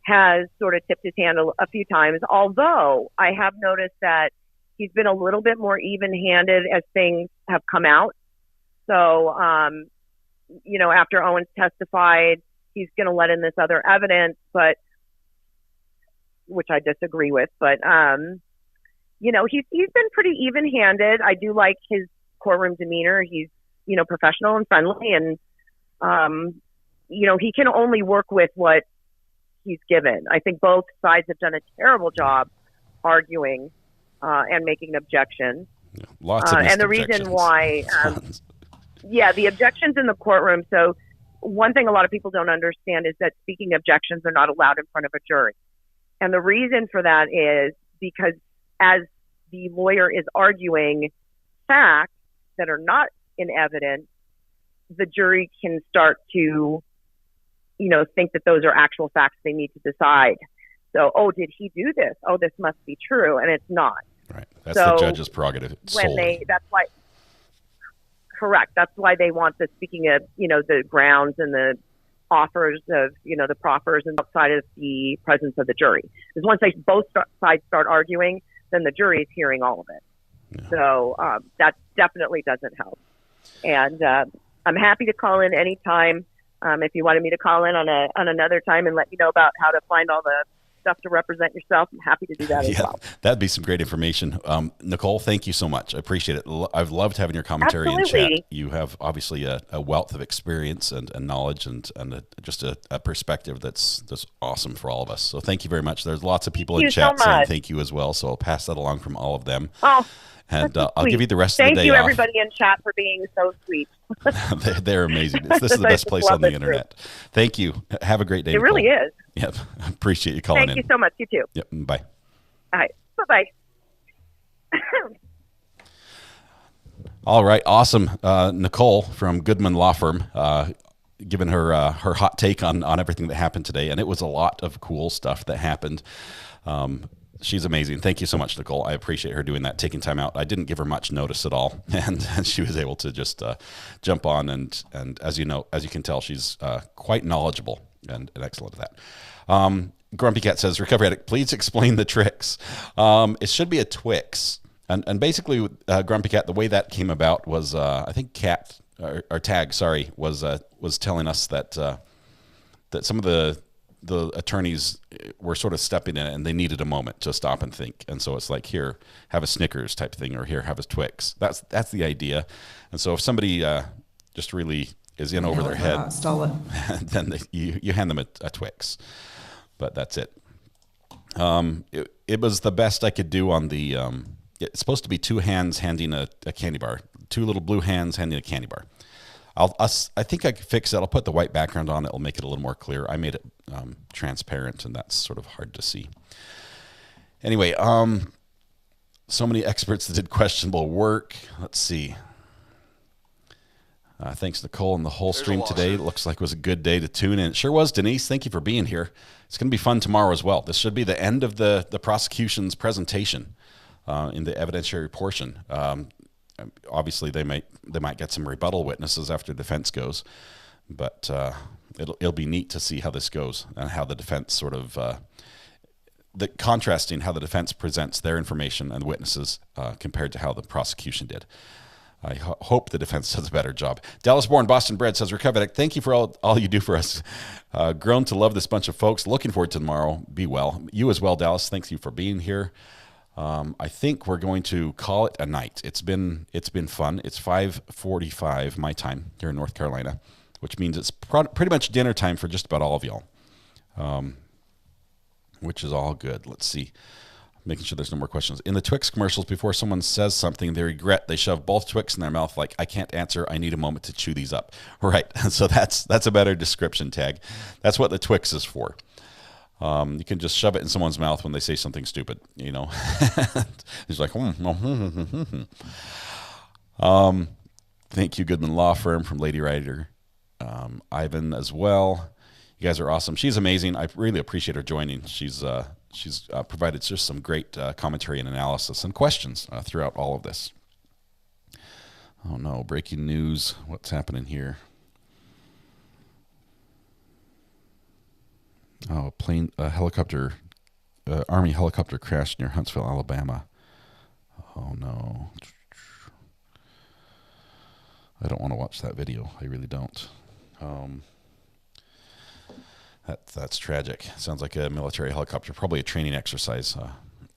has sort of tipped his hand a few times, although I have noticed that he's been a little bit more even-handed as things have come out. So, after Owen's testified, he's going to let in this other evidence, which I disagree with. But, he's been pretty even-handed. I do like his courtroom demeanor. He's, professional and friendly, and, he can only work with what he's given. I think both sides have done a terrible job arguing and making objections. Yeah, lots of and the reason why, the objections in the courtroom. So one thing a lot of people don't understand is that speaking objections are not allowed in front of a jury. And the reason for that is because as the lawyer is arguing facts that are not in evidence, the jury can start to think that those are actual facts they need to decide. So, did he do this? Oh, this must be true. And it's not. Right. That's the judge's prerogative. Correct. That's why they want the speaking of, the grounds and the offers of, the proffers and outside of the presence of the jury. Because once both sides start arguing, then the jury is hearing all of it. Yeah. So that definitely doesn't help. And I'm happy to call in anytime. If you wanted me to call in on another time and let you know about how to find all the stuff to represent yourself, I'm happy to do that as well. That'd be some great information. Nicole, thank you so much. I appreciate it. I've loved having your commentary Absolutely. and chat. You have obviously a wealth of experience and knowledge and just a perspective that's awesome for all of us. So thank you very much. There's lots of people in chat saying thank you as well. So I'll pass that along from all of them. Oh, And That's I'll give you the rest Thank of the day you, off. everybody in chat, for being so sweet. They're amazing. This is the I best just place love on the this internet. Thank you. Have a great day. It really Nicole. is. Yep. Appreciate you calling in. Thank you so much. You too. Yep. Bye. All right. Bye-bye. All right. Awesome. Nicole from Goodman Law Firm, giving her her hot take on everything that happened today. And it was a lot of cool stuff that happened. She's amazing. Thank you so much, Nicole. I appreciate her doing that, taking time out. I didn't give her much notice at all, and she was able to just jump on. And as you know, as you can tell, she's quite knowledgeable and excellent at that. Grumpy Cat says, "Recovery Addict, please explain the tricks." It should be a Twix, and basically, Grumpy Cat, the way that came about was I think Cat or Tag, sorry, was telling us that that some of the attorneys were sort of stepping in and they needed a moment to stop and think. And so it's like, here, have a Snickers type thing, or here, have a Twix. That's the idea. And so if somebody just really is in over their head, then you hand them a Twix. But that's it. It was the best I could do on the, it's supposed to be two hands handing a candy bar, two little blue hands handing a candy bar. I think I could fix it. I'll put the white background on. It'll make it a little more clear. I made it transparent, and that's sort of hard to see. Anyway, so many experts that did questionable work. Let's see. Thanks, Nicole, and the whole stream today. It looks like it was a good day to tune in. It sure was, Denise. Thank you for being here. It's going to be fun tomorrow as well. This should be the end of the prosecution's presentation in the evidentiary portion. Obviously, they might get some rebuttal witnesses after defense goes, but it'll be neat to see how this goes and how the defense sort of contrasting how the defense presents their information and the witnesses compared to how the prosecution did. I hope the defense does a better job. Dallas-born, Boston-bred says, "Recovery Addict, thank you for all you do for us. Grown to love this bunch of folks. Looking forward to tomorrow. Be well. You as well, Dallas. Thanks you for being here." I think we're going to call it a night. It's been fun. It's 5:45 my time here in North Carolina, which means it's pretty much dinner time for just about all of y'all, which is all good. Let's see. Making sure there's no more questions. In the Twix commercials, before someone says something they regret, they shove both Twix in their mouth like, "I can't answer. I need a moment to chew these up." Right. So that's a better description, Tag. That's what the Twix is for. You can just shove it in someone's mouth when they say something stupid, you know. He's like, Thank you, Goodman Law Firm from Lady Rider. Ivan as well. You guys are awesome. She's amazing. I really appreciate her joining. She's provided just some great commentary and analysis and questions throughout all of this. Oh no, breaking news. What's happening here? Oh, Army helicopter crashed near Huntsville, Alabama. Oh no. I don't want to watch that video. I really don't. That's tragic. Sounds like a military helicopter, probably a training exercise,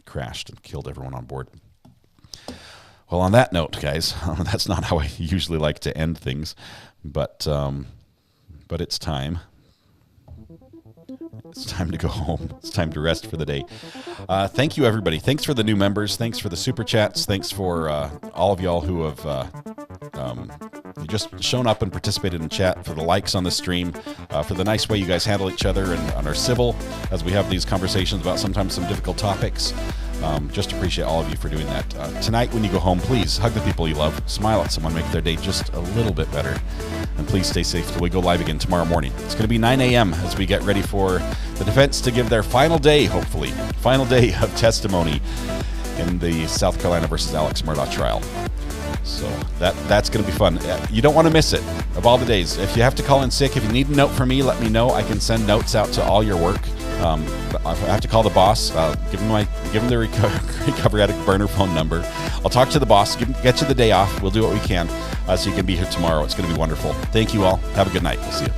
crashed and killed everyone on board. Well, on that note, guys, that's not how I usually like to end things, but it's time. It's time to go home. It's time to rest for the day. Thank you, everybody. Thanks for the new members. Thanks for the super chats. Thanks for all of y'all who have just shown up and participated in chat, for the likes on the stream, for the nice way you guys handle each other and are civil as we have these conversations about sometimes some difficult topics. Just appreciate all of you for doing that. Tonight, when you go home, please hug the people you love, smile at someone, make their day just a little bit better. And please stay safe till we go live again tomorrow morning. It's going to be 9 a.m. as we get ready for the defense to give their final day, hopefully, final day of testimony in the South Carolina versus Alex Murdaugh trial. So that's going to be fun. You don't want to miss it. Of all the days, if you have to call in sick, if you need a note from me, let me know. I can send notes out to all your work. I have to call the boss. Give him the Recovery Addict burner phone number. I'll talk to the boss. Get you the day off. We'll do what we can so you can be here tomorrow. It's going to be wonderful. Thank you all. Have a good night. We'll see you.